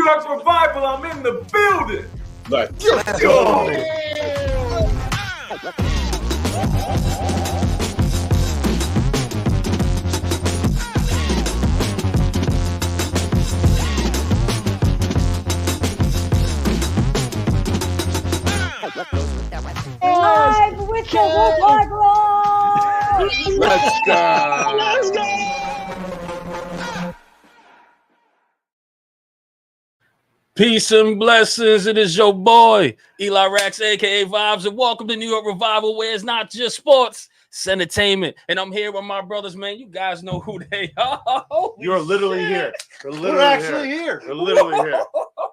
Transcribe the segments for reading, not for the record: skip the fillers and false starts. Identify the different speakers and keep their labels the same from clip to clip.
Speaker 1: York Revival, I'm in the building.
Speaker 2: Let's
Speaker 1: go.
Speaker 3: Live with the Revival!
Speaker 2: Let's go.
Speaker 4: Let's go.
Speaker 5: Peace and blessings. It is your boy, Eli Rax, a.k.a. Vibes, and welcome to New York Revival, where it's not just sports, it's entertainment. And I'm here with my brothers, man. You guys know who they are.
Speaker 2: You're literally here.
Speaker 4: We're actually here.
Speaker 2: We're literally here.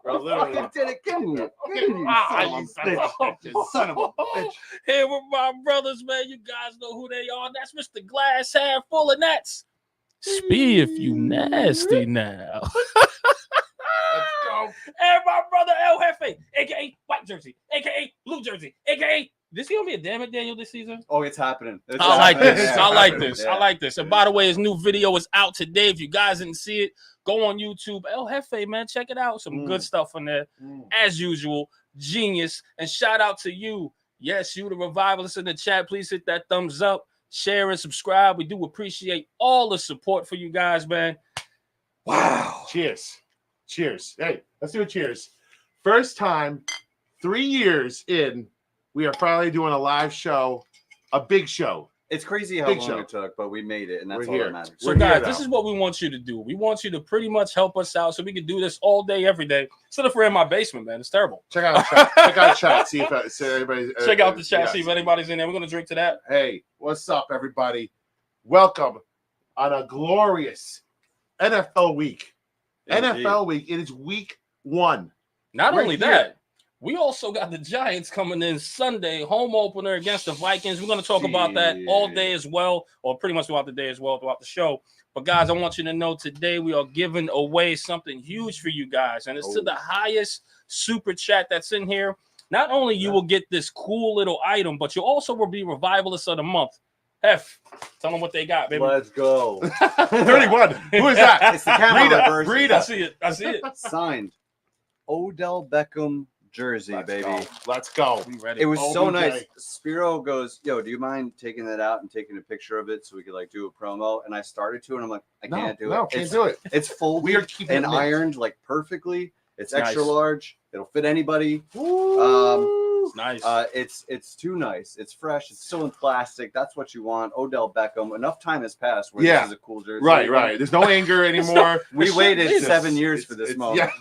Speaker 2: We're literally here.
Speaker 4: Did it get me? Son of a bitch.
Speaker 5: Here with my brothers, man. You guys know who they are. That's Mr. Glass Half Full, and that's Spee if you nasty now.
Speaker 2: Let's go.
Speaker 5: And my brother El Jefe, a.k.a. White Jersey, a.k.a. Blue Jersey, a.k.a. This gonna be a Damn It Daniel this season?
Speaker 4: Oh, it's happening.
Speaker 5: I like this.
Speaker 4: Yeah.
Speaker 5: I like this.
Speaker 4: Yeah.
Speaker 5: I like this. And by the way, his new video is out today. If you guys didn't see it, go on YouTube. El Jefe, man, check it out. Some good stuff on there. As usual, genius. And shout out to you. Yes, you, the revivalists in the chat. Please hit that thumbs up, share, and subscribe. We do appreciate all the support for you guys, man. Wow.
Speaker 2: Cheers. Cheers. Hey, let's do a cheers. First time, 3 years in, we are finally doing a live show, a big show.
Speaker 4: It's crazy how long it took, but we made it, and that's
Speaker 2: We're
Speaker 4: all
Speaker 2: here.
Speaker 4: that matters.
Speaker 5: So, guys, this is what we want you to do. We want you to pretty much help us out so we can do this all day, every day. Instead of we're in my basement, man. It's terrible.
Speaker 2: Check out the chat. Check out the chat. See if everybody.
Speaker 5: Check out the chat.
Speaker 2: yes.
Speaker 5: See if anybody's in there. We're going to drink to that.
Speaker 2: Hey, what's up, everybody? Welcome on a glorious NFL week.
Speaker 4: Indeed.
Speaker 2: NFL week. It is week 1.
Speaker 5: Not
Speaker 2: We're
Speaker 5: only
Speaker 2: here.
Speaker 5: that, we also got the Giants coming in Sunday, home opener against the Vikings. We're going to talk about that all day as well, or pretty much throughout the day as well, throughout the show. But, guys, I want you to know today we are giving away something huge for you guys, and it's to the highest super chat that's in here. Not only you will get this cool little item, but you also will be Revivalist of the Month. F, tell them what they got, baby.
Speaker 4: Let's go.
Speaker 2: 31. Who is that?
Speaker 4: It's the camera version.
Speaker 2: Rita.
Speaker 5: I see it. I see it.
Speaker 4: Signed. Odell Beckham jersey,
Speaker 2: Let's
Speaker 4: baby.
Speaker 2: go. Let's go.
Speaker 5: We ready.
Speaker 4: It was so
Speaker 2: OBJ.
Speaker 4: nice. Spiro goes, yo, do you mind taking that out and taking a picture of it so we could like do a promo? And I started to, and I'm like, I can't do it.
Speaker 2: Can't do it.
Speaker 4: It's folded
Speaker 2: We are keeping
Speaker 4: and
Speaker 2: it mint.
Speaker 4: ironed like perfectly. It's extra
Speaker 5: Nice.
Speaker 4: large. It'll fit anybody.
Speaker 5: It's nice.
Speaker 4: It's too nice. It's fresh. It's still in plastic. That's what you want. Odell Beckham. Enough time has passed where
Speaker 2: Yeah.
Speaker 4: this is a cool jersey.
Speaker 2: Right. There's no anger anymore.
Speaker 4: We waited
Speaker 2: It's-
Speaker 4: 7 years for this
Speaker 2: it's-
Speaker 4: moment.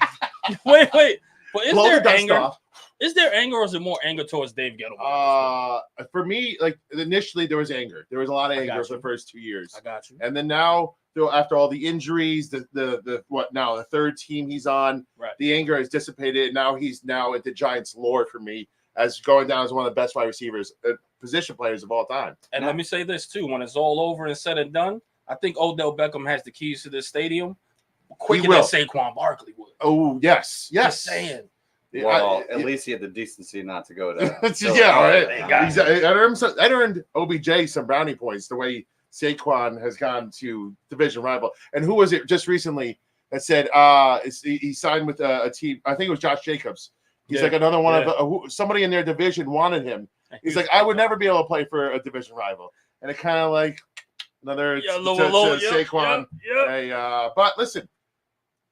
Speaker 2: Yeah.
Speaker 5: Wait. But is
Speaker 2: Blow the
Speaker 5: there
Speaker 2: dust
Speaker 5: anger?
Speaker 2: off.
Speaker 5: Is there anger, or is it more anger towards Dave Gettleman?
Speaker 2: For me, like initially there was anger. There was a lot of
Speaker 5: I
Speaker 2: anger
Speaker 5: got
Speaker 2: for
Speaker 5: you.
Speaker 2: the first 2 years.
Speaker 5: I got you.
Speaker 2: And then now, after all the injuries, the third team he's on,
Speaker 5: Right.
Speaker 2: the anger has dissipated. And now he's at the Giants' lore for me as going down as one of the best wide receivers, position players of all time.
Speaker 5: And let me say this too: when it's all over and said and done, I think Odell Beckham has the keys to this stadium quicker than
Speaker 2: will.
Speaker 5: Saquon Barkley would.
Speaker 2: Oh, yes.
Speaker 5: Just saying.
Speaker 4: Well, at least he had the decency not to go there.
Speaker 2: Yeah, all right.
Speaker 5: thank God.
Speaker 2: That earned OBJ some brownie points the way Saquon has gone to division rival. And who was it just recently that said he signed with a team? I think it was Josh Jacobs. He's like another one of somebody in their division wanted him. He's like, I would never be able to play for a division rival. And it kind of like another to Saquon.
Speaker 5: Yep.
Speaker 2: Hey, but listen,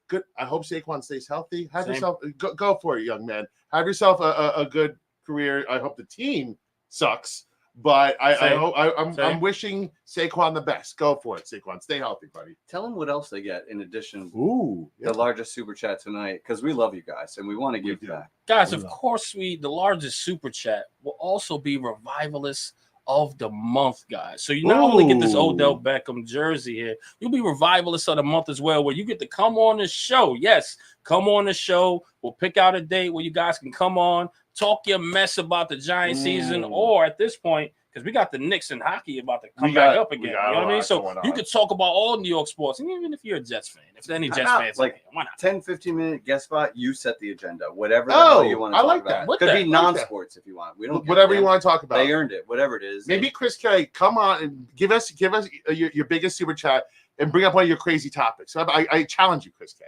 Speaker 2: good. I hope Saquon stays healthy. Have yourself go for it, young man. Have yourself a good career. I hope the team sucks, but I'm wishing Saquon the best. Go for it, Saquon. Stay healthy, buddy.
Speaker 4: Tell them what else they get in addition.
Speaker 2: Ooh,
Speaker 4: The largest super chat tonight, because we love you guys and we want to give back.
Speaker 5: Guys, of course, the largest super chat will also be Revivalist of the Month, guys. So you not only get this Odell Beckham jersey here, you'll be Revivalist of the Month as well, where you get to come on the show. Yes, come on the show. We'll pick out a date where you guys can come on, talk your mess about the Giant season, or at this point, because we got the Knicks and hockey about to come back up again. You know what I mean? So you could talk about all New York sports, and even if you're a Jets fan, if any Jets fans,
Speaker 4: like
Speaker 5: why not?
Speaker 4: 10-15-minute guest spot, you set the agenda. Whatever the hell you want to talk about.
Speaker 5: What
Speaker 4: Could
Speaker 5: the-
Speaker 4: be non-sports if you want. We don't
Speaker 2: whatever you want to talk about.
Speaker 4: They earned it. Whatever it is.
Speaker 2: Maybe Chris K, come on and give us your biggest super chat and bring up one of your crazy topics. I challenge you, Chris K.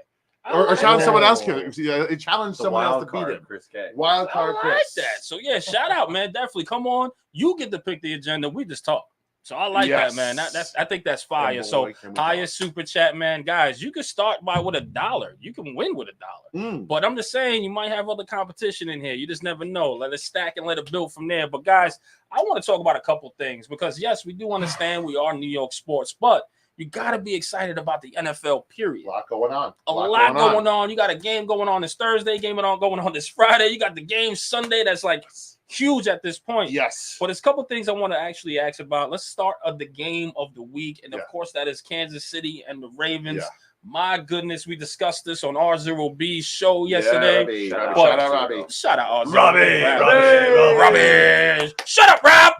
Speaker 2: Or challenge someone else.
Speaker 4: Oh.
Speaker 2: Challenge
Speaker 4: The
Speaker 2: someone else
Speaker 4: wild
Speaker 2: to beat
Speaker 4: card,
Speaker 2: him.
Speaker 4: Chris K.
Speaker 2: Wild
Speaker 5: I
Speaker 2: card
Speaker 5: like
Speaker 2: Chris.
Speaker 5: that. So yeah, shout out, man. Definitely come on. You get to pick the agenda. We just talk. So I like that, man. I think that's fire. So highest super chat, man, guys. You can start by with $1. You can win with $1. But I'm just saying, you might have other competition in here. You just never know. Let it stack and let it build from there. But guys, I want to talk about a couple things because yes, we do understand we are New York sports, but you got to be excited about the NFL, period.
Speaker 2: A lot going on.
Speaker 5: A lot going on. You got a game going on this Thursday, game going on this Friday. You got the game Sunday that's like huge at this point.
Speaker 2: Yes.
Speaker 5: But there's a couple things I want to actually ask about. Let's start at the game of the week. And, of course, that is Kansas City and the Ravens. Yeah. My goodness, we discussed this on R0B's show yesterday.
Speaker 2: Shout out Robbie.
Speaker 5: Shout out
Speaker 2: R0B.
Speaker 5: Robbie. Shut up, Rob.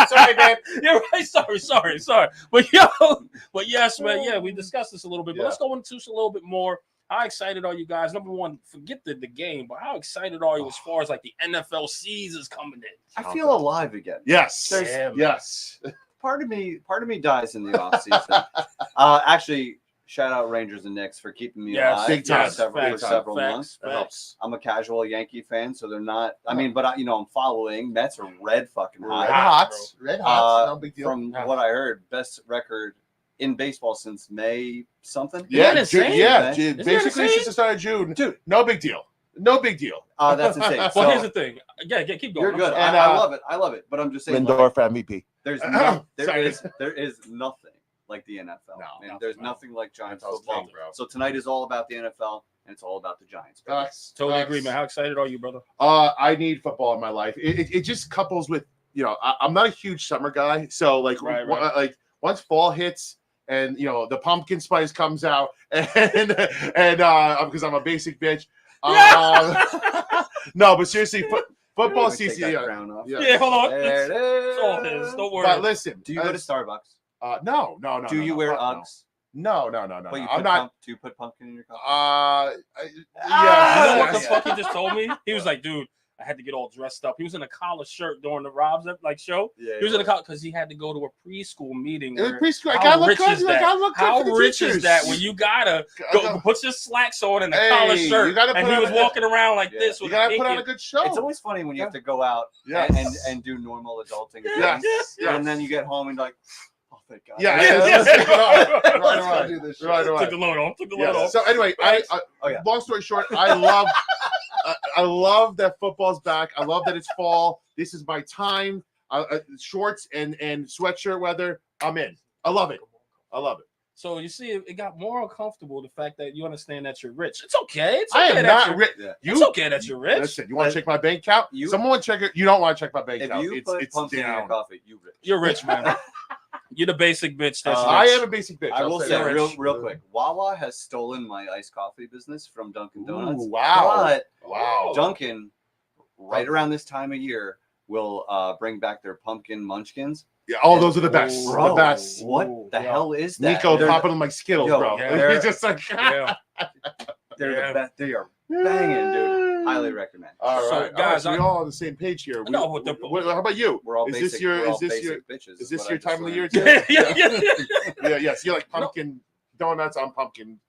Speaker 2: Sorry, man.
Speaker 5: You're right. Sorry. But yes, man. Yeah, we discussed this a little bit. But let's go into this a little bit more. How excited are you guys? Number one, forget the game, but how excited are you as far as like the NFL season's coming in?
Speaker 4: I feel alive again.
Speaker 2: Yes. Yes.
Speaker 4: Part of me dies in the offseason. Actually, shout out Rangers and Knicks for keeping me alive
Speaker 2: big time.
Speaker 4: for several months.
Speaker 2: It helps.
Speaker 4: I'm a casual Yankee fan, so they're not. I mean, but I'm following. Mets are red fucking hot.
Speaker 2: Red hot. No big deal.
Speaker 4: From what I heard, best record in baseball since May something.
Speaker 2: Yeah,
Speaker 5: Basically
Speaker 2: since the start of June. Dude, no big deal.
Speaker 4: That's insane.
Speaker 5: Well, here's the thing. Yeah, keep going.
Speaker 4: You're good, and I love it. But I'm just saying,
Speaker 2: Lindor for MVP.
Speaker 4: There is nothing like the NFL. No, there's nothing like Giants football. So tonight is all about the NFL, and it's all about the Giants.
Speaker 5: Totally agree, man. How excited are you, brother?
Speaker 2: I need football in my life. It just couples with I'm not a huge summer guy, so like once fall hits. And the pumpkin spice comes out, and because I'm a basic bitch. No, but seriously, football season.
Speaker 5: Yeah, hold on.
Speaker 4: There it is.
Speaker 5: All this. Don't worry.
Speaker 2: But listen,
Speaker 4: do you go to Starbucks?
Speaker 2: No.
Speaker 4: Do you wear Uggs?
Speaker 2: No.
Speaker 4: But do you put pumpkin in your coffee?
Speaker 5: Yeah. You know what the fuck he just told me? He was like, dude, I had to get all dressed up. He was in a collar shirt during the Rob's show. Yeah, he was in a collar because he had to go to a preschool meeting. How rich is that when you gotta go put your slacks on and a collar shirt, and he was walking around like this?
Speaker 2: You gotta put on a good show.
Speaker 4: It's always funny when you have to go out and do normal adulting, and then you get home and like. Oh, thank God.
Speaker 2: Right.
Speaker 5: Took the load off.
Speaker 2: So anyway, long story short, I love that football's back. I love that it's fall. This is my time. Shorts and sweatshirt weather. I'm in. I love it.
Speaker 5: So you see, it got more uncomfortable. The fact that you understand that you're rich. It's okay.
Speaker 2: I am not rich.
Speaker 5: It's okay that you're rich.
Speaker 2: Listen, you want to check my bank account? Someone check it. You don't want to check my bank account.
Speaker 4: If you put pumpkin in your coffee,
Speaker 5: you're rich, man. You're the basic bitch. That's
Speaker 2: I am a basic bitch.
Speaker 4: I will say real quick. Wawa has stolen my iced coffee business from Dunkin' Donuts.
Speaker 2: Ooh, wow.
Speaker 4: But Dunkin', right around this time of year, will bring back their pumpkin munchkins.
Speaker 2: Yeah, those are the best.
Speaker 4: Bro,
Speaker 2: the best.
Speaker 4: What the hell is that?
Speaker 2: Nico popping on my Skittles, bro.
Speaker 4: They're
Speaker 2: just like
Speaker 4: they're the best. They are banging, dude. Highly recommend.
Speaker 2: All right, guys, we all on the same page here. How about you?
Speaker 4: We're all basic. Bitches.
Speaker 2: Is this your time of the year too? Yeah. So you like pumpkin donuts? I'm pumpkin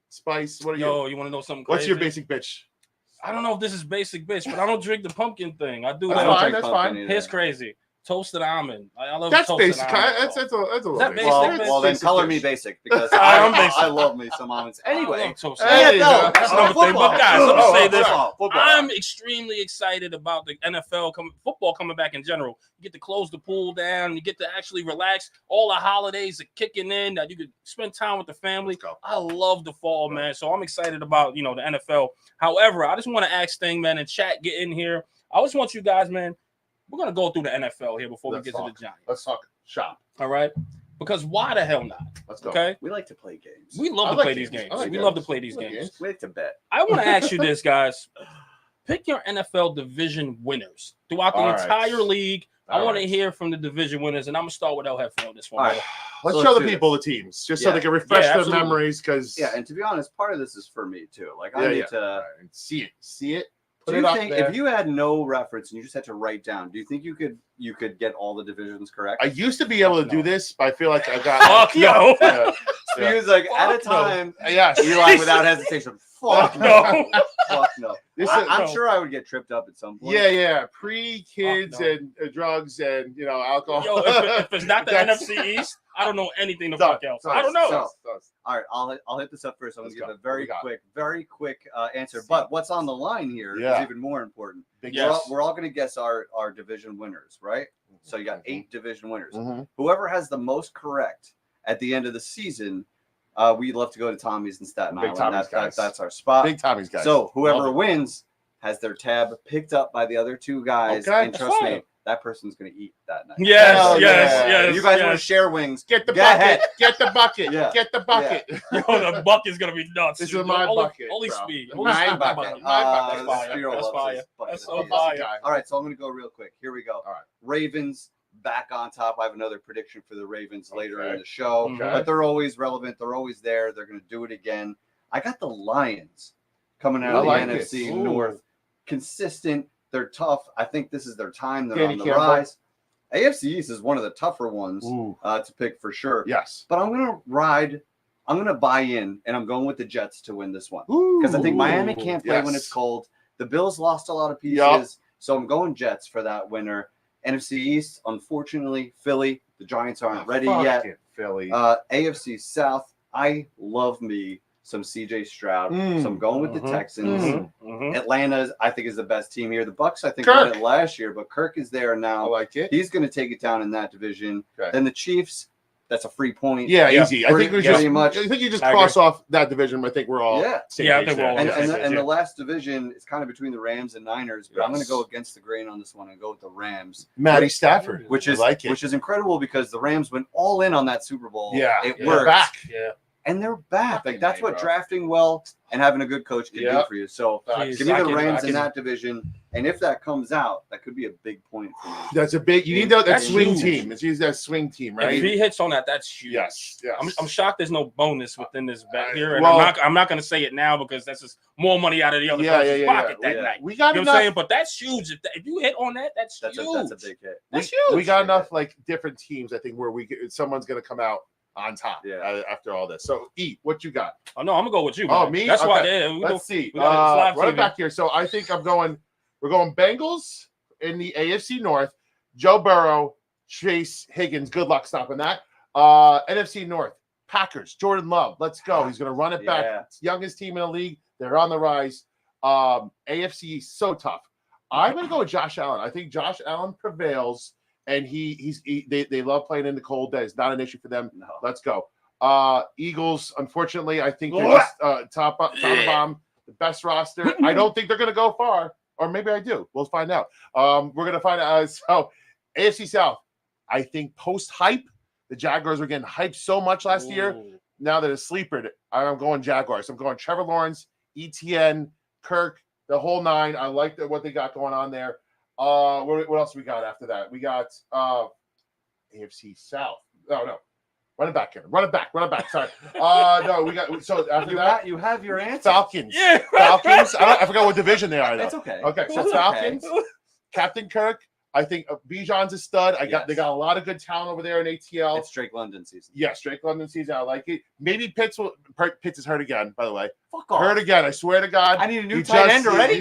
Speaker 2: spice. What are you?
Speaker 5: You want to know something crazy?
Speaker 2: What's your basic bitch?
Speaker 5: I don't know if this is basic bitch, but I don't drink the pumpkin thing. I do.
Speaker 2: That's fine.
Speaker 5: Here's crazy. Toasted almond. I love
Speaker 2: that's
Speaker 5: toasted
Speaker 2: basic.
Speaker 5: almond.
Speaker 2: That's a little
Speaker 5: that
Speaker 2: basic.
Speaker 4: Well, then color me basic because I love me some almonds. Anyway,
Speaker 5: that's another thing. But guys, let me say this: I'm extremely excited about the NFL football coming back in general. You get to close the pool down. You get to actually relax. All the holidays are kicking in. That you could spend time with the family. I love the fall, man. So I'm excited about the NFL. However, I just want to ask thing, man, and chat get in here. I just want you guys, man. We're going to go through the NFL here before we get to the Giants.
Speaker 2: Let's talk shop.
Speaker 5: All right? Because why the hell not?
Speaker 2: Let's go.
Speaker 5: Okay?
Speaker 4: We like to play games.
Speaker 5: We love to play these games. We love to play these games.
Speaker 4: We like to bet.
Speaker 5: I want to ask you this, guys. Pick your NFL division winners throughout the entire league. I want to hear from the division winners, and I'm going to start with El Jefe on this one.
Speaker 2: All right. Let's show the people the teams, just so they can refresh their memories. Because
Speaker 4: and to be honest, part of this is for me, too. Like, I need to
Speaker 2: see it. Put
Speaker 4: Do
Speaker 2: it
Speaker 4: you
Speaker 2: up
Speaker 4: think
Speaker 2: there.
Speaker 4: if you had no reference and you just had to write down, do you think you could get all the divisions correct?
Speaker 2: I used to be able to do this, but I feel like I got.
Speaker 5: Fuck no.
Speaker 2: Yeah.
Speaker 4: So he was like, at a
Speaker 5: Fuck no.
Speaker 4: time,
Speaker 2: Yes.
Speaker 4: Eli without hesitation. Fuck
Speaker 5: no.
Speaker 4: Fuck no.
Speaker 2: This
Speaker 4: I'm
Speaker 2: is-
Speaker 4: sure I would get tripped up at some point.
Speaker 2: Yeah. Pre-kids
Speaker 5: Oh, no.
Speaker 2: and drugs and alcohol.
Speaker 5: Yo, if it's not the
Speaker 2: That's-
Speaker 5: NFC East, I don't know anything the
Speaker 2: Done.
Speaker 5: fuck else.
Speaker 2: Done.
Speaker 5: I don't know.
Speaker 2: Done.
Speaker 4: All right, I'll hit this up first. I'm
Speaker 2: Let's
Speaker 4: gonna give
Speaker 2: go.
Speaker 4: a
Speaker 2: What we
Speaker 4: very
Speaker 2: got?
Speaker 4: quick answer. But what's on the line here is
Speaker 2: Yeah.
Speaker 4: even more important.
Speaker 2: Big
Speaker 5: Yes.
Speaker 4: We're all gonna guess our division winners, right? So you got 8 division winners.
Speaker 2: Mm-hmm.
Speaker 4: Whoever has the most correct at the end of the season, we'd love to go to Tommy's in Staten
Speaker 2: Big
Speaker 4: Island.
Speaker 2: Tommy's, guys.
Speaker 4: That's our spot.
Speaker 2: Big Tommy's guys.
Speaker 4: So whoever
Speaker 2: Love it.
Speaker 4: wins has their tab picked up by the other 2 guys,
Speaker 2: Okay.
Speaker 4: and
Speaker 5: That's
Speaker 4: trust
Speaker 5: fine.
Speaker 4: me, that person's gonna eat that night.
Speaker 5: Yes,
Speaker 2: Hell
Speaker 5: yes,
Speaker 2: yeah.
Speaker 5: yes.
Speaker 4: You guys
Speaker 5: yes.
Speaker 4: want to share wings?
Speaker 2: Get the
Speaker 4: Go
Speaker 2: bucket.
Speaker 4: ahead.
Speaker 2: Get the bucket.
Speaker 4: Yeah.
Speaker 2: Get the bucket.
Speaker 5: Yo, the bucket's gonna be nuts.
Speaker 2: This
Speaker 5: dude.
Speaker 2: is my
Speaker 5: Holy-
Speaker 2: bucket,
Speaker 5: Holy
Speaker 2: bro.
Speaker 5: speed.
Speaker 2: My
Speaker 5: Holy speed
Speaker 2: bucket.
Speaker 5: bucket.
Speaker 2: My bucket.
Speaker 5: That's fire.
Speaker 4: Spiro
Speaker 5: That's
Speaker 4: loves
Speaker 5: fire.
Speaker 4: his bucket.
Speaker 5: That's so
Speaker 4: He's a
Speaker 5: fire.
Speaker 2: guy.
Speaker 4: All right, so I'm going to go real quick. Here we go.
Speaker 2: All right.
Speaker 4: Ravens back on top. I have another prediction for the Ravens later
Speaker 2: Okay.
Speaker 4: in the show,
Speaker 5: Okay.
Speaker 4: but they're always relevant. They're always there. They're going to do it again. I got the Lions coming out
Speaker 2: I
Speaker 4: of the
Speaker 2: like
Speaker 4: NFC
Speaker 2: it. Ooh.
Speaker 4: North. Consistent. They're tough. I think this is their time. They're
Speaker 2: Danny
Speaker 4: on the
Speaker 2: Campbell.
Speaker 4: rise. AFC East is one of the tougher ones
Speaker 2: Ooh.
Speaker 4: to pick for sure.
Speaker 2: Yes.
Speaker 4: But I'm going to ride. I'm going to buy in, and I'm going with the Jets to win this one. Because I think Miami can't play when
Speaker 2: Yes.
Speaker 4: it's cold. The Bills lost a lot of pieces,
Speaker 2: Yup.
Speaker 4: so I'm going Jets for that winner. NFC East, unfortunately, Philly. The Giants aren't ready yet.
Speaker 2: Fucking Philly.
Speaker 4: AFC South, I love me some CJ Stroud, so I'm going with the
Speaker 5: Mhm.
Speaker 4: Texans.
Speaker 5: Mhm.
Speaker 4: Atlanta, I think, is the best team here. The Bucks, I think,
Speaker 2: Kirk.
Speaker 4: won it last year, but Kirk is there
Speaker 2: I
Speaker 4: now.
Speaker 2: like it.
Speaker 4: He's going to take it down in that division.
Speaker 2: Okay.
Speaker 4: Then the Chiefs, that's a free point.
Speaker 2: Yeah,
Speaker 5: Yeah.
Speaker 2: easy. I think we
Speaker 4: Pretty
Speaker 2: just
Speaker 4: much.
Speaker 2: I think you just
Speaker 5: I
Speaker 2: cross off that division. I think we're all
Speaker 4: Yeah.
Speaker 2: same
Speaker 5: Yeah, I
Speaker 2: page
Speaker 5: think we're
Speaker 2: there.
Speaker 5: all
Speaker 4: And,
Speaker 5: Yeah,
Speaker 4: and,
Speaker 5: yeah,
Speaker 4: the, and
Speaker 5: yeah.
Speaker 4: the last division is kind of between the Rams and Niners, but I'm going to
Speaker 2: Yes.
Speaker 4: go against the grain on this one and go with the Rams,
Speaker 2: Matty Stafford,
Speaker 4: which
Speaker 2: I
Speaker 4: is
Speaker 2: like it.
Speaker 4: which is incredible because the Rams went all in on that Super Bowl.
Speaker 2: Yeah,
Speaker 4: it
Speaker 2: they're
Speaker 4: worked,
Speaker 2: back.
Speaker 5: Yeah.
Speaker 4: and they're back.
Speaker 2: Fucking
Speaker 4: Like that's
Speaker 2: A,
Speaker 4: what
Speaker 2: bro.
Speaker 4: drafting well and having a good coach can do
Speaker 2: Yep.
Speaker 4: for you. So
Speaker 5: Jeez,
Speaker 4: give me
Speaker 5: I
Speaker 4: the
Speaker 5: can-
Speaker 4: Rams
Speaker 5: I
Speaker 4: in
Speaker 5: can-
Speaker 4: that division, and if that comes out, that could be a big point for me.
Speaker 2: That's a big. You need that
Speaker 5: That's
Speaker 2: swing
Speaker 5: huge.
Speaker 2: team. It's usually that swing team, right?
Speaker 5: If he hits on that, that's huge.
Speaker 2: Yes, yes.
Speaker 5: I'm shocked there's no bonus within this bet here. And
Speaker 2: well-
Speaker 5: I'm not going to say it now because that's just more money out of the other
Speaker 2: Yeah,
Speaker 5: person's
Speaker 2: yeah, yeah,
Speaker 5: pocket
Speaker 2: yeah.
Speaker 5: that
Speaker 4: Yeah.
Speaker 5: night.
Speaker 2: We
Speaker 5: You
Speaker 2: got
Speaker 5: know what I'm
Speaker 2: enough.
Speaker 5: saying? But that's huge. If you hit on that, that's
Speaker 4: That's
Speaker 5: huge.
Speaker 4: a big hit.
Speaker 5: That's huge.
Speaker 2: We got enough like different teams. I think where someone's going to come out on top.
Speaker 4: Yeah.
Speaker 2: After all this. So, what you got?
Speaker 5: Oh no, I'm gonna go with you.
Speaker 2: Oh,
Speaker 5: man.
Speaker 2: me?
Speaker 5: That's why.
Speaker 2: Okay.
Speaker 5: Yeah,
Speaker 2: Let's see.
Speaker 5: we got it live
Speaker 2: Run it
Speaker 5: TV.
Speaker 2: back here. So I think we're going Bengals in the AFC North. Joe Burrow, Chase Higgins. Good luck stopping that. NFC North, Packers, Jordan Love. Let's go. He's going to run it back.
Speaker 4: Yeah.
Speaker 2: Youngest team in the league. They're on the rise. AFC is so tough. I'm going to go with Josh Allen. I think Josh Allen prevails, and they love playing in the cold. That is not an issue for them.
Speaker 4: No.
Speaker 2: Let's go. Eagles, unfortunately, I think they're just, top of bomb, the best roster. I don't think they're going to go far, or maybe I do. We'll find out. We're going to find out. So, AFC South, I think post-hype, the Jaguars were getting hyped so much last year.
Speaker 5: Ooh.
Speaker 2: Now that it's sleeper, I'm going Jaguars. I'm going Trevor Lawrence, ETN, Kirk, the whole nine. I like what they got going on there. What else we got after that? We got AFC South. No. Run it back. Sorry. No, we got so after that
Speaker 4: You have your answer.
Speaker 2: Falcons.
Speaker 5: Yeah.
Speaker 2: Falcons. I forgot what division they are.
Speaker 4: It's
Speaker 2: Though.
Speaker 4: okay.
Speaker 2: Okay, so
Speaker 4: It's
Speaker 2: Falcons,
Speaker 4: okay.
Speaker 2: Captain Kirk. I think Bijan's a stud. They got a lot of good talent over there in ATL.
Speaker 4: It's Drake London season.
Speaker 2: Yes, Drake London season. I like it. Maybe Pitts is hurt again, by the way.
Speaker 4: Fuck off.
Speaker 2: Hurt again. I swear to God.
Speaker 4: I need a new
Speaker 2: He
Speaker 4: tight
Speaker 2: just-
Speaker 4: end already.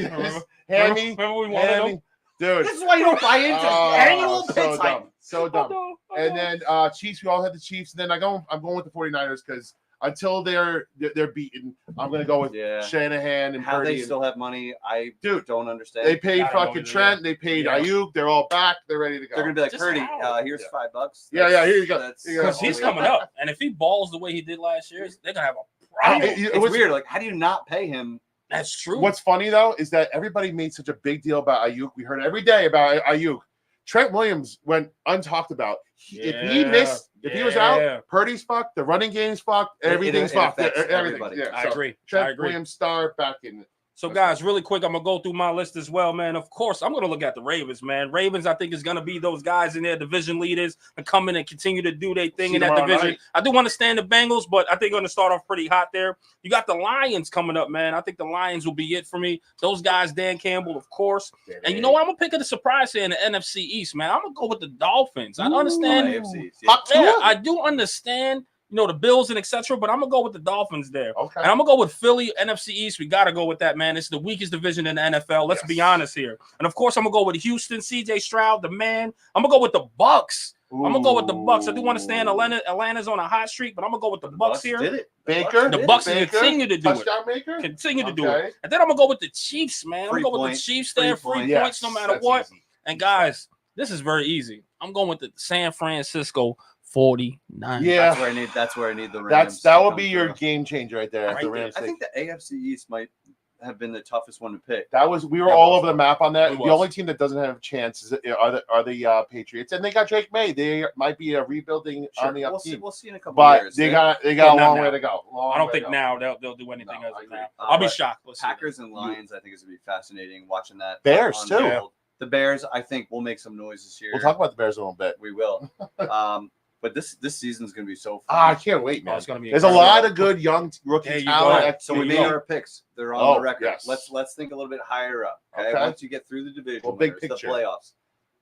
Speaker 2: Hammy.
Speaker 5: Remember we wanted
Speaker 2: Hammy.
Speaker 5: him?
Speaker 2: Dude.
Speaker 4: This is why you don't buy into annual
Speaker 2: so
Speaker 4: Pitts hype.
Speaker 2: dumb. So dumb. And then Chiefs, we all had the Chiefs. And then I'm going with the 49ers because until they're beaten, I'm going to go with
Speaker 4: Yeah.
Speaker 2: Shanahan and
Speaker 4: How
Speaker 2: Purdy.
Speaker 4: they
Speaker 2: and-
Speaker 4: still have money, I
Speaker 2: Dude,
Speaker 4: don't understand.
Speaker 2: They paid
Speaker 5: I don't know
Speaker 2: fucking
Speaker 5: either,
Speaker 2: Trent. They paid
Speaker 5: Yeah.
Speaker 2: Ayuk. They're all back. They're ready to go.
Speaker 4: They're gonna be like,
Speaker 5: Just
Speaker 4: Purdy,
Speaker 5: how?
Speaker 4: here's
Speaker 2: Yeah.
Speaker 4: $5.
Speaker 2: Yeah, here you go.
Speaker 4: That's-
Speaker 2: Here you go.
Speaker 5: Because he's coming up, and if he balls the way he did last year, they're gonna have a
Speaker 2: I-
Speaker 5: problem.
Speaker 2: it
Speaker 4: It's
Speaker 2: was-
Speaker 4: weird. Like, how do you not pay him?
Speaker 5: That's true.
Speaker 2: What's funny though is that everybody made such a big deal about Ayuk. We heard every day about Ayuk. Trent Williams went untalked about. If he missed, if he was
Speaker 5: Yeah.
Speaker 2: out, Purdy's fucked. The running game's fucked. Everything's
Speaker 4: it
Speaker 2: fucked.
Speaker 4: affects
Speaker 2: Everything.
Speaker 4: everybody.
Speaker 2: Yeah,
Speaker 5: I
Speaker 2: so
Speaker 5: agree.
Speaker 2: Trent
Speaker 5: I agree.
Speaker 2: Williams star back in.
Speaker 5: So, guys, really quick, I'm going to go through my list as well, man. Of course, I'm going to look at the Ravens, man. Ravens, I think, is going to be those guys in their division leaders and come in and continue to do their thing in that division. Night. I do understand the Bengals, but I think they're going to start off pretty hot there. You got the Lions coming up, man. I think the Lions will be it for me. Those guys, Dan Campbell, of course. And you know what? I'm going to pick a surprise here in the NFC East, man. I'm going to go with the Dolphins. I understand. Yeah, I do understand. You know, the Bills and etc. But I'm going to go with the Dolphins there. Okay. And I'm going to go with Philly, NFC East. We got to go with that, man. It's the weakest division in the NFL. Let's be honest here. And, of course, I'm going to go with Houston, C.J. Stroud, the man. I'm going to go with the Bucks. I'm going to go with the Bucks. I do understand Atlanta's on a hot streak, but I'm going to go with the Bucks here.
Speaker 2: Did it. Baker.
Speaker 5: The Bucks continue to do
Speaker 2: Touchdown
Speaker 5: it.
Speaker 2: Maker?
Speaker 5: Continue to do it. And then I'm going to go with the Chiefs, man. I'm going to go with the Chiefs there. Free points no matter what. Easy. And, guys, this is very easy. I'm going with the San Francisco 49.
Speaker 2: Yeah,
Speaker 4: that's where I need the Rams.
Speaker 2: That will be your game changer right there.
Speaker 4: The Rams. I think the AFC East might have been the toughest one to pick.
Speaker 2: We were all over the map on that. The only team that doesn't have a chance are the Patriots, and they got Drake May. They might be rebuilding on the up team.
Speaker 4: We'll see in a couple years.
Speaker 2: They got a long way to go.
Speaker 5: I don't think now they'll do anything as of now. I'll be shocked.
Speaker 4: Packers and Lions, I think, is going to be fascinating watching that.
Speaker 2: Bears too.
Speaker 4: The Bears, I think, will make some noise this year.
Speaker 2: We'll talk about the Bears a little bit.
Speaker 4: We will. But this season is going to be so fun.
Speaker 2: I can't wait, man. There's a lot of good young rookie talent.
Speaker 4: So we made our picks. They're on the record. Yes. Let's think a little bit higher up. Okay. Once you get through the division,
Speaker 2: big picture,
Speaker 4: the playoffs.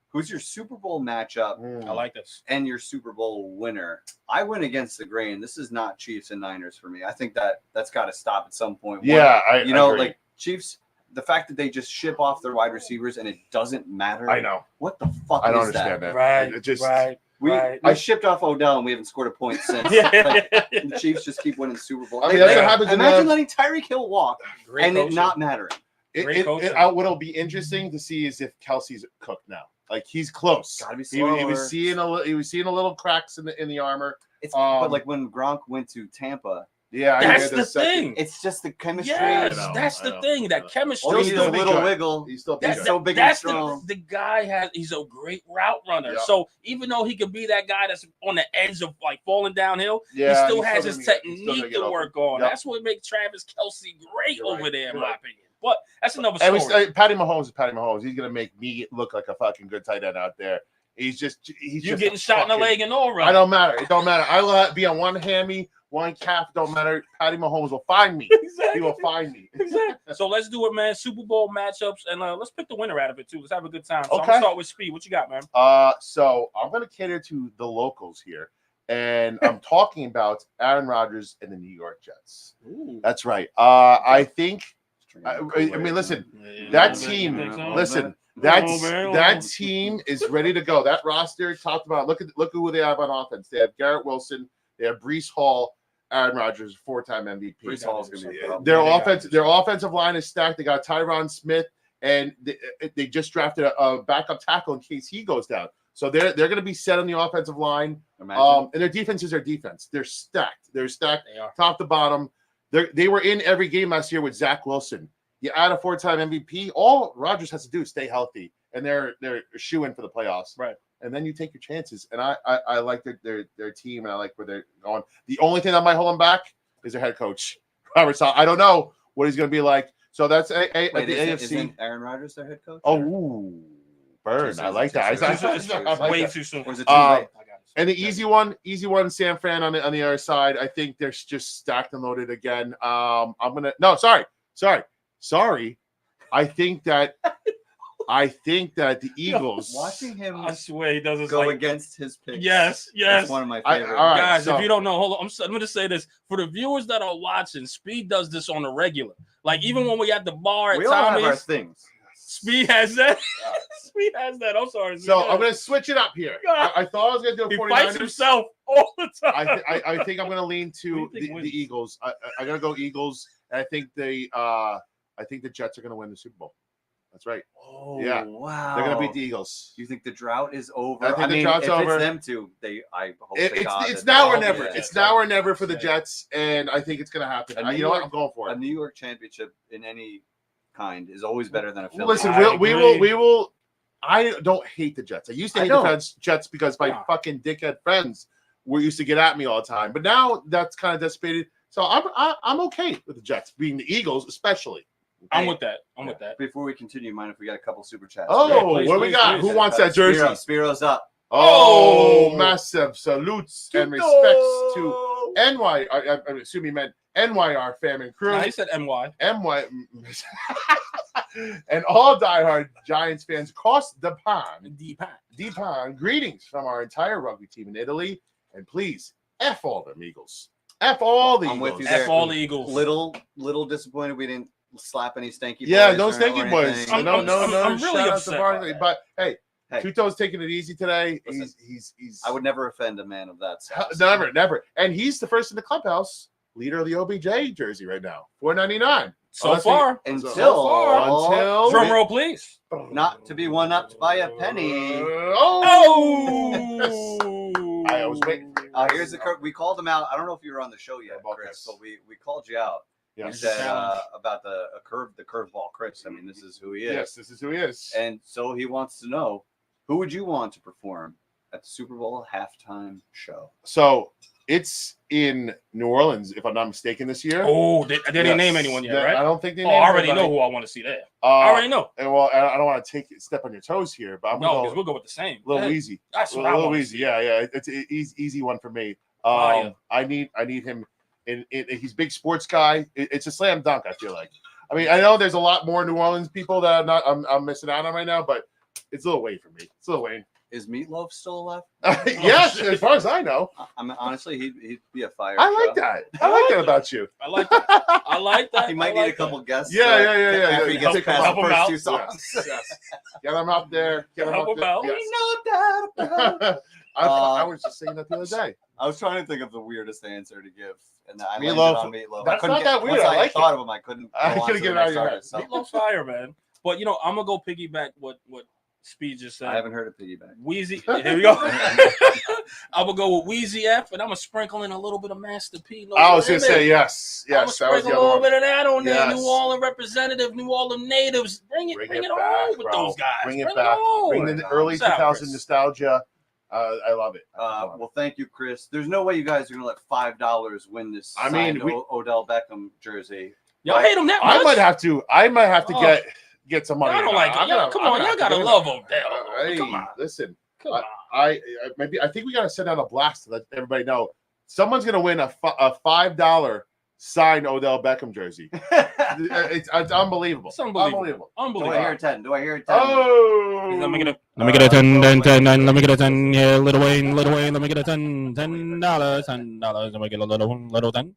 Speaker 4: Who's your Super Bowl matchup?
Speaker 5: I like this.
Speaker 4: And your Super Bowl winner. I went against the grain. This is not Chiefs and Niners for me. I think that's got to stop at some point.
Speaker 2: Yeah, I
Speaker 4: agree. Like Chiefs. The fact that they just ship off their wide recievers and it doesn't matter.
Speaker 2: I know.
Speaker 4: What the fuck
Speaker 2: I don't
Speaker 4: is
Speaker 2: understand that.
Speaker 5: Right.
Speaker 4: I shipped off Odell and we haven't scored a point since. The Chiefs just keep winning the Super Bowl.
Speaker 2: I mean, that's what happens.
Speaker 4: Imagine letting Tyreek Hill walk and it not mattering.
Speaker 2: What'll be interesting to see is if Kelsey's cooked now. Like he's close.
Speaker 4: Gotta be slower.
Speaker 2: He was seeing a little cracks in the armor.
Speaker 4: But like when Gronk went to Tampa.
Speaker 2: Yeah,
Speaker 5: that's the thing.
Speaker 4: It's just the chemistry.
Speaker 5: Yes, that's the thing. That chemistry.
Speaker 4: He's a little wiggle. He's so big and strong.
Speaker 5: The guy he's a great route runner. Yeah. So even though he could be that guy that's on the edge of like falling downhill, he still has his technique to work on. That's what makes Travis Kelce great over there, in my opinion. But that's another story.
Speaker 2: Patty Mahomes is Patty Mahomes. He's gonna make me look like a fucking good tight end out there. He's
Speaker 5: getting shot in the leg and all right.
Speaker 2: I don't matter. It don't matter. I will be on one hammy. One calf don't matter. Patty Mahomes will find me. Exactly. He will find me.
Speaker 5: Exactly. So let's do it, man. Super Bowl matchups, and let's pick the winner out of it too. Let's have a good time. So I'm gonna start with Speed. What you got, man?
Speaker 2: So I'm gonna cater to the locals here, and I'm talking about Aaron Rodgers and the New York Jets. Ooh. That's right. I think. I mean, listen, that team. Listen. That team is ready to go. That roster talked about. Look who they have on offense. They have Garrett Wilson. They have Breece Hall. Aaron Rodgers, 4-time MVP.
Speaker 4: Breece Hall is going to be
Speaker 2: their offensive line is stacked. They got Tyron Smith, and they just drafted a backup tackle in case he goes down. So they're going to be set on the offensive line. And their defense is their defense. They're stacked. They're stacked top to bottom. They were in every game last year with Zach Wilson. You add a 4-time MVP. All Rodgers has to do is stay healthy, and they're shoo-in for the playoffs.
Speaker 5: Right.
Speaker 2: And then you take your chances. And I like their team, and I like where they're going. The only thing that might hold them back is their head coach, Robert Saleh. I don't know what he's going to be like. So that's the AFC.
Speaker 4: Isn't Aaron Rodgers their head coach?
Speaker 2: Oh, burn! I like that.
Speaker 5: Way too soon.
Speaker 4: Or is it too late?
Speaker 2: And the easy one, San Fran on the other side. I think they're just stacked and loaded again. Sorry. I think that the Eagles.
Speaker 4: Watching him,
Speaker 5: I swear he doesn't
Speaker 4: go against his picks.
Speaker 5: Yes.
Speaker 4: That's one of my favorite.
Speaker 5: Guys, if you don't know, hold on. I'm going to say this for the viewers that are watching. Speed does this on a regular. Like even when we at the bar at
Speaker 4: we all have our things.
Speaker 5: Speed has that. Speed has that. I'm sorry.
Speaker 2: So I'm going to switch it up here. I thought I was going to do a 49ers.
Speaker 5: He fights himself all the time.
Speaker 2: I think I'm going to lean to the Eagles. I'm going to go Eagles. And I think the Jets are going to win the Super Bowl. That's right.
Speaker 4: Oh, yeah. Wow.
Speaker 2: They're going to beat the Eagles.
Speaker 4: You think the drought is over?
Speaker 2: I think the drought's over.
Speaker 4: It's them two. I hope
Speaker 2: it's now or never. It's now or never for the Jets, and I think it's going to happen. You know what? I'm going for it.
Speaker 4: A New York championship in any kind is always better than a Philly.
Speaker 2: Listen, we will. I don't hate the Jets. I used to hate the Jets because my fucking dickhead friends used to get at me all the time. But now that's kind of dissipated. So I'm okay with the Jets being the Eagles, especially.
Speaker 5: I'm with that. I'm with that.
Speaker 4: Before we continue, mind if we got a couple super chats?
Speaker 2: Oh,
Speaker 5: Yeah, please,
Speaker 2: what we got?
Speaker 5: please.
Speaker 2: Who wants that jersey?
Speaker 4: Spiro's up.
Speaker 2: Oh, massive salutes and respects to NY. I assume he meant NYR fam and crew.
Speaker 5: No, he said NY.
Speaker 2: NY and all diehard Giants fans across the pond. Deep pond. Greetings from our entire rugby team in Italy. And please, F all them Eagles. F all the
Speaker 4: I'm
Speaker 2: Eagles.
Speaker 4: with you there.
Speaker 5: F all the Eagles.
Speaker 4: Little disappointed we didn't slap any stanky boys.
Speaker 2: Yeah, no stanky boys.
Speaker 4: anything.
Speaker 5: I'm really
Speaker 2: Shout out to
Speaker 5: upset
Speaker 2: Barkley.
Speaker 5: about that.
Speaker 2: But hey, Tuto's taking it easy today.
Speaker 4: Listen,
Speaker 2: He's
Speaker 4: I would never offend a man of that size.
Speaker 2: never. And he's the first in the clubhouse, leader of the OBJ jersey right now. $4.99.
Speaker 5: So far.
Speaker 4: Until
Speaker 5: Drum roll, please.
Speaker 4: not to be one up by a penny.
Speaker 5: Oh.
Speaker 2: I was waiting for you.
Speaker 4: Here's the we called him out. I don't know if you were on the show yet, Chris, but we called you out. You
Speaker 2: Yes.
Speaker 4: said about the curveball Chris. I mean, this is who he is.
Speaker 2: Yes, this is who he is.
Speaker 4: And so he wants to know, who would you want to perform at the Super Bowl halftime show?
Speaker 2: So it's in New Orleans, if I'm not mistaken, this year.
Speaker 5: Oh, they didn't name anyone yet, right?
Speaker 2: I don't think they
Speaker 5: I
Speaker 2: named
Speaker 5: already
Speaker 2: anybody.
Speaker 5: know who I want to see there. I already know.
Speaker 2: And well, I don't want to step on your toes here, but I'm
Speaker 5: No,
Speaker 2: going
Speaker 5: because
Speaker 2: to
Speaker 5: we'll go with the same.
Speaker 2: go a little easy.
Speaker 5: That's
Speaker 2: A
Speaker 5: what I
Speaker 2: little
Speaker 5: want.
Speaker 2: easy. Yeah. It's an easy one for me.
Speaker 5: Fire.
Speaker 2: I need him. He's a big sports guy. It's a slam dunk. I feel like. I mean, I know there's a lot more New Orleans people that I'm missing out on right now, but it's a little Wayne for me. It's a little Wayne.
Speaker 4: Is Meatloaf still alive?
Speaker 2: Yes, as far as I know.
Speaker 4: I mean, honestly, he'd be a fire.
Speaker 2: I like that. I like that about you.
Speaker 5: I like that. I like that.
Speaker 4: He might need a couple guests.
Speaker 2: Yeah.
Speaker 4: After he
Speaker 2: Yeah,
Speaker 4: gets
Speaker 2: take
Speaker 4: past
Speaker 2: him
Speaker 4: the
Speaker 5: out.
Speaker 4: first two
Speaker 5: Yes,
Speaker 4: songs.
Speaker 2: Yes. Get him up there. Get him
Speaker 5: Help
Speaker 2: up
Speaker 5: him out.
Speaker 2: there.
Speaker 4: Ain't no doubt about it.
Speaker 2: I was just saying that the other day.
Speaker 4: I was trying to think of the weirdest answer to give, and I landed
Speaker 2: Meatloaf.
Speaker 4: on Meatloaf.
Speaker 2: That's
Speaker 4: I couldn't
Speaker 2: not that weird.
Speaker 4: Once
Speaker 2: I like
Speaker 4: thought
Speaker 2: it.
Speaker 4: of him, I couldn't.
Speaker 2: I
Speaker 4: go on
Speaker 2: couldn't
Speaker 4: to
Speaker 2: get
Speaker 4: the
Speaker 2: it out
Speaker 4: next
Speaker 2: of your
Speaker 4: artist, so.
Speaker 5: Meatloaf's fire, man. But I'm gonna go piggyback what Speed just said.
Speaker 4: I haven't heard of piggyback.
Speaker 5: Wheezy. Here we go. I'm gonna go with Wheezy F, and I'm gonna sprinkle in a little bit of Master P.
Speaker 2: I was gonna say yes.
Speaker 5: I'm gonna
Speaker 2: That was
Speaker 5: sprinkle
Speaker 2: the
Speaker 5: a
Speaker 2: other
Speaker 5: little
Speaker 2: one.
Speaker 5: bit of that on there.
Speaker 2: Yes.
Speaker 5: New Orleans representative, New Orleans natives. Bring it
Speaker 2: back,
Speaker 5: on with
Speaker 2: bro.
Speaker 5: those guys.
Speaker 2: Bring it back.
Speaker 5: on.
Speaker 2: Bring the early
Speaker 5: What's up,
Speaker 2: 2000
Speaker 5: Chris?
Speaker 2: nostalgia. I love it.
Speaker 4: Well, thank you, Chris. There's no way you guys are gonna let $5 win this.
Speaker 2: I mean,
Speaker 4: signed Odell Beckham jersey.
Speaker 5: Y'all hate him that
Speaker 2: I
Speaker 5: much?
Speaker 2: might have to
Speaker 5: Oh.
Speaker 2: get some money.
Speaker 5: Y'all don't like it. Come on, y'all gotta love Odell.
Speaker 2: Hey,
Speaker 5: Come on.
Speaker 2: listen.
Speaker 5: Come on.
Speaker 2: I think we gotta send out a blast to let everybody know someone's gonna win a $5 signed Odell Beckham jersey. It's unbelievable.
Speaker 5: It's unbelievable.
Speaker 4: Do I hear a 10? Do I hear a 10?
Speaker 2: Oh,
Speaker 5: Let me get a
Speaker 6: Let me get a 10, 10, 10, 10. Let me get a 10. Yeah, Little Wayne. Let me get a 10, $10, $10. Let me get a little 10.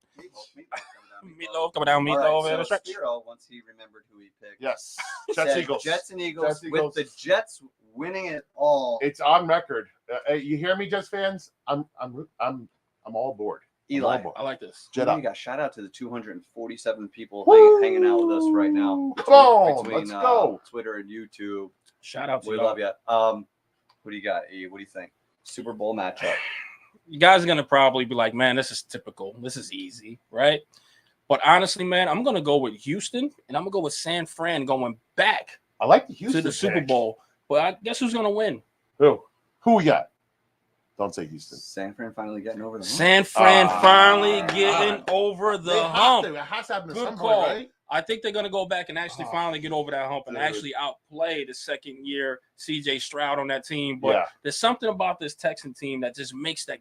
Speaker 5: Meatloaf coming down.
Speaker 4: All
Speaker 5: Meatloaf
Speaker 4: right,
Speaker 5: and a
Speaker 4: so
Speaker 5: stretch.
Speaker 4: Spiro, once he remembered who he picked.
Speaker 2: yes,
Speaker 4: said
Speaker 2: Jets Eagles.
Speaker 4: Jets and Eagles.
Speaker 2: Jets, Eagles.
Speaker 4: With the Jets winning it all.
Speaker 2: It's on record. You hear me, Jets fans? I'm all aboard. I'm all
Speaker 4: Eli,
Speaker 2: aboard.
Speaker 5: I like this.
Speaker 2: Jet
Speaker 4: you
Speaker 2: up.
Speaker 4: got shout out to the 247 people hanging out with us right now.
Speaker 2: Come on, let's go.
Speaker 4: Twitter and YouTube.
Speaker 5: Shout out to
Speaker 4: We
Speaker 5: y'all.
Speaker 4: love you. What do you got, E? What do you think? Super Bowl matchup.
Speaker 5: You guys are gonna probably be like, man, this is typical. This is easy, right? But honestly, man, I'm gonna go with Houston and I'm gonna go with San Fran going back
Speaker 2: I like the Houston
Speaker 5: to the Super
Speaker 2: pick.
Speaker 5: Bowl. But I guess who's gonna win?
Speaker 2: Who we got? Don't say Houston.
Speaker 4: San Fran finally getting over the hump.
Speaker 5: San Fran finally getting over
Speaker 2: They
Speaker 5: the
Speaker 2: have
Speaker 5: hump.
Speaker 2: to. It has to happen at
Speaker 5: Good
Speaker 2: some
Speaker 5: call.
Speaker 2: point, right?
Speaker 5: I think they're gonna go back and actually finally get over that hump and
Speaker 2: Dude.
Speaker 5: actually outplay the second year CJ Stroud on that team. But
Speaker 2: Yeah.
Speaker 5: there's something about this Texan team that just makes that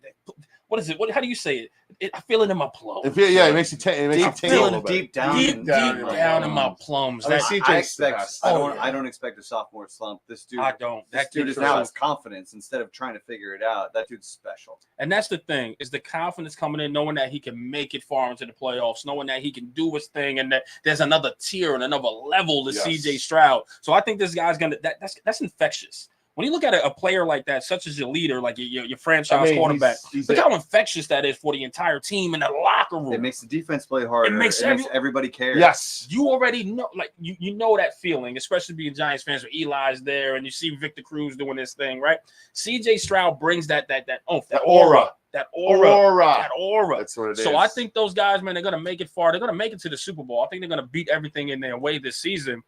Speaker 5: what is it? How do you say it? I feel it in my plums.
Speaker 2: It makes you it makes you
Speaker 4: Deep,
Speaker 2: tingle a little bit.
Speaker 4: deep down.
Speaker 5: Deep down in my plums.
Speaker 2: I mean,
Speaker 5: That,
Speaker 2: CJ's
Speaker 4: I
Speaker 2: the
Speaker 4: expect.
Speaker 2: best.
Speaker 4: I don't expect a sophomore slump. This dude.
Speaker 5: I don't.
Speaker 4: This
Speaker 5: That
Speaker 4: dude
Speaker 5: kid
Speaker 4: is
Speaker 5: for
Speaker 4: now
Speaker 5: sure.
Speaker 4: has confidence instead of trying to figure it out. That dude's special.
Speaker 5: And that's the thing, is the confidence coming in, knowing that he can make it far into the playoffs, knowing that he can do his thing, and that there's another tier and another level to
Speaker 2: Yes.
Speaker 5: CJ Stroud. So I think this guy's gonna that's infectious. When you look at a player like that, such as your leader, like your franchise quarterback,
Speaker 2: he's
Speaker 5: look how infectious that is for the entire team in the locker room.
Speaker 4: It makes the defense play harder.
Speaker 5: It makes
Speaker 4: everybody care.
Speaker 2: yes.
Speaker 5: You already know, like you know that feeling, especially being Giants fans where Eli's there and you see Victor Cruz doing this thing, right? CJ Stroud brings that oomph, that aura. That aura.
Speaker 2: That's what it is.
Speaker 5: So I think those guys, man, they're gonna make it far. They're gonna make it to the Super Bowl. I think they're gonna beat everything in their way this season.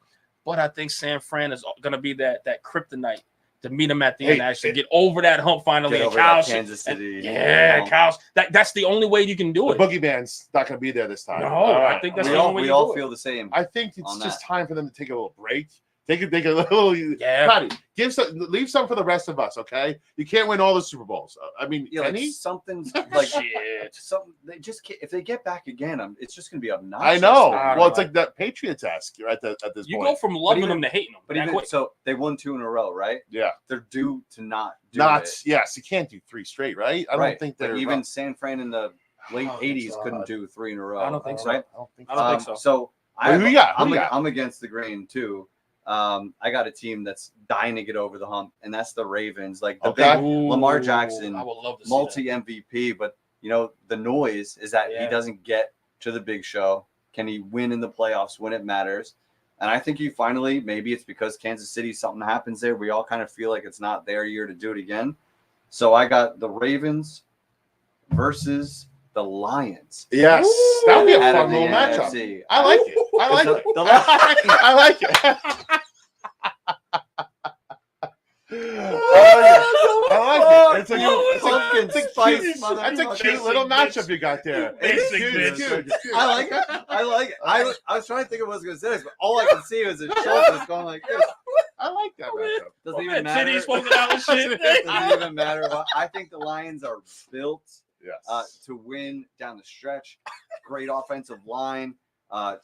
Speaker 5: But I think San Fran is gonna be that kryptonite to meet them at the end, actually get over that hump finally.
Speaker 4: Get
Speaker 5: And
Speaker 4: over
Speaker 5: Kyle's,
Speaker 4: that Kansas City.
Speaker 5: Kyle's. That's the only way you can do
Speaker 2: The
Speaker 5: it.
Speaker 2: boogeyman's not going to be there this time.
Speaker 5: No, I think that's the only way
Speaker 4: we
Speaker 5: you
Speaker 4: all
Speaker 5: do it.
Speaker 4: feel the same.
Speaker 2: I think it's just time for them to take a little break. Take a little. Patty, leave some for the rest of us, okay? You can't win all the Super Bowls. I mean,
Speaker 4: something's like shit. Something they just can't, if they get back again, it's just gonna be obnoxious.
Speaker 2: I know. Well, it's like that Patriots-esque at this point.
Speaker 5: You go from loving them to hating them.
Speaker 4: But even so, they won 2 in a row, right?
Speaker 2: Yeah.
Speaker 4: They're due to not do it.
Speaker 2: Yes, you can't do 3 straight, right? I don't think they're
Speaker 4: even San Fran in the late 80s couldn't do 3 in a row.
Speaker 5: I don't think so.
Speaker 4: Right?
Speaker 5: I don't think so.
Speaker 4: So
Speaker 2: I'm
Speaker 4: against the grain too. I got a team that's dying to get over the hump, and that's the Ravens. Like the big Lamar Jackson,
Speaker 5: I would love to see
Speaker 4: multi MVP, but the noise is that he doesn't get to the big show. Can he win in the playoffs when it matters? And I think maybe it's because Kansas City, something happens there. We all kind of feel like it's not their year to do it again. So I got the Ravens versus the Lions.
Speaker 2: Yes, that would be a fun little matchup. I like it. I like it. I like it. I like it. That's a cute little matchup you got there.
Speaker 4: I like it. I was trying to think of what I was going to say, but all I can see was his shoulders going like this.
Speaker 2: I like that matchup.
Speaker 4: Doesn't even matter. Doesn't even matter. I think the Lions are built to win down the stretch. Great offensive line,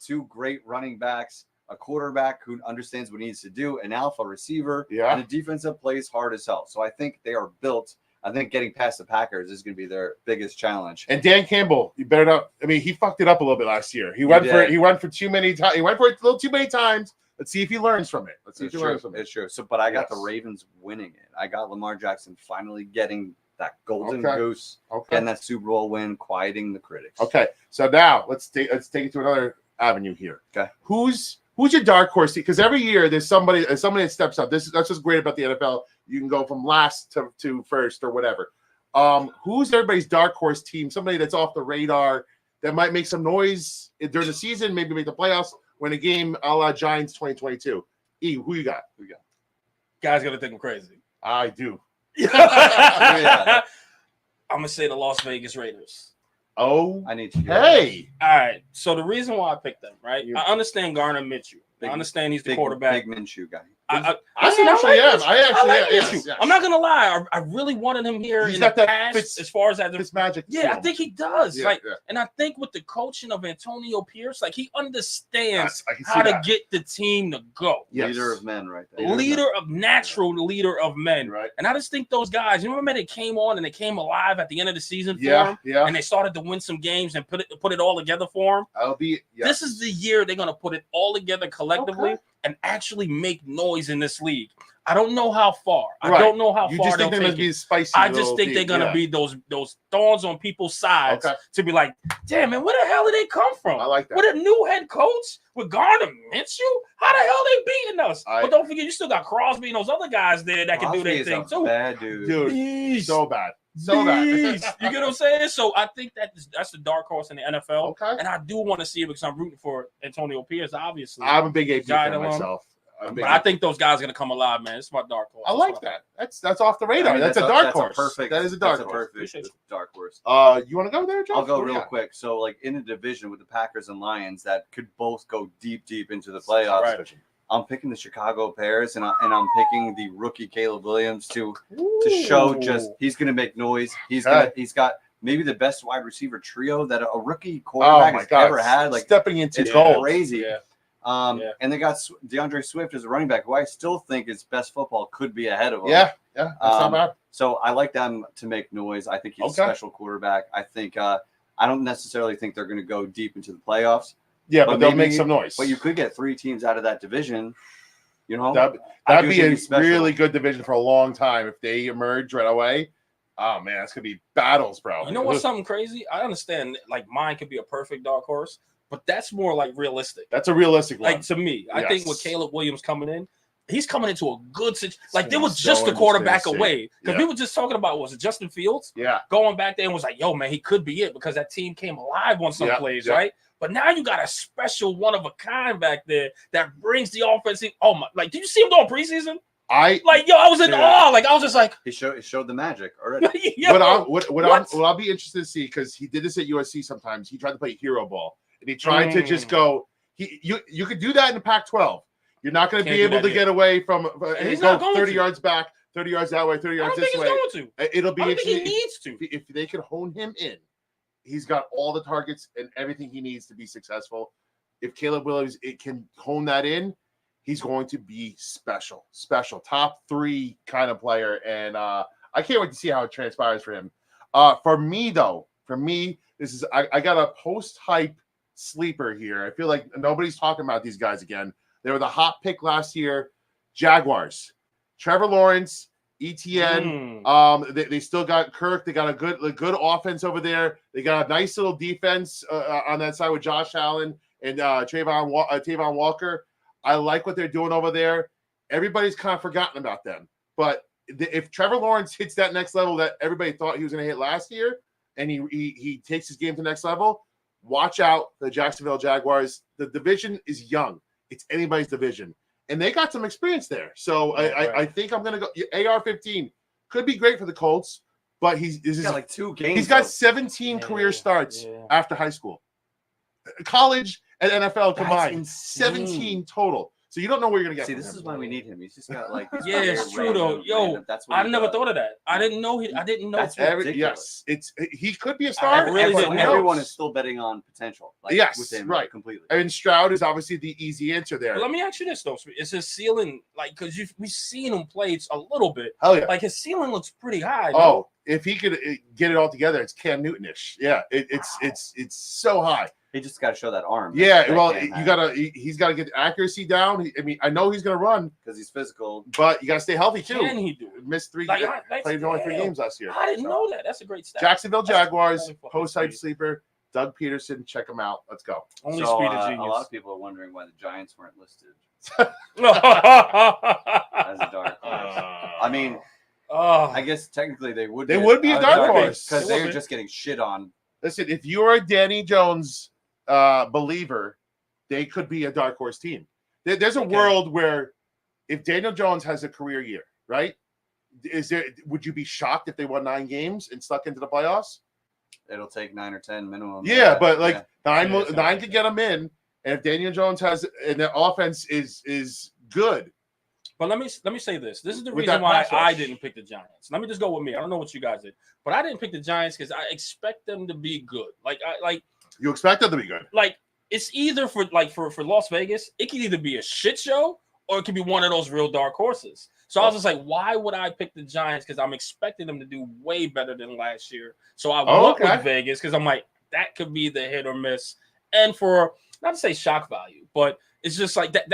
Speaker 4: 2 great running backs, a quarterback who understands what he needs to do, an alpha receiver, and a defense that plays hard as hell. So I think they are built. I think getting past the Packers is going to be their biggest challenge.
Speaker 2: And Dan Campbell, you better not. I mean, he fucked it up a little bit last year. He went for too many times. He went for it a little too many times. Let's see if he learns from it.
Speaker 4: It's true. So, but I got the Ravens winning it. I got Lamar Jackson finally getting that golden goose and that Super Bowl win, quieting the critics.
Speaker 2: Okay, so now let's take it to another avenue here.
Speaker 4: Okay,
Speaker 2: who's your dark horse? Because every year there's somebody that steps up. That's what's great about the NFL. You can go from last to first or whatever. Who's everybody's dark horse team? Somebody that's off the radar that might make some noise during the season, maybe make the playoffs, win a game a la Giants 2022. Who you got?
Speaker 5: Guys gonna think I'm crazy.
Speaker 2: I do.
Speaker 5: I'm gonna say the Las Vegas Raiders.
Speaker 2: Oh,
Speaker 4: I need to.
Speaker 2: Hey,
Speaker 5: all right. So the reason why I picked them, right? I understand Garner Minshew. I understand he's the quarterback.
Speaker 4: Big Minshew guy.
Speaker 5: I
Speaker 2: actually am.
Speaker 5: I'm not gonna lie. I really wanted him here in the past. As far as that,
Speaker 2: Fitz magic.
Speaker 5: Yeah, I think he does. And I think with the coaching of Antonio Pierce, he understands how to get the team to go.
Speaker 4: Leader of men, right there.
Speaker 5: Leader of men.
Speaker 2: Right.
Speaker 5: And I just think those guys. You remember they came on and they came alive at the end of the season for him.
Speaker 2: Yeah.
Speaker 5: And they started to win some games and put it all together for him. This is the year they're gonna put it all together collectively. And actually make noise in this league. I don't know how far. I don't know how far they'll take it.
Speaker 2: Spicy.
Speaker 5: I just think they're gonna be those thorns on people's sides to be like, damn man, where the hell did they come from?
Speaker 2: I like that.
Speaker 5: With a new head coach with Garner Minshew, how the hell they beating us? But don't forget, you still got Crosby and those other guys there that can do their thing too.
Speaker 4: Bad dude.
Speaker 2: So bad.
Speaker 5: You get what I'm saying? So I think that's the dark horse in the NFL. And I do want to see it because I'm rooting for Antonio Pierce, obviously.
Speaker 2: I'm a big AP fan myself.
Speaker 5: But I think those guys are going to come alive, man. It's my dark horse.
Speaker 2: I like that. That's off the radar. That's a dark horse. That is a dark horse.
Speaker 4: Perfect dark horse.
Speaker 2: You want to go there, Joe?
Speaker 4: I'll go real quick. So, in a division with the Packers and Lions that could both go deep into the playoffs.
Speaker 2: Right.
Speaker 4: I'm picking the Chicago Bears, and I'm picking the rookie Caleb Williams to show he's going to make noise. He's got maybe the best wide receiver trio that a rookie quarterback has ever had.
Speaker 2: Stepping into
Speaker 4: gold. Crazy. And they got DeAndre Swift as a running back, who I still think his best football could be ahead of him.
Speaker 2: Yeah, that's not bad.
Speaker 4: So I like them to make noise. I think he's a special quarterback. I think I don't necessarily think they're going to go deep into the playoffs.
Speaker 2: Yeah, but they'll make some noise.
Speaker 4: But you could get 3 teams out of that division.
Speaker 2: That'd be a really good division for a long time if they emerge right away. Oh man, it's gonna be battles, bro.
Speaker 5: You know what's something crazy? I understand, mine could be a perfect dark horse, but that's more realistic.
Speaker 2: That's a realistic one.
Speaker 5: To me, I think with Caleb Williams coming in, he's coming into a good situation. They were just a quarterback away because we were just talking about was it Justin Fields?
Speaker 2: Yeah,
Speaker 5: going back there and was like, yo man, he could be it because that team came alive on some plays, right? But now you got a special one of a kind back there that brings the offense in. Oh my! Did you see him doing preseason?
Speaker 2: I
Speaker 5: was in
Speaker 4: Dude.
Speaker 5: awe. Like I was just like,
Speaker 4: It showed the magic already.
Speaker 5: yo,
Speaker 2: what I'll be interested to see, because he did this at USC sometimes. He tried to play hero ball and he tried to just go. You could do that in the Pac-12. You're not going to
Speaker 5: Can't
Speaker 2: be
Speaker 5: do
Speaker 2: able
Speaker 5: that
Speaker 2: to
Speaker 5: here.
Speaker 2: get away from
Speaker 5: And he's
Speaker 2: go
Speaker 5: not going
Speaker 2: 30
Speaker 5: to.
Speaker 2: yards back, 30 yards that way, 30
Speaker 5: I
Speaker 2: yards
Speaker 5: don't think
Speaker 2: this
Speaker 5: he's
Speaker 2: way.
Speaker 5: going to.
Speaker 2: It'll be
Speaker 5: I don't think
Speaker 2: interesting.
Speaker 5: he needs to.
Speaker 2: If they could hone him in, he's got all the targets and everything he needs to be successful. If Caleb Williams can hone that in, he's going to be special, top 3 kind of player. And I can't wait to see how it transpires for him. For me, this is I got a post-hype sleeper here. I feel like nobody's talking about these guys again. They were the hot pick last year. Jaguars, Trevor Lawrence, ETN. They still got Kirk. They got a good offense over there. They got a nice little defense on that side with Josh Allen and Tavon Walker. I like what they're doing over there. Everybody's kind of forgotten about them. But if Trevor Lawrence hits that next level that everybody thought he was going to hit last year, and he takes his game to the next level, watch out for the Jacksonville Jaguars. The division is young. It's anybody's division. And they got some experience there. So I think I'm going to go AR-15. Could be great for the Colts, but he's
Speaker 4: got like 2 games.
Speaker 2: He's got 17 career starts after high school. College and NFL combined. 17 total. So you don't know where you're going to get
Speaker 4: See,
Speaker 2: from
Speaker 4: this
Speaker 2: him.
Speaker 4: is why we need him. He's just got like this
Speaker 5: Yeah, it's
Speaker 4: weird
Speaker 5: true though.
Speaker 4: random-
Speaker 5: Yo,
Speaker 4: random- that's what
Speaker 5: I
Speaker 4: he
Speaker 5: never
Speaker 4: does.
Speaker 5: thought of that. I didn't know I didn't know.
Speaker 4: That's
Speaker 2: Yes, he could be a
Speaker 5: I
Speaker 2: star.
Speaker 5: really
Speaker 4: Everyone,
Speaker 5: didn't know.
Speaker 4: everyone is still betting on potential. Like,
Speaker 2: Yes,
Speaker 4: with him,
Speaker 2: right.
Speaker 4: like, completely.
Speaker 2: And Stroud is obviously the easy answer there.
Speaker 5: But let me ask you this though: is his ceiling like because we've seen him play a little bit?
Speaker 2: Hell yeah.
Speaker 5: Like his ceiling looks pretty high.
Speaker 2: Oh, if he could get it all together, it's Cam Newton-ish. Yeah, it's so high.
Speaker 4: He just got to show that arm.
Speaker 2: Yeah, well, he's got to get the accuracy down. I mean, I know he's going to run
Speaker 4: because he's physical,
Speaker 2: but you got to stay healthy too.
Speaker 5: Can he do it?
Speaker 2: Missed 3
Speaker 5: Like,
Speaker 2: played only 3 games last year.
Speaker 5: I didn't know that. That's a great stat.
Speaker 2: Jacksonville Jaguars,
Speaker 5: That's
Speaker 2: post-hype
Speaker 5: sweet.
Speaker 2: sleeper, Doug Peterson. Check him out. Let's go.
Speaker 5: Only
Speaker 4: so,
Speaker 5: speed of
Speaker 4: a
Speaker 5: genius.
Speaker 4: lot of people are wondering why the Giants weren't listed
Speaker 5: as
Speaker 4: as a dark horse. I mean, I guess technically they would.
Speaker 2: They would be a dark horse
Speaker 4: because
Speaker 5: They would
Speaker 4: they're
Speaker 5: be.
Speaker 4: just getting shit on.
Speaker 2: Listen, if you are a Danny Jones believer, they could be a dark horse team. There's a world where if Daniel Jones has a career year, right? Would you be shocked if they won 9 games and stuck into the playoffs?
Speaker 4: It'll take 9 or 10 minimum.
Speaker 2: Yeah, but like
Speaker 5: Yeah,
Speaker 2: nine could get them in, and if Daniel Jones has and the offense is good.
Speaker 5: But let me say this. This is the
Speaker 2: With
Speaker 5: reason
Speaker 2: that
Speaker 5: why
Speaker 2: pass
Speaker 5: I
Speaker 2: rush.
Speaker 5: didn't pick the Giants. Let me just go with me. I don't know what you guys did, but I didn't pick the Giants because I expect them to be good.
Speaker 2: You expect them to be good.
Speaker 5: Like it's either for Las Vegas, it could either be a shit show or it could be one of those real dark horses. So I was just like, why would I pick the Giants? Because I'm expecting them to do way better than last year. So I went with Vegas because I'm like, that could be the hit or miss. And for not to say shock value, but it's just like that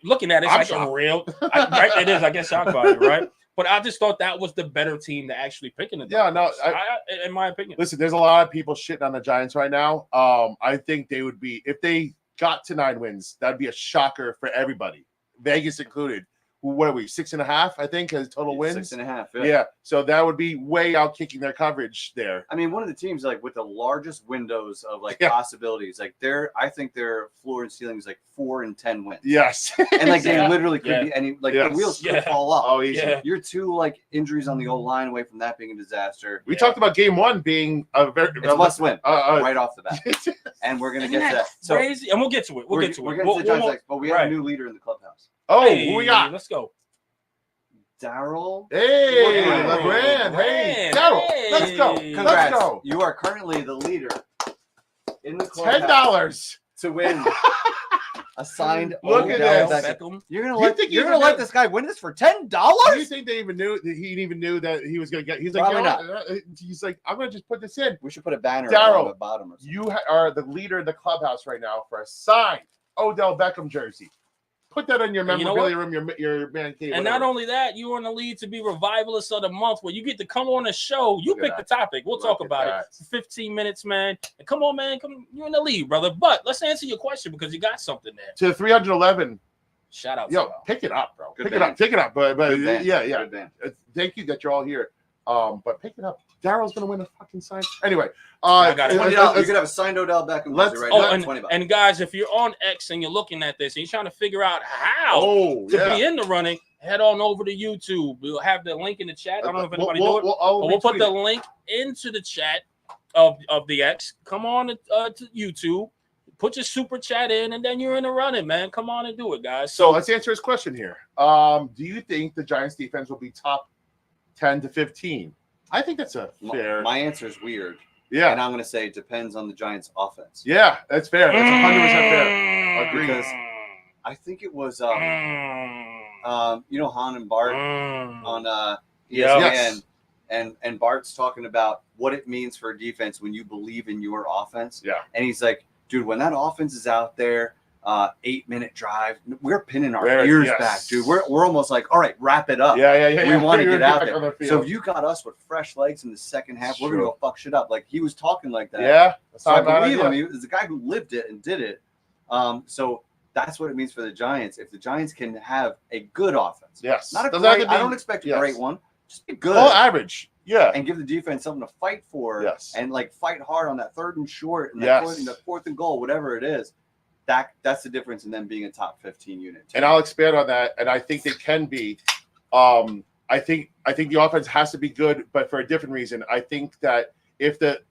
Speaker 5: looking at it, it's like a real right. It is, I guess, shock value, right? But I just thought that was the better team to actually pick in the Giants. In my opinion.
Speaker 2: Listen, there's a lot of people shitting on the Giants right now. I think they would be if they got to 9 wins, that'd be a shocker for everybody, Vegas included. What are we, 6.5? I think as total wins.
Speaker 4: 6.5.
Speaker 2: Yeah, so that would be way out kicking their coverage there.
Speaker 4: I mean, one of the teams like with the largest windows of like possibilities. Like I think their floor and ceiling is like 4 and 10 wins.
Speaker 2: Yes,
Speaker 4: and like they literally could be any like the wheels could fall off.
Speaker 2: Oh, easy.
Speaker 5: Yeah.
Speaker 4: You're 2 like injuries on the old line away from that being a disaster.
Speaker 2: We talked about game 1 being a very
Speaker 4: must win right off the bat, and we're gonna get to that. So
Speaker 5: crazy, and we'll get to it. We'll get to it.
Speaker 4: We're getting to the Giants next, but we have a new leader in the clubhouse.
Speaker 2: Oh,
Speaker 5: hey,
Speaker 2: who we got?
Speaker 5: Let's go.
Speaker 4: Daryl.
Speaker 2: Hey, LeGrand. Hey, Daryl. Let's go.
Speaker 4: Congrats.
Speaker 2: Let's go.
Speaker 4: You are currently the leader in the clubhouse
Speaker 2: $10
Speaker 4: to win a signed
Speaker 2: Look at
Speaker 4: Odell
Speaker 2: this.
Speaker 4: Beckham. You're
Speaker 2: You
Speaker 4: gonna
Speaker 2: think
Speaker 4: you're
Speaker 2: he
Speaker 4: gonna
Speaker 2: even
Speaker 4: let
Speaker 2: knew-
Speaker 4: this guy win this for $10?
Speaker 2: Do you think they even knew that he even knew that he was going to get? He's like,
Speaker 4: Probably
Speaker 2: he's like, I'm going to just put this in.
Speaker 4: We should put a banner
Speaker 2: Daryl,
Speaker 4: on the bottom. Or something.
Speaker 2: You are the leader in the clubhouse right now for a signed Odell Beckham jersey. Put that in your
Speaker 5: And you know
Speaker 2: memorabilia room, your man cave.
Speaker 5: And not only that, you are in the lead to be Revivalist of the Month, where you get to come on the show. You pick the topic. We'll talk about it for 15 minutes, man. And come on, man. You're in the lead, brother. But let's answer your question because you got something there.
Speaker 2: To 311.
Speaker 5: Shout out.
Speaker 2: Yo, pick it up, bro.
Speaker 4: Good
Speaker 2: Pick
Speaker 4: band.
Speaker 2: it up. Pick it up. But
Speaker 4: Good
Speaker 2: yeah.
Speaker 4: Good band.
Speaker 2: Thank you that you're all here. But pick it up. Daryl's gonna win a fucking sign. Anyway,
Speaker 5: I got it.
Speaker 4: $20. You could have a signed Odell Beckham jersey right now. $20.
Speaker 5: And guys, if you're on X and you're looking at this and you're trying to figure out how to be in the running, head on over to YouTube. We'll have the link in the chat. I don't know if anybody do it. We'll put
Speaker 2: retweet
Speaker 5: the link into the chat of the X. Come on to YouTube. Put your super chat in, and then you're in the running, man. Come on and do it, guys.
Speaker 2: So let's answer his question here. Do you think the Giants defense will be top 10 to 15? I think that's a fair.
Speaker 4: My answer is weird.
Speaker 2: Yeah.
Speaker 4: And I'm going to say it depends on the Giants' offense.
Speaker 2: Yeah, that's fair. That's 100% fair. Agreed.
Speaker 4: Because I think it was, Han and Bart on ESPN, and Bart's talking about what it means for a defense when you believe in your offense.
Speaker 2: Yeah.
Speaker 4: And he's like, dude, when that offense is out there, 8-minute drive, we're pinning our ears back, dude. We're almost like, all right, wrap it up.
Speaker 2: Yeah.
Speaker 4: We want to get out there. So if you got us with fresh legs in the second half, we're going to go fuck shit up. Like, he was talking like that.
Speaker 2: Yeah.
Speaker 4: So I believe him. He was the guy who lived it and did it. So that's what it means for the Giants. If the Giants can have a good offense.
Speaker 2: Yes.
Speaker 4: Not a great, I don't expect a great one. Just be good.
Speaker 2: Well, average. Yeah.
Speaker 4: And give the defense something to fight for.
Speaker 2: Yes.
Speaker 4: And like fight hard on that 3rd and short and that fourth and goal, whatever it is. That's the difference in them being a top 15 unit. Too.
Speaker 2: And I'll expand on that. And I think they can be. I think the offense has to be good, but for a different reason. I think that if the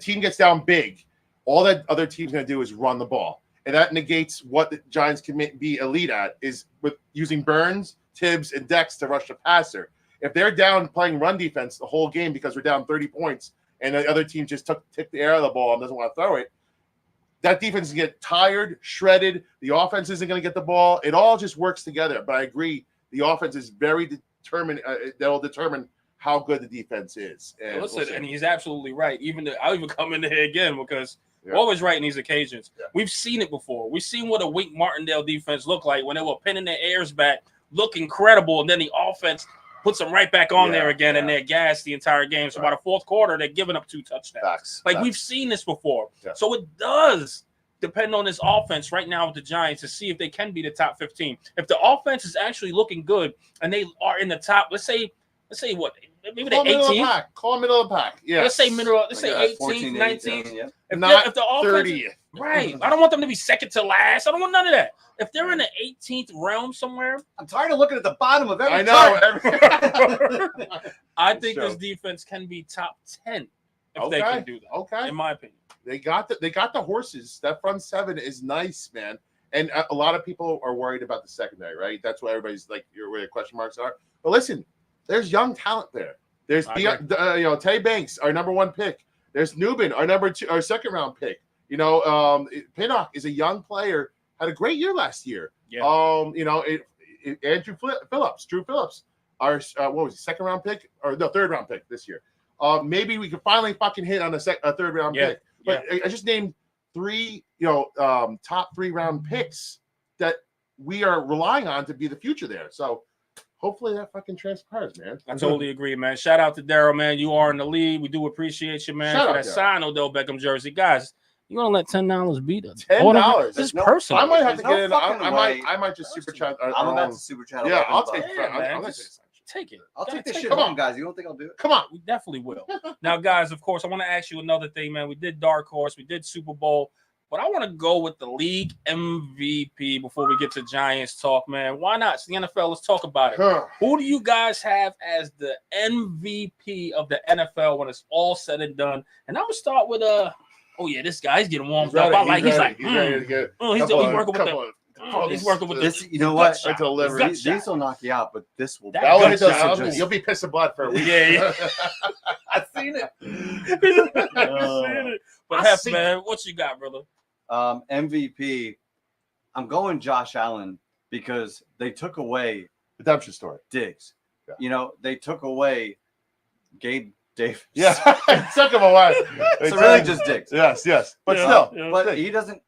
Speaker 2: team gets down big, all that other team's going to do is run the ball. And that negates what the Giants can be elite at, is with using Burns, Tibbs, and Dex to rush the passer. If they're down playing run defense the whole game because we're down 30 took the other team just took the air out of the ball and doesn't want to throw it, that defense is going to get tired, shredded. The offense isn't going to get the ball. It all just works together. But I agree, the offense is very determined. That will determine how good the defense is. And
Speaker 5: listen, and he's absolutely right. I'll even come in here again because we're always right in these occasions. Yeah. We've seen it before. We've seen what a weak Martindale defense looked like when they were pinning their ears back, look incredible, and then the offense puts them right back on there again, and they're gassed the entire game. So by the fourth quarter, they're giving up 2 touchdowns. We've seen this before. Yeah. So it does depend on this offense right now with the Giants to see if they can be the top 15. If the offense is actually looking good and they are in the top, let's say what? Maybe they're 18.
Speaker 2: Call middle of the pack. Yeah.
Speaker 5: Let's say middle. Let's say 18th, 19th.
Speaker 2: Yeah.
Speaker 5: If the offense
Speaker 2: 30th.
Speaker 5: Right. I don't want them to be second to last. I don't want none of that. If they're in the 18th realm somewhere,
Speaker 4: I'm tired of looking at the bottom of every.
Speaker 2: I know.
Speaker 5: I think this defense can be top 10 if they can do that.
Speaker 2: Okay.
Speaker 5: In my opinion,
Speaker 2: they got the horses. That front 7 is nice, man. And a lot of people are worried about the secondary, right? That's why everybody's like, where the question marks are. But listen, there's young talent there. There's Tay Banks, our number 1 pick. There's Newman, our our 2nd round pick. Pinnock is a young player, had a great year last year. Yeah. Drew Phillips, our what was he, 2nd round pick or no 3rd round pick this year. Maybe we could finally fucking hit on a 3rd round pick. But I just named 3, top 3 round picks that we are relying on to be the future there. So hopefully that fucking transpires, man.
Speaker 5: I totally agree, man. Shout out to Daryl, man. You are in the lead. We do appreciate you, man, for that signed Odell Beckham jersey. Guys, you want to let $10 beat us?
Speaker 2: $10?
Speaker 5: This is personal.
Speaker 2: I might have to get in. I might just super chat.
Speaker 4: I'm about to super chat.
Speaker 2: Yeah, I'll take
Speaker 5: Take it.
Speaker 4: I'll take this shit home, guys. You don't think I'll do it?
Speaker 2: Come on.
Speaker 5: We definitely will. Now, guys, of course, I want to ask you another thing, man. We did Dark Horse. We did Super Bowl. But I want to go with the league MVP before we get to Giants talk, man. Why not? It's the NFL. Let's talk about it. Who do you guys have as the MVP of the NFL when it's all said and done? And I'm going to start with this guy's getting warmed up. He's working with
Speaker 4: this. You know what? These will knock you out, but this will.
Speaker 2: You'll be pissing blood for a week.
Speaker 5: Yeah. I've seen it. But Hef, man, what you got, brother?
Speaker 4: MVP. I'm going Josh Allen because they took away
Speaker 2: redemption story.
Speaker 4: Diggs. Yeah. They took away Gabe Davis.
Speaker 2: Yeah, took him away.
Speaker 4: So really just Diggs.
Speaker 2: Yes. But still.
Speaker 4: But he doesn't,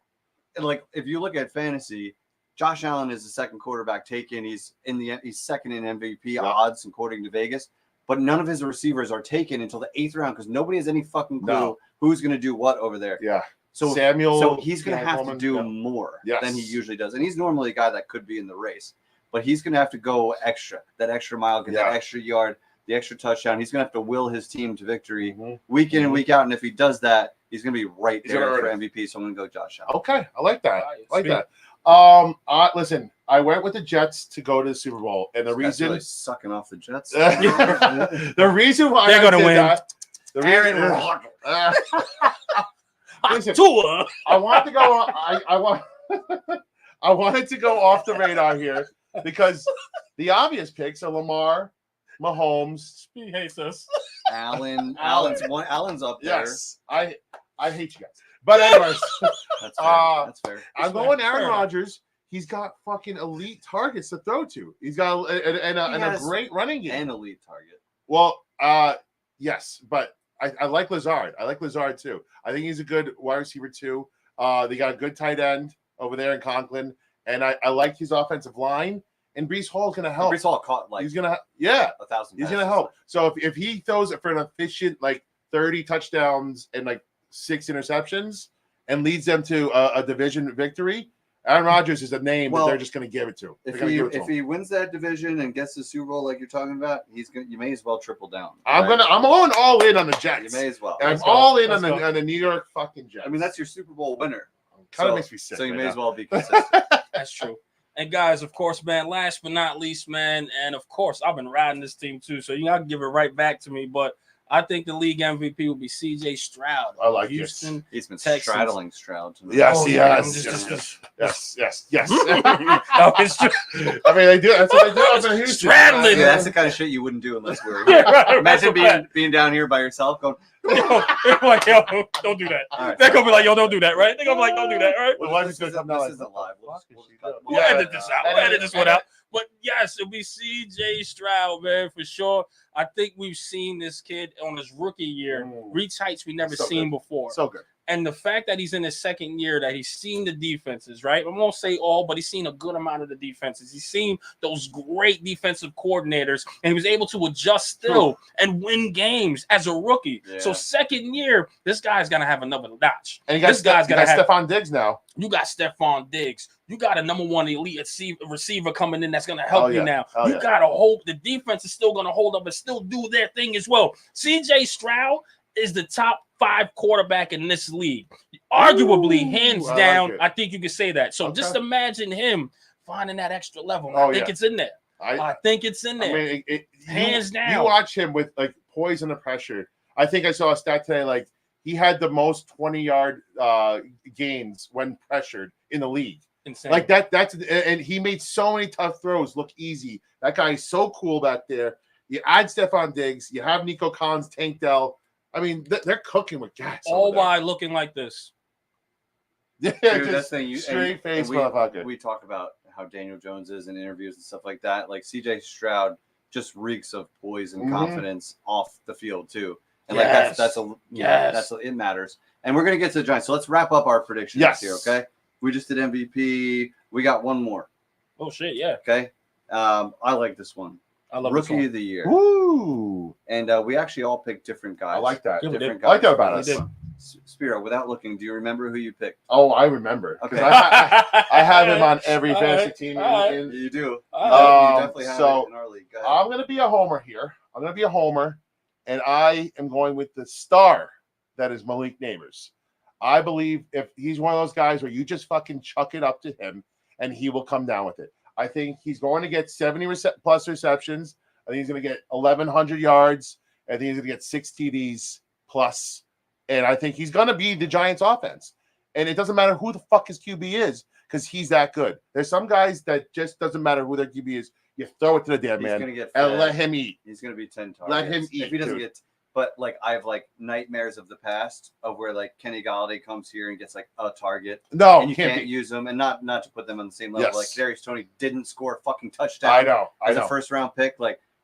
Speaker 4: like, if you look at fantasy, Josh Allen is the 2nd quarterback taken. He's 2nd in MVP odds according to Vegas. But none of his receivers are taken until the 8th round because nobody has any fucking clue who's going to do what over there.
Speaker 2: Yeah.
Speaker 4: So he's going to have to do more than he usually does. And he's normally a guy that could be in the race. But he's going to have to go extra, that extra mile, get that extra yard, the extra touchdown. He's going to have to will his team to victory week in and week out. And if he does that, he's going to be right there for MVP. So I'm going to go Josh Allen.
Speaker 2: Okay. I like that. Listen, I went with the Jets to go to the Super Bowl, and the
Speaker 4: This guy's
Speaker 2: reason
Speaker 4: really sucking off the Jets.
Speaker 2: the reason why
Speaker 5: They're
Speaker 2: I
Speaker 5: gonna
Speaker 2: did
Speaker 5: win.
Speaker 2: that, the
Speaker 4: Aaron
Speaker 2: reason,
Speaker 4: Rodgers.
Speaker 2: listen,
Speaker 5: Tua.
Speaker 2: I want to go. I wanted to go off the radar here because the obvious picks are Lamar, Mahomes.
Speaker 5: He hates us.
Speaker 4: Allen's up there.
Speaker 2: Yes, I hate you guys. But anyways,
Speaker 4: That's fair. That's fair.
Speaker 2: I'm going Aaron Rodgers. He's got fucking elite targets to throw to. He's got a great running game.
Speaker 4: An elite target.
Speaker 2: Well, yes, but I like Lazard. I like Lazard too. I think he's a good wide receiver too. They got a good tight end over there in Conklin, and I like his offensive line. And Breece Hall's going to help.
Speaker 4: Breece Hall caught like
Speaker 2: he's going to
Speaker 4: 1,000.
Speaker 2: He's going to help. So if he throws it for an efficient 30 touchdowns and 6 interceptions and leads them to a division victory, Aaron Rodgers is a name that they're just going to give it to.
Speaker 4: If he wins that division and gets the Super Bowl like you're talking about, you may as well triple down.
Speaker 2: I'm going all in on the Jets.
Speaker 4: You may as well.
Speaker 2: I'm all in on the New York fucking Jets.
Speaker 4: I mean, that's your Super Bowl winner.
Speaker 2: Kind of makes me sick.
Speaker 4: So you may
Speaker 2: now.
Speaker 4: as well be consistent.
Speaker 5: That's true. And guys, of course, man, last but not least, man, and of course, I've been riding this team too, so you gotta give it right back to me. But I think the league MVP will be C.J. Stroud.
Speaker 2: I like
Speaker 5: Houston.
Speaker 4: He's been
Speaker 5: Texans.
Speaker 4: straddling Stroud tonight.
Speaker 2: Yes, he
Speaker 5: yeah,
Speaker 2: has. Yes.
Speaker 5: No, it's true.
Speaker 2: I mean, they do. That's what they do up in Houston.
Speaker 5: Straddling.
Speaker 4: Yeah, that's the kind of shit you wouldn't do unless we're
Speaker 5: Yeah, right,
Speaker 4: Imagine
Speaker 5: right.
Speaker 4: being down here by yourself going,
Speaker 5: Yo, like, yo, don't do that.
Speaker 4: all right,
Speaker 5: They're gonna be like, yo, don't do that, right? They're gonna be like, don't do that, right?
Speaker 2: Well, why
Speaker 4: this
Speaker 2: is it
Speaker 4: isn't
Speaker 2: gonna come
Speaker 4: this
Speaker 2: down
Speaker 4: isn't live. We'll
Speaker 5: We'll
Speaker 2: Yeah,
Speaker 5: edit this out. We'll edit this one out. But yes, it'll be C.J. Stroud, man, for sure. I think we've seen this kid on his rookie year reach heights we never seen before.
Speaker 2: So good.
Speaker 5: And the fact that he's in his second year, that he's seen the defenses, right? I won't say all, but he's seen a good amount of the defenses. He's seen those great defensive coordinators, and he was able to adjust still and win games as a rookie.
Speaker 4: Yeah.
Speaker 5: So second year, this guy's gonna have another notch.
Speaker 2: And you got
Speaker 5: This guy's gonna have
Speaker 2: Stephon Diggs now.
Speaker 5: You got Stephon Diggs. You got a number one elite receiver coming in that's going to help you now. You got to hope the defense is still going to hold up and still do their thing as well. C.J. Stroud is the top 5 quarterback in this league. Arguably, hands down, I think you can say that. So just imagine him finding that extra level. I think it's in there. I think it's in there.
Speaker 2: I mean,
Speaker 5: hands down.
Speaker 2: You watch him with poise under pressure. I think I saw a stat today, he had the most 20-yard gains when pressured in the league.
Speaker 5: Insane.
Speaker 2: And he made so many tough throws look easy. That guy is so cool back there. You add Stephon Diggs, you have Nico Collins, Tank Dell. I mean, they're cooking with gas.
Speaker 5: All while looking like this.
Speaker 2: Yeah,
Speaker 4: dude, that's the thing.
Speaker 2: Straight face,
Speaker 4: we
Speaker 2: motherfucker.
Speaker 4: talk about how Daniel Jones is in interviews and stuff like that. Like C.J. Stroud just reeks of poise and confidence off the field too. And it matters. And we're gonna get to the Giants. So let's wrap up our predictions here, okay? We just did MVP. We got one more.
Speaker 5: Oh shit, yeah.
Speaker 4: Okay. I like this one.
Speaker 5: I love
Speaker 4: Rookie of the Year.
Speaker 2: Woo!
Speaker 4: And we actually all picked different guys.
Speaker 2: I like that.
Speaker 4: Different
Speaker 2: I like
Speaker 4: guys.
Speaker 2: that about us.
Speaker 4: Spiro, without looking, do you remember who you picked?
Speaker 2: Oh, I remember.
Speaker 4: Okay.
Speaker 2: I have him on every fantasy team.
Speaker 4: You do. You
Speaker 2: definitely
Speaker 4: have
Speaker 2: so
Speaker 4: it in our league.
Speaker 2: I'm going to be a homer here. I'm going to be a homer, and I am going with the star that is Malik Neighbors. I believe if he's one of those guys where you just fucking chuck it up to him, and he will come down with it. I think he's going to get 70 plus receptions. I think he's going to get 1,100 yards. I think he's going to get 6 TDs plus. And I think he's going to be the Giants' offense. And it doesn't matter who the fuck his QB is because he's that good. There's some guys that just doesn't matter who their QB is. You throw it to the damn man and let him eat.
Speaker 4: He's going to be 10 targets.
Speaker 2: Let him eat.
Speaker 4: If he doesn't get, but I have nightmares of the past of where Kenny Galladay comes here and gets a target.
Speaker 2: No,
Speaker 4: and you can't use them, and not to put them on the same level.
Speaker 2: Yes.
Speaker 4: Kadarius Toney didn't score a fucking touchdown.
Speaker 2: I know.
Speaker 4: As a first round pick,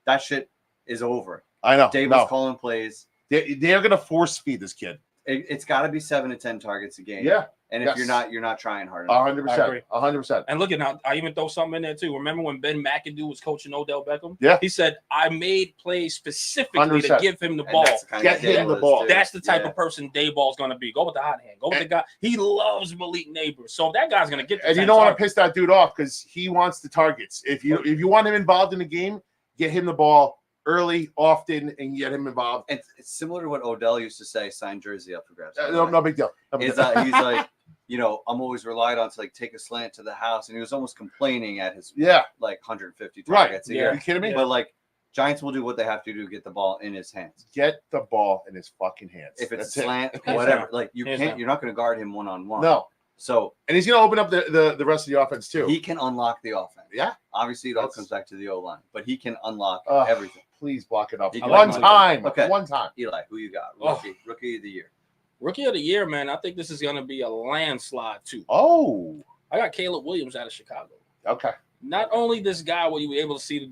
Speaker 4: that shit is over.
Speaker 2: I know.
Speaker 4: Davis calling plays.
Speaker 2: They're going to force feed this kid.
Speaker 4: It's got to be 7 to 10 targets a game.
Speaker 2: Yeah.
Speaker 4: And if you're not trying hard enough.
Speaker 2: 100%. 100%.
Speaker 5: And look at now, I even throw something in there too. Remember when Ben McAdoo was coaching Odell Beckham?
Speaker 2: Yeah.
Speaker 5: He said, I made plays specifically
Speaker 2: 100%.
Speaker 5: to give him the ball.
Speaker 2: Get him the ball.
Speaker 5: That's the type of person Dayball's going to be. Go with the hot hand. Go with the guy. He loves Malik Neighbors. So that guy's going to get the
Speaker 2: And you don't want to piss that dude off because he wants the targets. If you want him involved in the game, get him the ball early, often, and get him involved.
Speaker 4: It's similar to what Odell used to say, sign jersey up for grabs.
Speaker 2: No big deal.
Speaker 4: He's like, I'm always relied on to like take a slant to the house, and he was almost complaining at his like 150 targets a year.
Speaker 2: Are you kidding me?
Speaker 4: But like Giants will do what they have to do to get the ball in his hands.
Speaker 2: Get the ball in his fucking hands.
Speaker 4: If it's
Speaker 2: That's
Speaker 4: a slant,
Speaker 5: Hands
Speaker 4: whatever,
Speaker 5: down.
Speaker 4: like you
Speaker 5: Hands
Speaker 4: can't,
Speaker 5: down.
Speaker 4: you're not going to guard him one-on-one.
Speaker 2: No.
Speaker 4: So
Speaker 2: And he's going to open up the rest of the offense too.
Speaker 4: he can unlock the offense.
Speaker 2: Yeah.
Speaker 4: Obviously, it all
Speaker 2: That's-
Speaker 4: comes back to the O-line, but he can unlock
Speaker 2: Ugh.
Speaker 4: everything.
Speaker 2: Please block it up.
Speaker 4: He
Speaker 2: One
Speaker 4: can-
Speaker 2: time.
Speaker 4: Okay.
Speaker 2: One time.
Speaker 4: Eli, who you got?
Speaker 5: Oh.
Speaker 4: Rookie of the year.
Speaker 5: Rookie of the year, man. I think this is going to be a landslide too.
Speaker 2: Oh.
Speaker 5: I got Caleb Williams out of Chicago.
Speaker 2: Okay.
Speaker 5: Not only this guy, what you were able to see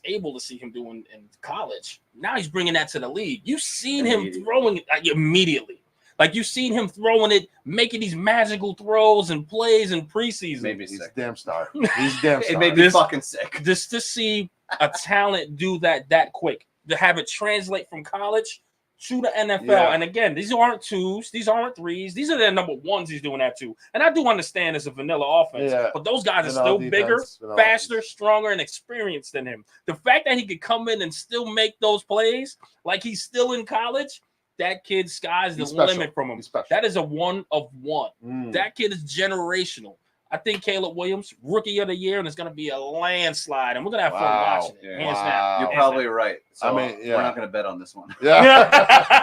Speaker 5: able to see him do in college. Now he's bringing that to the league. You've seen him throwing it immediately. Like you've seen him throwing it, making these magical throws and plays in preseason.
Speaker 4: Maybe
Speaker 2: He's a
Speaker 4: sick.
Speaker 2: damn star. He's a damn
Speaker 4: It
Speaker 2: star.
Speaker 4: made me fucking sick.
Speaker 5: Just to see a talent do that quick, to have it translate from college to the NFL.
Speaker 2: Yeah.
Speaker 5: And again, these aren't twos, these aren't threes, these are the number ones he's doing that to. And I do understand it's a vanilla offense,
Speaker 2: Yeah.
Speaker 5: but those guys are
Speaker 2: Vanilla
Speaker 5: still
Speaker 2: defense,
Speaker 5: bigger,
Speaker 2: vanilla
Speaker 5: faster,
Speaker 2: offense.
Speaker 5: stronger, and experienced than him. The fact that he could come in and still make those plays like he's still in college, that kid, sky's the
Speaker 2: He's special.
Speaker 5: limit from him.
Speaker 2: He's special.
Speaker 5: That is a one of one.
Speaker 2: Mm.
Speaker 5: That kid is generational. I think Caleb Williams, rookie of the year, and it's going to be a landslide, and we're going to have fun
Speaker 2: Wow.
Speaker 5: watching it.
Speaker 4: Yeah.
Speaker 5: Hands
Speaker 2: Wow.
Speaker 5: down.
Speaker 4: You're
Speaker 5: Hands
Speaker 4: probably right. So
Speaker 2: I mean, yeah.
Speaker 4: we're not going to bet on this one.
Speaker 2: Yeah.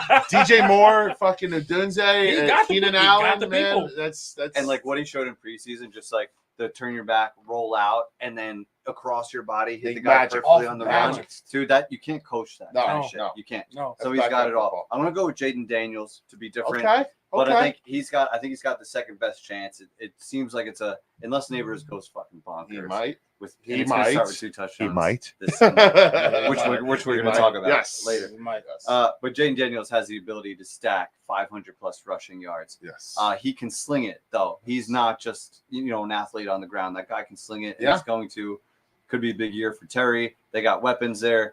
Speaker 5: down.
Speaker 2: DJ Moore, fucking Adunze,
Speaker 5: He
Speaker 2: and
Speaker 5: got the-
Speaker 2: Keenan
Speaker 5: he got
Speaker 2: Allen,
Speaker 5: the
Speaker 2: man.
Speaker 5: people.
Speaker 2: That's
Speaker 4: And like what he showed in preseason, just like the turn your back, roll out, and then across your body, hit
Speaker 2: Big
Speaker 4: the guy
Speaker 2: magic.
Speaker 4: perfectly
Speaker 5: Off
Speaker 4: on the
Speaker 5: balance.
Speaker 4: run. Dude, that you can't coach that
Speaker 2: No,
Speaker 4: kind of shit.
Speaker 2: no.
Speaker 4: You can't.
Speaker 5: No.
Speaker 4: So
Speaker 2: That's
Speaker 4: he's got
Speaker 2: backyard
Speaker 4: it all.
Speaker 2: football.
Speaker 4: I'm gonna go with Jaden Daniels to be different.
Speaker 2: okay.
Speaker 4: But
Speaker 2: Okay.
Speaker 4: I think he's got the second best chance. It seems like it's unless Neighbors goes fucking bonkers.
Speaker 2: He might.
Speaker 4: And
Speaker 2: He
Speaker 4: it's gonna start
Speaker 2: might.
Speaker 4: with 2 touchdowns.
Speaker 2: might.
Speaker 4: This Sunday, which we're
Speaker 2: He
Speaker 4: gonna
Speaker 2: might.
Speaker 4: talk about
Speaker 2: Yes.
Speaker 4: later.
Speaker 5: We might.
Speaker 2: Yes.
Speaker 4: But Jaden Daniels has the ability to stack 500 plus rushing yards.
Speaker 2: Yes.
Speaker 4: He can sling it though. He's not just an athlete on the ground. That guy can sling it. And
Speaker 2: Yeah.
Speaker 4: he's going to. Could be a big year for Terry. They got weapons there.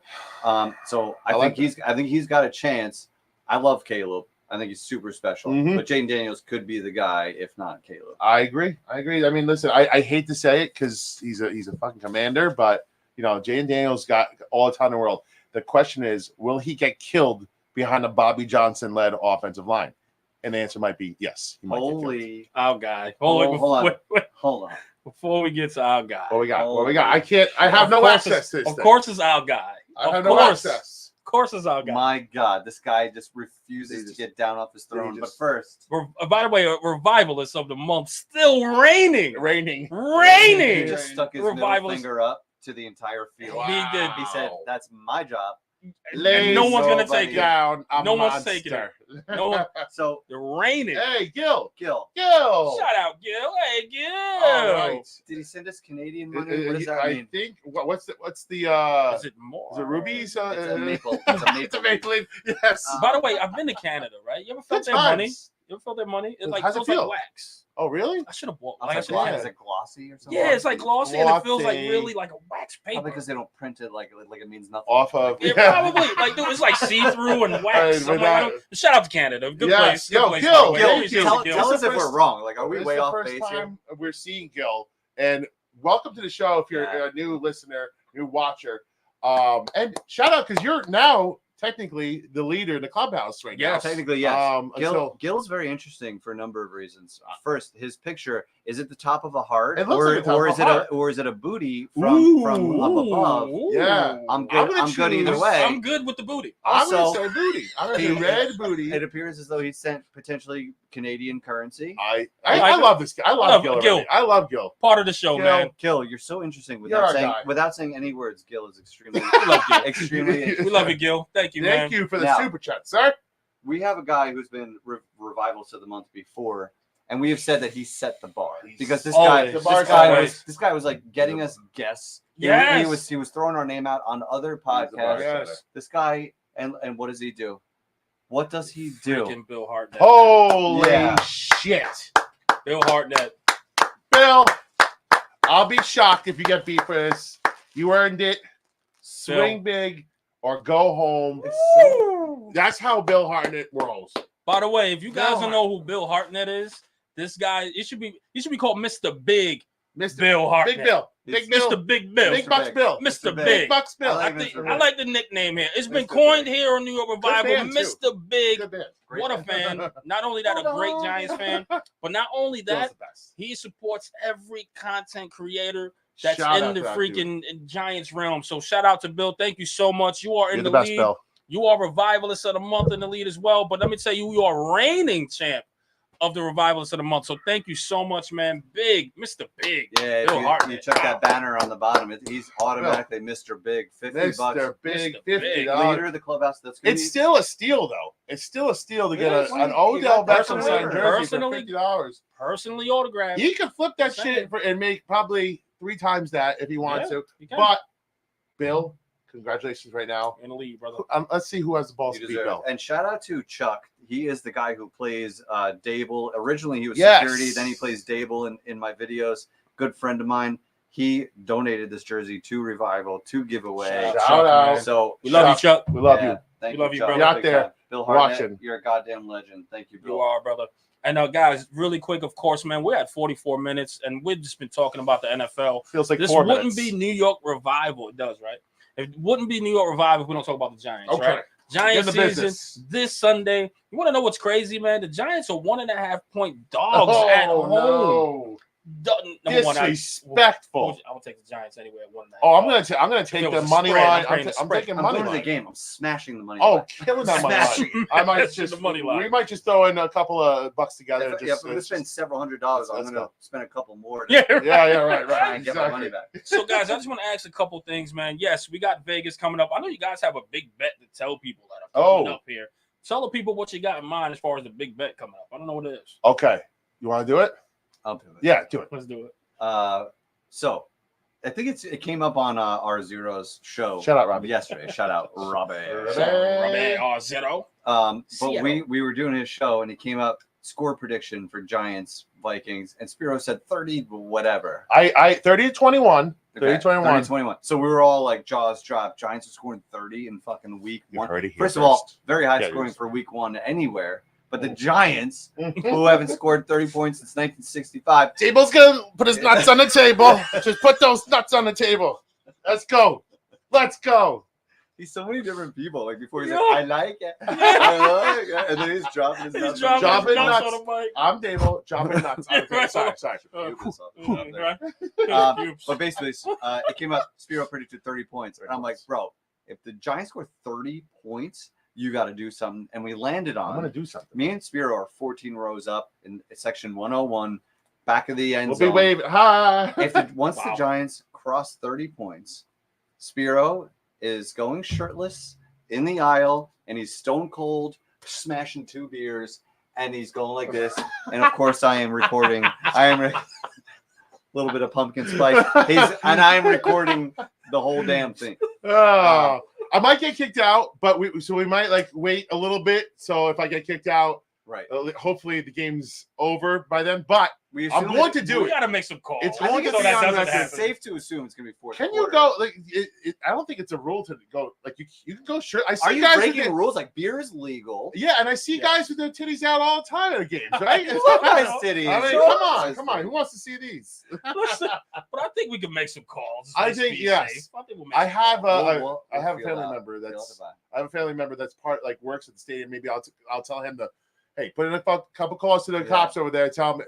Speaker 4: So I
Speaker 2: like
Speaker 4: think he's got a chance. I love Caleb. I think he's super special.
Speaker 2: Mhm.
Speaker 4: But Jaden Daniels could be the guy if not Caleb.
Speaker 2: I agree. I mean, listen, I hate to say it because he's a fucking commander, but Jaden Daniels got all the time in the world. The question is, will he get killed behind a Bobby Johnson-led offensive line? And the answer might be yes. He might get killed.
Speaker 4: Holy,
Speaker 5: Our guy.
Speaker 4: Hold on.
Speaker 5: Wait.
Speaker 4: hold on.
Speaker 5: Before we get to our guy.
Speaker 2: What we got?
Speaker 4: Oh,
Speaker 2: What we got? I can't. I have
Speaker 5: Of
Speaker 2: no
Speaker 5: course
Speaker 2: access to this.
Speaker 5: Of
Speaker 2: thing.
Speaker 5: course, it's our guy.
Speaker 2: I have
Speaker 5: Of
Speaker 2: no
Speaker 5: course.
Speaker 2: access.
Speaker 5: Of course, it's our guy.
Speaker 4: My God, this guy just refuses
Speaker 2: He
Speaker 4: to
Speaker 2: just-
Speaker 4: get down off his throne.
Speaker 2: he
Speaker 4: But
Speaker 2: just-
Speaker 4: first,
Speaker 5: By the way, a revivalist of the month, still reigning.
Speaker 2: Raining.
Speaker 4: he
Speaker 5: Raining.
Speaker 4: just stuck his middle
Speaker 5: Revivalist.
Speaker 4: finger up to the entire field.
Speaker 2: Wow.
Speaker 5: He did.
Speaker 4: He said, "That's my job."
Speaker 2: Lays
Speaker 5: no one's gonna
Speaker 4: nobody
Speaker 5: take it.
Speaker 2: down. A
Speaker 5: No one's
Speaker 2: monster.
Speaker 5: taking it. No one.
Speaker 4: So
Speaker 5: They're raining.
Speaker 2: Hey, Gil.
Speaker 4: Gil,
Speaker 5: Shout out, Gil. Hey, Gil.
Speaker 2: All right.
Speaker 4: did he send us Canadian money? What does that
Speaker 2: I
Speaker 4: mean?
Speaker 2: think what's the
Speaker 5: Is it more?
Speaker 2: is it rubies?
Speaker 4: It's a maple. It's a maple.
Speaker 2: It's a maple leaf. Yes.
Speaker 5: By the way, I've been to Canada, right? You ever felt
Speaker 2: Good
Speaker 5: their money?
Speaker 2: times.
Speaker 5: You ever felt their money? It like
Speaker 2: How's it
Speaker 5: feels like
Speaker 2: feel?
Speaker 5: wax.
Speaker 2: Oh, really?
Speaker 5: I should have bought.
Speaker 4: I
Speaker 5: Like, I
Speaker 4: was
Speaker 5: should
Speaker 4: like,
Speaker 5: have
Speaker 4: is
Speaker 5: had it.
Speaker 4: it glossy or something?
Speaker 5: Yeah, it's like glossy and it feels like
Speaker 2: Glossy.
Speaker 5: really like a wax paper.
Speaker 4: Probably because they don't print it like it means nothing.
Speaker 2: Off of
Speaker 5: Yeah, probably. Like, dude, it's like see-through and wax.
Speaker 2: Hey,
Speaker 5: I'm like, I don't- shout out to Canada. Good
Speaker 2: Yes.
Speaker 5: place. Good
Speaker 2: Yo,
Speaker 5: place.
Speaker 2: Gil,
Speaker 5: by the way.
Speaker 2: Gil,
Speaker 5: Always
Speaker 2: Gil,
Speaker 5: use
Speaker 4: Tell,
Speaker 5: Gil.
Speaker 4: tell
Speaker 2: It's
Speaker 4: us
Speaker 2: the
Speaker 4: if we're
Speaker 2: first-
Speaker 4: wrong. Like, are we
Speaker 2: This
Speaker 4: way
Speaker 2: is the
Speaker 4: off
Speaker 2: first
Speaker 4: base here?
Speaker 2: time we're seeing Gil, and welcome to the show if you're a new listener, new watcher. And shout out because you're now technically the leader in the clubhouse right
Speaker 5: Yes.
Speaker 4: Technically, yes.
Speaker 2: now.
Speaker 4: Gil's very interesting for a number of reasons. First, his picture is it the top of a heart,
Speaker 2: It looks
Speaker 4: or,
Speaker 2: like the top
Speaker 4: or
Speaker 2: of
Speaker 4: is
Speaker 2: a
Speaker 4: it
Speaker 2: heart.
Speaker 4: or is it a booty from up above?
Speaker 5: Ooh.
Speaker 2: Yeah.
Speaker 4: I'm
Speaker 2: I'm
Speaker 4: good.
Speaker 2: gonna
Speaker 4: I'm good either
Speaker 2: choose-
Speaker 4: way.
Speaker 5: I'm good with the booty.
Speaker 2: I'm gonna
Speaker 4: Also,
Speaker 2: say booty. I'm gonna
Speaker 4: he-
Speaker 2: say red booty.
Speaker 4: It appears as though he sent potentially Canadian currency.
Speaker 2: I
Speaker 5: like it.
Speaker 2: love this guy. I love Gil.
Speaker 5: Gil.
Speaker 2: already. I love Gil.
Speaker 5: Part of the show,
Speaker 2: Gil.
Speaker 5: man.
Speaker 4: Gil, you're so interesting
Speaker 2: You're
Speaker 4: without
Speaker 2: our
Speaker 4: saying
Speaker 2: guy.
Speaker 4: any words. Gil is extremely
Speaker 5: We love Gil.
Speaker 4: extremely.
Speaker 5: We love you, Gil. Thank you, man.
Speaker 2: Thank you for the
Speaker 4: Now-
Speaker 2: super chat, sir.
Speaker 4: We have a guy who's been revivals of the month before, and we have said that he set the bar because this
Speaker 5: Always.
Speaker 2: The
Speaker 4: guy,
Speaker 2: bar's
Speaker 4: this guy was like getting us guests.
Speaker 5: Yes.
Speaker 4: He was throwing our name out on other
Speaker 2: He's the bar
Speaker 4: podcasts.
Speaker 2: setter.
Speaker 5: Yes.
Speaker 4: This guy, and what does he do? What does he do?
Speaker 5: Freaking Bill Hartnett.
Speaker 2: Holy
Speaker 4: Yeah.
Speaker 2: shit.
Speaker 5: Bill Hartnett.
Speaker 2: Bill, I'll be shocked if you get beat for this. You earned it. Swing big or go home. That's how Bill Hartnett rolls.
Speaker 5: By the way, if you guys
Speaker 2: Bill
Speaker 5: don't know who Bill Hartnett is, this guy, he should be called Mr. Big
Speaker 2: Mr.
Speaker 5: Bill Hartnett.
Speaker 2: Big Bill. Big Bill.
Speaker 5: Mr. Big Bill.
Speaker 2: Big Bucks Bill.
Speaker 5: Mr.
Speaker 4: Big.
Speaker 5: Big.
Speaker 2: Bucks Bill.
Speaker 4: I
Speaker 5: I
Speaker 4: like
Speaker 5: think
Speaker 4: Mr.
Speaker 5: I
Speaker 4: Big.
Speaker 5: like the nickname here. It's been
Speaker 4: Mr.
Speaker 5: coined
Speaker 4: Big.
Speaker 5: here on New York Revival,
Speaker 2: band, too.
Speaker 5: Mr. Big.
Speaker 2: Good man.
Speaker 5: What a fan. Not only that, a great Giants fan, but not only
Speaker 2: Bill's
Speaker 5: that,
Speaker 2: the best.
Speaker 5: he supports every content creator that's
Speaker 2: Shout out
Speaker 5: in the
Speaker 2: to that dude.
Speaker 5: freaking Giants realm. So shout out to Bill. Thank you so much. You are in
Speaker 2: You're
Speaker 5: the
Speaker 2: the best,
Speaker 5: lead.
Speaker 2: Bill.
Speaker 5: You are Revivalist of the Month in the lead as well. But let me tell you, you are reigning champ of the Revivalist of the Month. So thank you so much, man. Big, Mr. Big.
Speaker 4: Yeah,
Speaker 5: Bill
Speaker 4: if
Speaker 5: Hartman.
Speaker 4: you check that banner on the bottom, he's automatically Mr. Big. $50.
Speaker 2: Mr. Big,
Speaker 5: Mr. Big.
Speaker 2: $50.
Speaker 4: Leader of the clubhouse. That's good.
Speaker 2: It's still a steal, though. It's still a steal to get
Speaker 4: It is.
Speaker 2: an
Speaker 4: You
Speaker 2: Odell
Speaker 4: got
Speaker 2: Beckham
Speaker 4: personally-
Speaker 2: signed jersey for
Speaker 5: personally-
Speaker 2: $50.
Speaker 5: Personally autographed.
Speaker 2: He could flip that
Speaker 5: Same.
Speaker 2: shit and make probably 3 times that if he wanted
Speaker 5: Yeah,
Speaker 2: to.
Speaker 5: you can.
Speaker 2: But Bill, congratulations right now.
Speaker 5: In the lead, brother.
Speaker 2: Let's see who has the balls
Speaker 4: You
Speaker 2: to beat
Speaker 4: deserve
Speaker 2: Bill.
Speaker 4: it. And shout out to Chuck. He is the guy who plays Dable. Originally, he was
Speaker 2: Yes.
Speaker 4: security. Then he plays Dable in my videos. Good friend of mine. He donated this jersey to Revival to give away.
Speaker 2: Shout out.
Speaker 5: man.
Speaker 4: So
Speaker 5: We love you, Chuck.
Speaker 2: We love
Speaker 4: yeah,
Speaker 2: you.
Speaker 4: Thank
Speaker 5: We love you,
Speaker 4: Chuck.
Speaker 5: brother.
Speaker 2: You're out
Speaker 4: Big
Speaker 2: there
Speaker 4: time. Bill Hartnett,
Speaker 2: watching.
Speaker 4: you're a goddamn legend. Thank you, Bill.
Speaker 5: You are, brother. And guys, really quick, of course, man, we're at 44 minutes, and we've just been talking about the NFL.
Speaker 2: Feels like
Speaker 5: This
Speaker 2: 4
Speaker 5: wouldn't
Speaker 2: minutes.
Speaker 5: be New York Revival. It does, right? It wouldn't be New York Revival if we don't talk about the Giants,
Speaker 2: Okay.
Speaker 5: right? Giants
Speaker 2: Get in the
Speaker 5: season
Speaker 2: business.
Speaker 5: this Sunday. You want to know what's crazy, man? The Giants are 1.5-point dogs
Speaker 2: Oh,
Speaker 5: at home.
Speaker 2: no.
Speaker 5: Number one,
Speaker 2: Disrespectful.
Speaker 5: I would take the Giants anyway at 1.5.
Speaker 2: Oh, I'm gonna take
Speaker 5: If it
Speaker 2: the
Speaker 5: was a
Speaker 2: money
Speaker 5: spread,
Speaker 2: line.
Speaker 5: I'm
Speaker 2: I'm
Speaker 5: spread.
Speaker 2: taking
Speaker 4: I'm
Speaker 2: money
Speaker 4: going to the
Speaker 2: line.
Speaker 4: game. I'm smashing the money.
Speaker 2: Oh,
Speaker 4: line.
Speaker 2: killing that money
Speaker 4: Smashing.
Speaker 2: line. I might
Speaker 5: Smashing
Speaker 2: just
Speaker 5: the money line.
Speaker 2: We might just throw in a couple of bucks together.
Speaker 4: If,
Speaker 2: and
Speaker 4: yeah,
Speaker 2: just,
Speaker 4: if we spend several $100s, I'm
Speaker 2: Let's
Speaker 4: going to
Speaker 2: go.
Speaker 4: spend a couple more. To
Speaker 5: Yeah,
Speaker 2: yeah, right,
Speaker 4: try
Speaker 2: right.
Speaker 4: and get my money back.
Speaker 5: So, guys, I just want to ask a couple things, man. Yes, we got Vegas coming up. I know you guys have a big bet to tell people that are coming up here. Tell the people what you got in mind as far as the big bet coming up. I don't know what it is.
Speaker 2: Okay, you want to do it?
Speaker 4: I'll do it.
Speaker 2: Yeah, do it.
Speaker 5: Let's do it.
Speaker 4: So I think it came up on our Zero's show.
Speaker 2: Shout out, Robbie.
Speaker 4: Yesterday. Shout out, Robbie.
Speaker 5: Zero.
Speaker 4: But
Speaker 5: Seattle.
Speaker 4: we were doing his show and it came up score prediction for Giants Vikings and Spiro said 30 whatever.
Speaker 2: I 30-21. 30-21.
Speaker 4: 30-21. So we were all like jaws dropped. Giants are scoring 30 in fucking week
Speaker 2: You
Speaker 4: one.
Speaker 2: heard it here
Speaker 4: First of all,
Speaker 2: first.
Speaker 4: very high
Speaker 2: Yeah,
Speaker 4: scoring
Speaker 2: yours.
Speaker 4: for week one anywhere. But the Giants, who haven't scored 30 points since 1965,
Speaker 2: Table's gonna put his nuts on the table. Just put those nuts on the table. Let's go. Let's go.
Speaker 4: he's so many different people. Like before, he's
Speaker 5: Yeah.
Speaker 4: like, I like it. I like it. And then he's dropping his
Speaker 5: He's
Speaker 4: nuts.
Speaker 5: dropping
Speaker 2: Dropping
Speaker 5: his nuts
Speaker 2: nuts.
Speaker 5: on the mic.
Speaker 2: I'm Dable. Dropping nuts. On the table.
Speaker 5: Right.
Speaker 2: Sorry.
Speaker 4: But basically, it came up. Spiro predicted 30 points, and I'm like, bro, if the Giants score 30 points, you got to do something. And we landed
Speaker 2: I'm gonna
Speaker 4: on.
Speaker 2: do something.
Speaker 4: Me and Spiro are 14 rows up in section 101, back of the end
Speaker 2: We'll be
Speaker 4: zone.
Speaker 2: waving. Hi.
Speaker 4: Once
Speaker 5: Wow.
Speaker 4: the Giants cross 30 points, Spiro is going shirtless in the aisle, and he's stone cold, smashing 2 beers, and he's going like this. And of course, I am recording. A little bit of pumpkin spice. And I'm recording the whole damn thing.
Speaker 2: Oh, I might get kicked out, but we might like wait a little bit. So if I get kicked out,
Speaker 4: Right.
Speaker 2: hopefully the game's over by then. But
Speaker 4: We
Speaker 2: I'm
Speaker 4: assume
Speaker 2: going
Speaker 4: that-
Speaker 2: to do
Speaker 5: We
Speaker 2: it.
Speaker 5: got to make some calls.
Speaker 2: It's
Speaker 4: I think
Speaker 2: going
Speaker 4: it's,
Speaker 2: to be on
Speaker 5: doesn't
Speaker 2: record.
Speaker 5: happen.
Speaker 4: safe to assume it's going to be fourth
Speaker 2: Can you
Speaker 4: quarter.
Speaker 2: go like? I don't think it's a rule to go like you can go shirt. I see
Speaker 4: Are you
Speaker 2: guys with
Speaker 4: breaking
Speaker 2: their-
Speaker 4: rules? Like beer is legal.
Speaker 2: Yeah, and I see
Speaker 5: Yeah.
Speaker 2: guys with their titties out all the time at games, right?
Speaker 4: You love guys'
Speaker 2: I
Speaker 4: titties.
Speaker 2: mean,
Speaker 4: You love guys'
Speaker 2: come on.
Speaker 4: titties.
Speaker 2: Who wants to see these?
Speaker 5: Listen, but I think we can make some calls.
Speaker 2: I
Speaker 5: Just
Speaker 2: think,
Speaker 5: be
Speaker 2: yes.
Speaker 5: safe. I think we'll make
Speaker 2: I
Speaker 5: some
Speaker 2: have
Speaker 5: calls.
Speaker 2: I have a
Speaker 4: feel
Speaker 2: family
Speaker 4: that.
Speaker 2: member
Speaker 4: Feel
Speaker 2: that's
Speaker 4: that.
Speaker 2: I have a family member that's works at the stadium. Maybe I'll tell him to hey put in a couple calls to the
Speaker 4: Yeah.
Speaker 2: cops over there. Tell them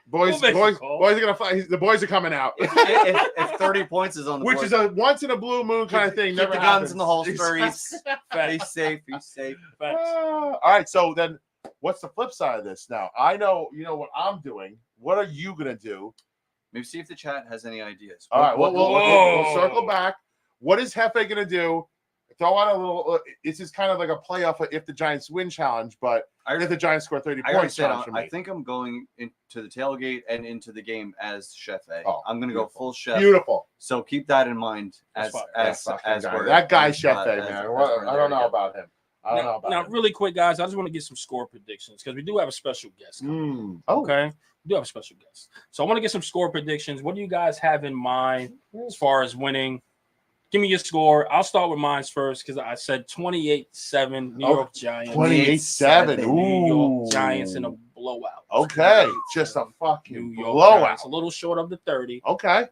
Speaker 2: boys
Speaker 5: We'll make some calls.
Speaker 2: boys are gonna fly. The boys are coming out.
Speaker 4: if 30 points is on the
Speaker 2: Which
Speaker 4: board,
Speaker 2: is a once in a blue moon kind of thing.
Speaker 4: keep
Speaker 2: Never
Speaker 4: the guns
Speaker 2: happens.
Speaker 4: in the holster. He's
Speaker 5: Facts.
Speaker 4: safe. He's safe.
Speaker 5: Facts.
Speaker 2: All right. So then, what's the flip side of this? Now I know you know what I'm doing. What are you gonna do?
Speaker 4: Maybe see if the chat has any ideas.
Speaker 2: All right. We'll
Speaker 5: Whoa.
Speaker 2: circle back. What is Hefe gonna do? Throw out a little. This is kind of like a playoff if the Giants win challenge, but if the Giants score 30
Speaker 4: I already
Speaker 2: points
Speaker 4: said
Speaker 2: challenge for me.
Speaker 4: I think I'm going into the tailgate and into the game as Chef A.
Speaker 2: Oh,
Speaker 4: I'm going to go
Speaker 2: beautiful.
Speaker 4: full chef.
Speaker 2: Beautiful.
Speaker 4: So keep that in mind as
Speaker 5: That's fine.
Speaker 4: we're
Speaker 2: That guy
Speaker 4: as,
Speaker 2: Chef
Speaker 4: uh,
Speaker 2: A,
Speaker 4: as-
Speaker 2: man.
Speaker 4: as
Speaker 2: I
Speaker 4: we're
Speaker 2: don't
Speaker 4: there
Speaker 2: know
Speaker 4: together.
Speaker 2: about him. I don't know about
Speaker 5: Now,
Speaker 2: him.
Speaker 5: really quick, guys, I just want to get some score predictions because we do have a special guest coming.
Speaker 2: Oh,
Speaker 5: Okay. We do have a special guest. So I want to get some score predictions. What do you guys have in mind as far as winning? Give me your score. I'll start with mine first because I said 28-7 New
Speaker 2: Oh,
Speaker 5: York Giants.
Speaker 2: 28-7.
Speaker 5: New
Speaker 2: Ooh.
Speaker 5: York Giants in a blowout.
Speaker 2: Okay. Just a fucking
Speaker 5: New York
Speaker 2: blowout.
Speaker 5: Giants. A little short of the 30,
Speaker 2: Okay.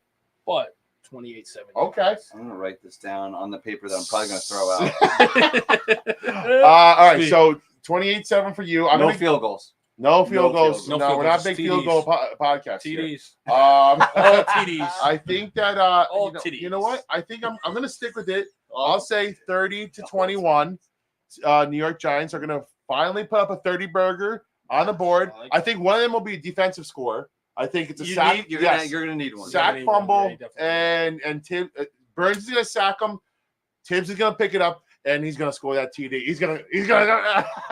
Speaker 5: but 28-7.
Speaker 2: Okay.
Speaker 4: I'm gonna write this down on the paper that I'm probably gonna throw out.
Speaker 2: All right.
Speaker 5: Sweet.
Speaker 2: So 28-7 for you.
Speaker 4: No field goals.
Speaker 2: No field
Speaker 4: No
Speaker 2: goals.
Speaker 4: field
Speaker 2: No,
Speaker 5: goals.
Speaker 2: we're not
Speaker 5: Just
Speaker 2: big field
Speaker 5: TDs.
Speaker 2: goal podcast. here.
Speaker 5: TDs.
Speaker 2: All
Speaker 5: TDs.
Speaker 2: I think that
Speaker 5: All
Speaker 2: you know
Speaker 5: TDs.
Speaker 2: what? I think I'm gonna stick with it. I'll say 30-21. New York Giants are gonna finally put up a 30 burger on the board.
Speaker 5: I like
Speaker 2: I think one of them will be a defensive score. I think it's a sack.
Speaker 4: You're
Speaker 2: yes.
Speaker 4: gonna need one.
Speaker 2: Sack,
Speaker 5: Definitely,
Speaker 2: fumble,
Speaker 5: yeah, definitely.
Speaker 2: and Tim Burns is gonna sack him. Tibbs is gonna pick it up, and he's gonna score that TD. He's gonna.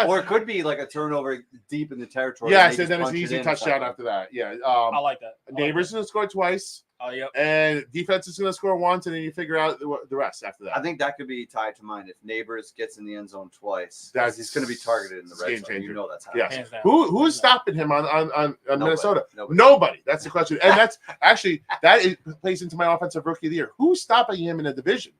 Speaker 4: Or it could be like a turnover deep in the territory.
Speaker 2: Yes,
Speaker 4: they
Speaker 2: and then
Speaker 4: just
Speaker 2: it's an
Speaker 4: punch it
Speaker 2: easy
Speaker 4: in or
Speaker 2: touchdown
Speaker 4: something.
Speaker 2: after that. Yeah.
Speaker 5: I like that.
Speaker 2: Neighbors is gonna score twice,
Speaker 5: Oh, yep.
Speaker 2: and defense is gonna score once, and then you figure out the rest after that.
Speaker 4: I think that could be tied to mine. If Neighbors gets in the end zone twice,
Speaker 2: That's-
Speaker 4: he's going to be targeted in the red
Speaker 2: game
Speaker 4: zone.
Speaker 2: changer.
Speaker 4: You know that's happening.
Speaker 2: Yes.
Speaker 5: Hands down.
Speaker 2: Who's stopping him on Minnesota?
Speaker 4: Nobody.
Speaker 2: Nobody. That's the question. And that's actually plays into my offensive rookie of the year. Who's stopping him in the division?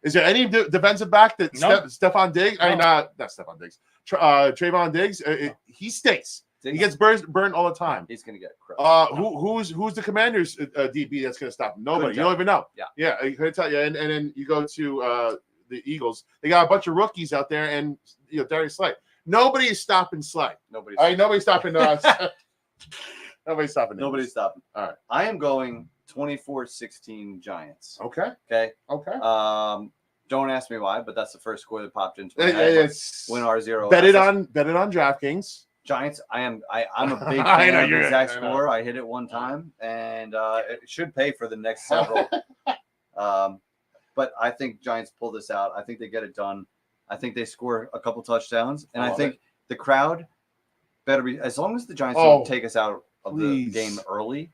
Speaker 2: Is there any defensive back that
Speaker 5: No.
Speaker 2: Stephon Diggs? I mean, not Stephon Diggs. Trayvon Diggs. He stinks. He gets burned all the time.
Speaker 4: He's going to get crushed.
Speaker 2: Who's the Commanders DB that's going to stop him? Nobody.
Speaker 4: Couldn't
Speaker 2: You
Speaker 4: tell.
Speaker 2: don't even know.
Speaker 4: Yeah.
Speaker 2: I couldn't tell you. And then you go to the Eagles. They got a bunch of rookies out there, and Darius Slay. Nobody is stopping Slay.
Speaker 4: Nobody's
Speaker 2: Nobody's stopping. Nobody's stopping.
Speaker 4: Nobody's stopping.
Speaker 2: All right.
Speaker 4: I am going 24-16 Giants.
Speaker 2: Okay.
Speaker 4: Okay.
Speaker 2: Okay.
Speaker 4: Don't ask me why, but that's the first score that popped into my head.
Speaker 2: It's
Speaker 4: Win R0.
Speaker 2: bet it on DraftKings.
Speaker 4: Giants. I'm a big
Speaker 2: I
Speaker 4: fan
Speaker 2: know
Speaker 4: of
Speaker 2: you're-
Speaker 4: the exact
Speaker 2: I know.
Speaker 4: score. I hit it one time, and it should pay for the next several. But I think Giants pull this out. I think they get it done. I think they score a couple touchdowns, and I
Speaker 2: Love
Speaker 4: think the crowd better be as long as the Giants
Speaker 2: Oh,
Speaker 4: don't take us out of
Speaker 2: please.
Speaker 4: the game early.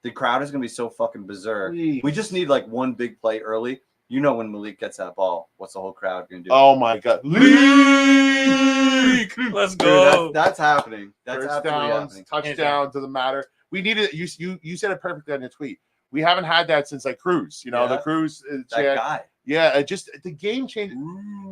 Speaker 4: The crowd is going to be so fucking berserk.
Speaker 2: Please.
Speaker 4: We just need like one big play early. You know when Malik gets that ball, what's the whole crowd going to do?
Speaker 2: Oh my God! League.
Speaker 5: Let's
Speaker 4: Dude,
Speaker 5: go.
Speaker 4: that's happening. That's
Speaker 2: First
Speaker 4: absolutely
Speaker 2: downs,
Speaker 4: happening.
Speaker 2: touchdown doesn't matter. We needed you said it perfectly on your tweet. We haven't had that since like Cruz. The
Speaker 4: Yeah.
Speaker 2: Cruz.
Speaker 4: That guy.
Speaker 2: Yeah, it just the game changed.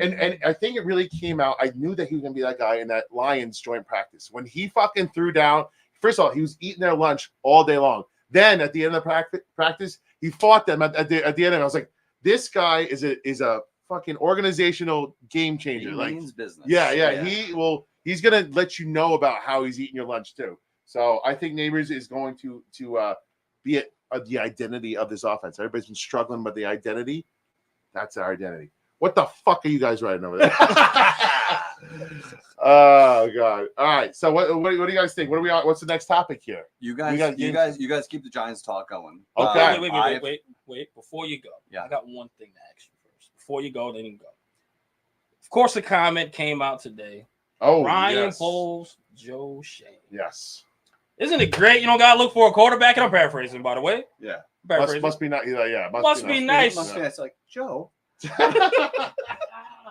Speaker 2: And I think it really came out. I knew that he was gonna be that guy in that Lions joint practice when he fucking threw down. First of all, he was eating their lunch all day long. Then at the end of the practice, he fought them at the end of it. I was like, this guy is a fucking organizational game changer.
Speaker 4: He
Speaker 2: Like,
Speaker 4: means business.
Speaker 2: yeah, he's gonna let you know about how he's eating your lunch too. So I think Neighbors is going to be the identity of this offense. Everybody's been struggling with the identity. That's our identity. What the fuck are you guys writing over there? Oh God! All right. So what do you guys think? What are we on? What's the next topic here?
Speaker 4: You
Speaker 2: We got
Speaker 4: guys keep the Giants talk going.
Speaker 2: Okay.
Speaker 5: Wait. Before you go,
Speaker 4: Yeah.
Speaker 5: I got one thing to ask you first. Before you go, then you go. Of course, the comment came out today.
Speaker 2: Oh,
Speaker 5: Ryan
Speaker 2: yes.
Speaker 5: Poles, Joe Shane.
Speaker 2: Yes.
Speaker 5: Isn't it great? You don't gotta look for a quarterback. And I'm paraphrasing, by the way.
Speaker 4: Yeah.
Speaker 5: Paraphrasing.
Speaker 2: Must be not. Yeah.
Speaker 5: Must be nice.
Speaker 4: Must be nice. Like Joe.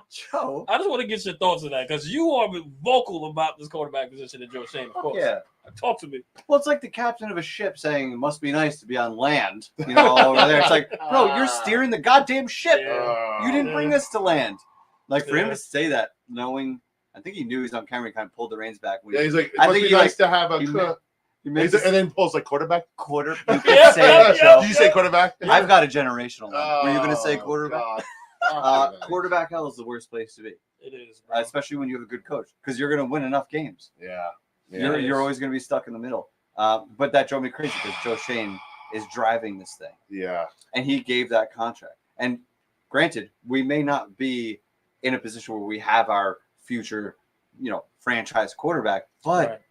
Speaker 4: Joe.
Speaker 5: I just want to get your thoughts on that because you are vocal about this quarterback position of Joe Shane. Of course.
Speaker 4: Yeah.
Speaker 5: Talk to me.
Speaker 4: Well, it's like the captain of a ship saying it must be nice to be on land. Over there. It's like, bro, you're steering the goddamn ship.
Speaker 5: Yeah.
Speaker 4: You didn't bring us to land. Like for him
Speaker 5: Yeah.
Speaker 4: to say that, knowing, I think he knew he was on camera. He kind of pulled the reins back. When
Speaker 2: Yeah, he's like, it
Speaker 4: I
Speaker 2: must
Speaker 4: think
Speaker 2: be
Speaker 4: he,
Speaker 2: nice
Speaker 4: like,
Speaker 2: to have a.
Speaker 4: he
Speaker 2: and
Speaker 4: makes
Speaker 2: then pulls like quarterback.
Speaker 4: quarter. You
Speaker 5: Yeah,
Speaker 4: can say it,
Speaker 5: yeah,
Speaker 4: Joe.
Speaker 2: Did you say quarterback?
Speaker 4: I've got a generational one. Were you going to say
Speaker 2: Oh,
Speaker 4: quarterback?
Speaker 2: God.
Speaker 4: Quarterback hell is the worst place to be,
Speaker 5: It is, bro.
Speaker 4: especially when you have a good coach, because you're going to win enough games.
Speaker 2: Yeah.
Speaker 4: You're always going to be stuck in the middle. But that drove me crazy because Joe Shane is driving this thing,
Speaker 2: Yeah.
Speaker 4: and he gave that contract. And granted, we may not be in a position where we have our future, franchise quarterback, but
Speaker 5: Right.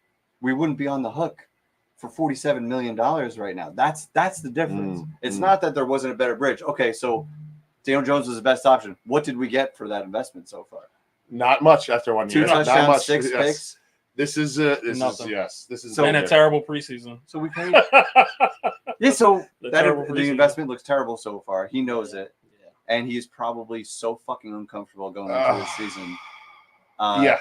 Speaker 4: we wouldn't be on the hook for $47 million right now. That's the difference. It's
Speaker 2: mm.
Speaker 4: not that there wasn't a better bridge. Okay, so Daniel Jones was the best option. What did we get for that investment so far?
Speaker 2: Not much after 1 year.
Speaker 4: 2
Speaker 2: Not
Speaker 4: touchdowns,
Speaker 2: much.
Speaker 4: 6
Speaker 2: Yes.
Speaker 4: picks.
Speaker 2: This is
Speaker 5: Nothing.
Speaker 2: This is
Speaker 5: And a terrible preseason.
Speaker 4: So we paid. Yeah, so
Speaker 5: The
Speaker 4: that
Speaker 5: terrible
Speaker 4: the
Speaker 5: preseason.
Speaker 4: investment looks terrible so far. He knows it,
Speaker 5: Yeah.
Speaker 4: and he's probably so fucking uncomfortable going into this season.
Speaker 2: Yeah.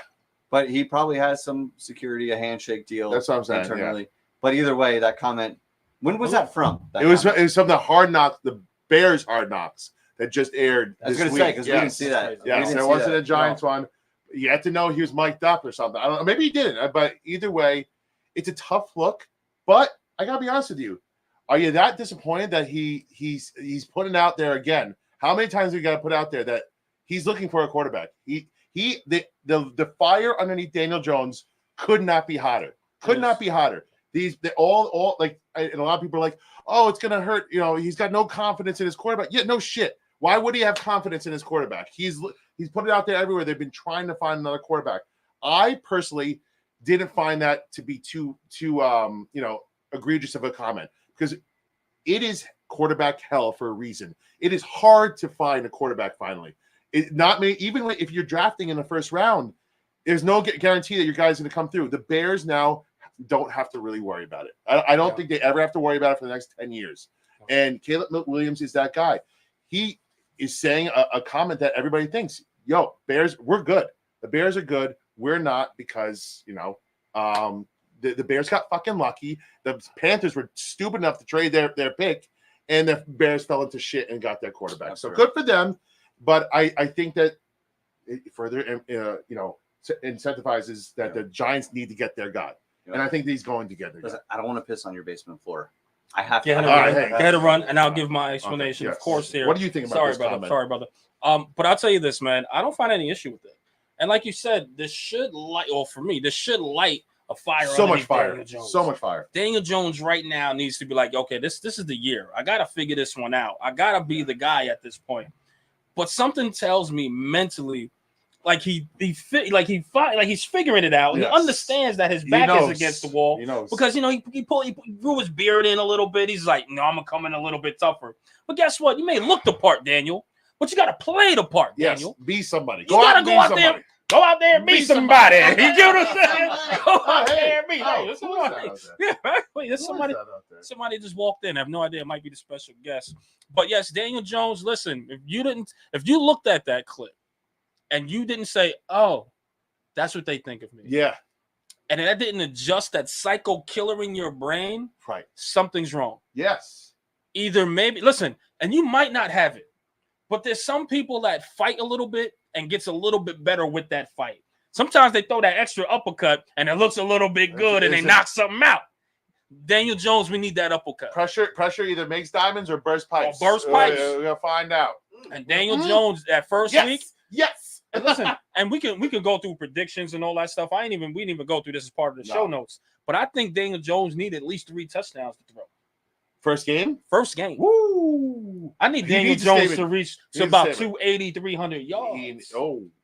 Speaker 4: But he probably has some security, a handshake deal.
Speaker 2: That's what I'm saying,
Speaker 4: internally. But either way, that comment. When was that from? That
Speaker 2: It was
Speaker 4: comment?
Speaker 2: from the Hard Knocks, the Bears Hard Knocks that just aired.
Speaker 4: I was
Speaker 2: this
Speaker 4: going to say
Speaker 2: week.
Speaker 4: because we didn't see that. We
Speaker 2: Yes,
Speaker 4: didn't
Speaker 2: it
Speaker 4: see
Speaker 2: wasn't
Speaker 4: that.
Speaker 2: a Giants one. You had to know he was mic'd up or something. I don't know. Maybe he didn't. But either way, it's a tough look. But I gotta be honest with you. Are you that disappointed that he's putting out there again? How many times have we got to put out there that he's looking for a quarterback? The fire underneath Daniel Jones could not be hotter. Could not be hotter. They all like, and a lot of people are like, oh, it's gonna hurt. You know, he's got no confidence in his quarterback. Yeah, no shit. Why would he have confidence in his quarterback? He's put it out there everywhere. They've been trying to find another quarterback. I personally didn't find that to be too egregious of a comment, because it is quarterback hell for a reason. It is hard to find a quarterback finally. Even if you're drafting in the first round, there's no guarantee that your guy's going to come through. The Bears now don't have to really worry about it. I don't think they ever have to worry about it for the next 10 years. And Caleb Williams is that guy. He is saying a comment that everybody thinks, yo, Bears, we're good. The Bears are good. We're not, because, the Bears got fucking lucky. The Panthers were stupid enough to trade their pick, and the Bears fell into shit and got their quarterback.
Speaker 4: That's
Speaker 2: so
Speaker 4: true.
Speaker 2: good for them. But I think that it further, incentivizes that the Giants need to get their guy.
Speaker 4: Yeah.
Speaker 2: And I think he's going to get their guy.
Speaker 4: Listen, I don't want to piss on your basement floor. I have to.
Speaker 5: Get a run, and I'll give my explanation,
Speaker 2: yes.
Speaker 5: of course. Here,
Speaker 2: What do you think about this comment?
Speaker 5: Sorry, brother. But I'll tell you this, man. I don't find any issue with it. And like you said, this should light a fire.
Speaker 2: So much
Speaker 5: underneath
Speaker 2: fire.
Speaker 5: Daniel Jones.
Speaker 2: So much fire.
Speaker 5: Daniel Jones right now needs to be like, okay, this is the year. I gotta figure this one out. I gotta be the guy at this point. But something tells me mentally, like he's figuring it out.
Speaker 2: Yes.
Speaker 5: He understands that his back is against the wall.
Speaker 2: He knows.
Speaker 5: Because he grew his beard in a little bit. He's like, no, I'm gonna come in a little bit tougher. But guess what? You may look the part, Daniel, but you gotta play the part,
Speaker 2: Yes,
Speaker 5: Daniel.
Speaker 2: be somebody.
Speaker 5: You gotta go out there. Go out there and be somebody. You get what I'm saying? Go out there and be. Hey, there's somebody. Yeah, wait, there's somebody. Somebody just walked in. I have no idea. It might be the special guest. But yes, Daniel Jones. Listen, if you looked at that clip and you didn't say, "Oh, that's what they think of me,"
Speaker 2: Yeah.
Speaker 5: and that didn't adjust that psycho killer in your brain,
Speaker 2: Right.
Speaker 5: something's wrong.
Speaker 2: Yes.
Speaker 5: Either maybe listen, and you might not have it, but there's some people that fight a little bit and gets a little bit better with that fight. Sometimes they throw that extra uppercut and it looks a little bit good and they knock something out. Daniel Jones, we need that uppercut.
Speaker 2: Pressure either makes diamonds or bursts pipes.
Speaker 5: Burst pipes.
Speaker 2: We're gonna find out.
Speaker 5: And Daniel Jones that first week.
Speaker 2: Yes.
Speaker 5: And listen, and we can go through predictions and all that stuff. We didn't even go through this as part of the show notes. But I think Daniel Jones needed at least 3 touchdowns to throw.
Speaker 2: First game?
Speaker 5: First game.
Speaker 2: Woo!
Speaker 5: I need Daniel Jones to reach to about 280, 300 yards.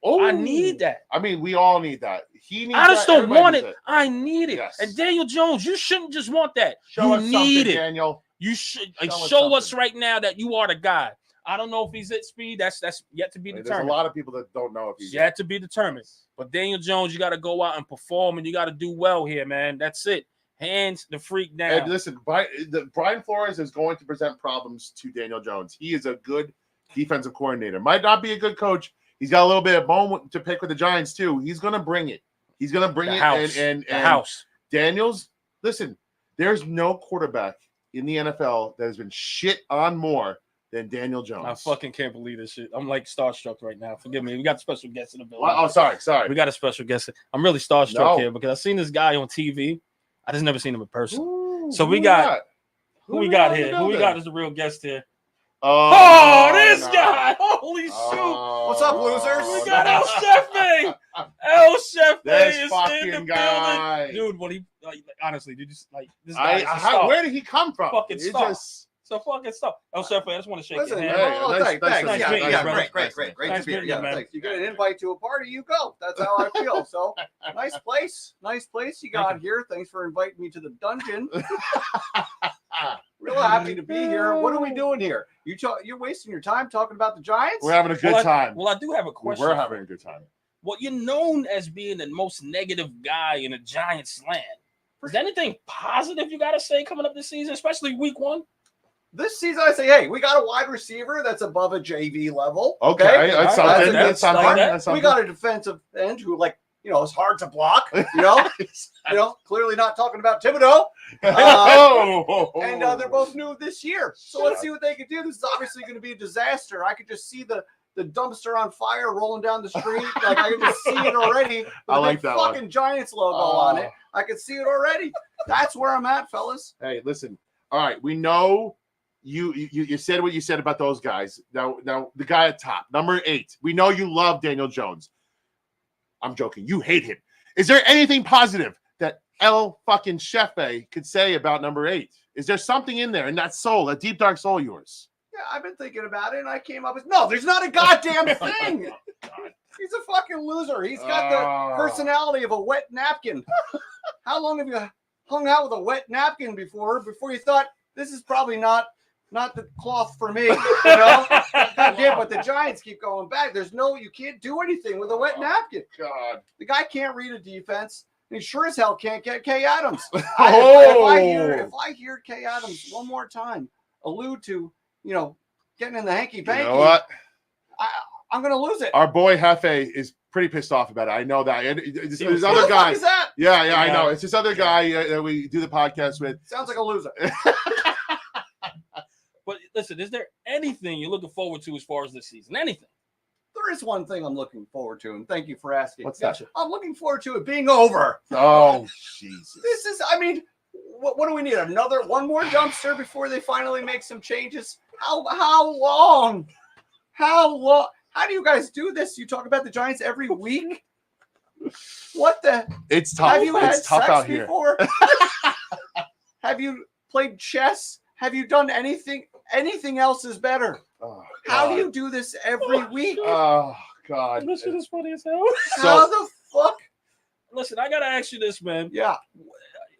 Speaker 5: I need that.
Speaker 2: I mean, we all need that.
Speaker 5: I just don't want it. I need it.
Speaker 2: Yes.
Speaker 5: And Daniel Jones, you shouldn't just want that.
Speaker 2: Show us
Speaker 5: you need it,
Speaker 2: Daniel.
Speaker 5: You should
Speaker 2: Show
Speaker 5: us right now that you are the guy. I don't know if he's at speed. That's yet to be determined.
Speaker 2: There's a lot of people that don't know if he's
Speaker 5: yet to be determined. But Daniel Jones, you got to go out and perform, and you got to do well here, man. That's it. Hands the freak down.
Speaker 2: And listen, Brian Flores is going to present problems to Daniel Jones. He is a good defensive coordinator. Might not be a good coach. He's got a little bit of bone to pick with the Giants too. He's going to bring it. He's going to bring it. And
Speaker 5: house.
Speaker 2: Daniels, listen, there's no quarterback in the NFL that has been shit on more than Daniel Jones.
Speaker 5: I fucking can't believe this shit. I'm like starstruck right now. Forgive me. We got a special guest in the building.
Speaker 2: Oh, sorry.
Speaker 5: We got a special guest. I'm really starstruck here because I've seen this guy on TV. I just never seen him in person.
Speaker 2: Ooh,
Speaker 5: so who we got here? Who we got as a real guest here? This guy! Holy shoot!
Speaker 4: What's up, losers?
Speaker 5: We got El Shefe. El Shefe
Speaker 2: this
Speaker 5: is
Speaker 2: fucking
Speaker 5: in the
Speaker 2: guy.
Speaker 5: building, dude. When he honestly, did you like this
Speaker 2: guy? Where did he come from?
Speaker 5: Fucking star. So fucking stuff. El Shefe, I just want to shake your hand.
Speaker 4: Thanks.
Speaker 5: Nice
Speaker 4: Great to be here. Yeah, thanks. You get an invite to a party, you go. That's how I feel. So nice place you got here. Thanks for inviting me to the dungeon. Real happy to be here. What are we doing here? You're wasting your time talking about the Giants?
Speaker 2: We're having a good time.
Speaker 5: Well, I do have a question.
Speaker 2: We're having a good time.
Speaker 5: Well, you're known as being the most negative guy in the Giants land. Is there anything positive you got to say coming up this season, especially week 1?
Speaker 4: This season, I say, hey, we got a wide receiver that's above a JV level.
Speaker 2: Okay, that's something. That's something.
Speaker 4: We got a defensive end who, is hard to block. Clearly not talking about Thibodeau. And they're both new this year. So let's see what they can do. This is obviously going to be a disaster. I could just see the dumpster on fire rolling down the street. I can just see it already.
Speaker 2: I like that
Speaker 4: fucking Giants logo on it. I can see it already. That's where I'm at, fellas.
Speaker 2: Hey, listen. All right, we know you said what you said about those guys. Now the guy at top, number 8. We know you love Daniel Jones. I'm joking. You hate him. Is there anything positive that El fucking Shefe could say about number 8? Is there something in there in that soul, that deep dark soul of yours?
Speaker 4: Yeah, I've been thinking about it, and I came up with no. There's not a goddamn thing. He's a fucking loser. He's got the personality of a wet napkin. How long have you hung out with a wet napkin before you thought this is probably not the cloth for me? You know? Yeah, but the Giants keep going back. You can't do anything with a wet napkin.
Speaker 2: God,
Speaker 4: the guy can't read a defense. And he sure as hell can't get Kay Adams. If I hear Kay Adams one more time allude to, getting in the hanky-panky,
Speaker 2: you know what?
Speaker 4: I'm going to lose it.
Speaker 2: Our boy Hefe is pretty pissed off about it. I know that. There's other guys.
Speaker 4: Is that?
Speaker 2: Yeah, I know. It's this other guy that we do the podcast with.
Speaker 4: Sounds like a loser.
Speaker 5: But listen, is there anything you're looking forward to as far as this season? Anything?
Speaker 4: There is one thing I'm looking forward to, and thank you for asking.
Speaker 2: What's that?
Speaker 4: I'm looking forward to it being over.
Speaker 2: Oh, Jesus.
Speaker 4: This is, what do we need? One more dumpster before they finally make some changes? How long? How long? How do you guys do this? You talk about the Giants every week? What the?
Speaker 2: It's tough.
Speaker 4: Have you had
Speaker 2: it's tough
Speaker 4: sex
Speaker 2: out here.
Speaker 4: before? Have you played chess? Have you done anything? Anything else is better.
Speaker 2: Oh,
Speaker 4: How do you do this every week?
Speaker 2: Oh, God.
Speaker 5: This shit is funny as hell.
Speaker 4: How the fuck?
Speaker 5: Listen, I gotta ask you this, man.
Speaker 4: Yeah.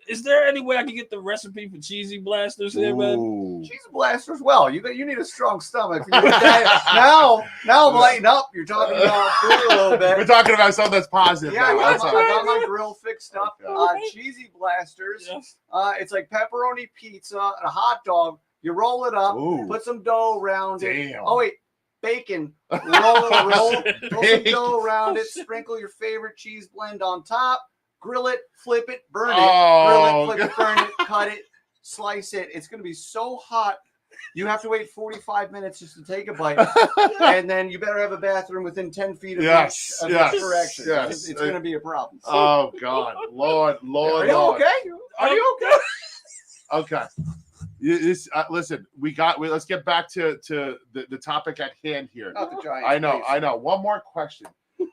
Speaker 5: Is there any way I can get the recipe for cheesy blasters here, man?
Speaker 2: Ooh.
Speaker 4: Cheese blasters. Well, you need a strong stomach. now, lighten up. You're talking about food a little bit.
Speaker 2: We're talking about something that's positive.
Speaker 4: Yeah,
Speaker 2: now.
Speaker 4: I got my grill fixed up. Cheesy blasters.
Speaker 5: Yes.
Speaker 4: It's like pepperoni pizza and a hot dog. You roll it up,
Speaker 2: Ooh.
Speaker 4: put some dough around it.
Speaker 2: Damn.
Speaker 4: Oh wait, bacon. Roll some dough around it. Sprinkle your favorite cheese blend on top. Grill it, flip it, burn it.
Speaker 2: Oh,
Speaker 4: Grill it, flip it, burn it, cut it, slice it. It's gonna be so hot. You have to wait 45 minutes just to take a bite, and then you better have a bathroom within 10 feet of each direction.
Speaker 2: Yes.
Speaker 4: It's going to be a problem.
Speaker 2: Oh, God. Lord.
Speaker 4: Are you okay? Are you okay?
Speaker 2: Okay. Listen, let's get back to the topic at hand here.
Speaker 4: Not the Giants.
Speaker 2: I know. One more question.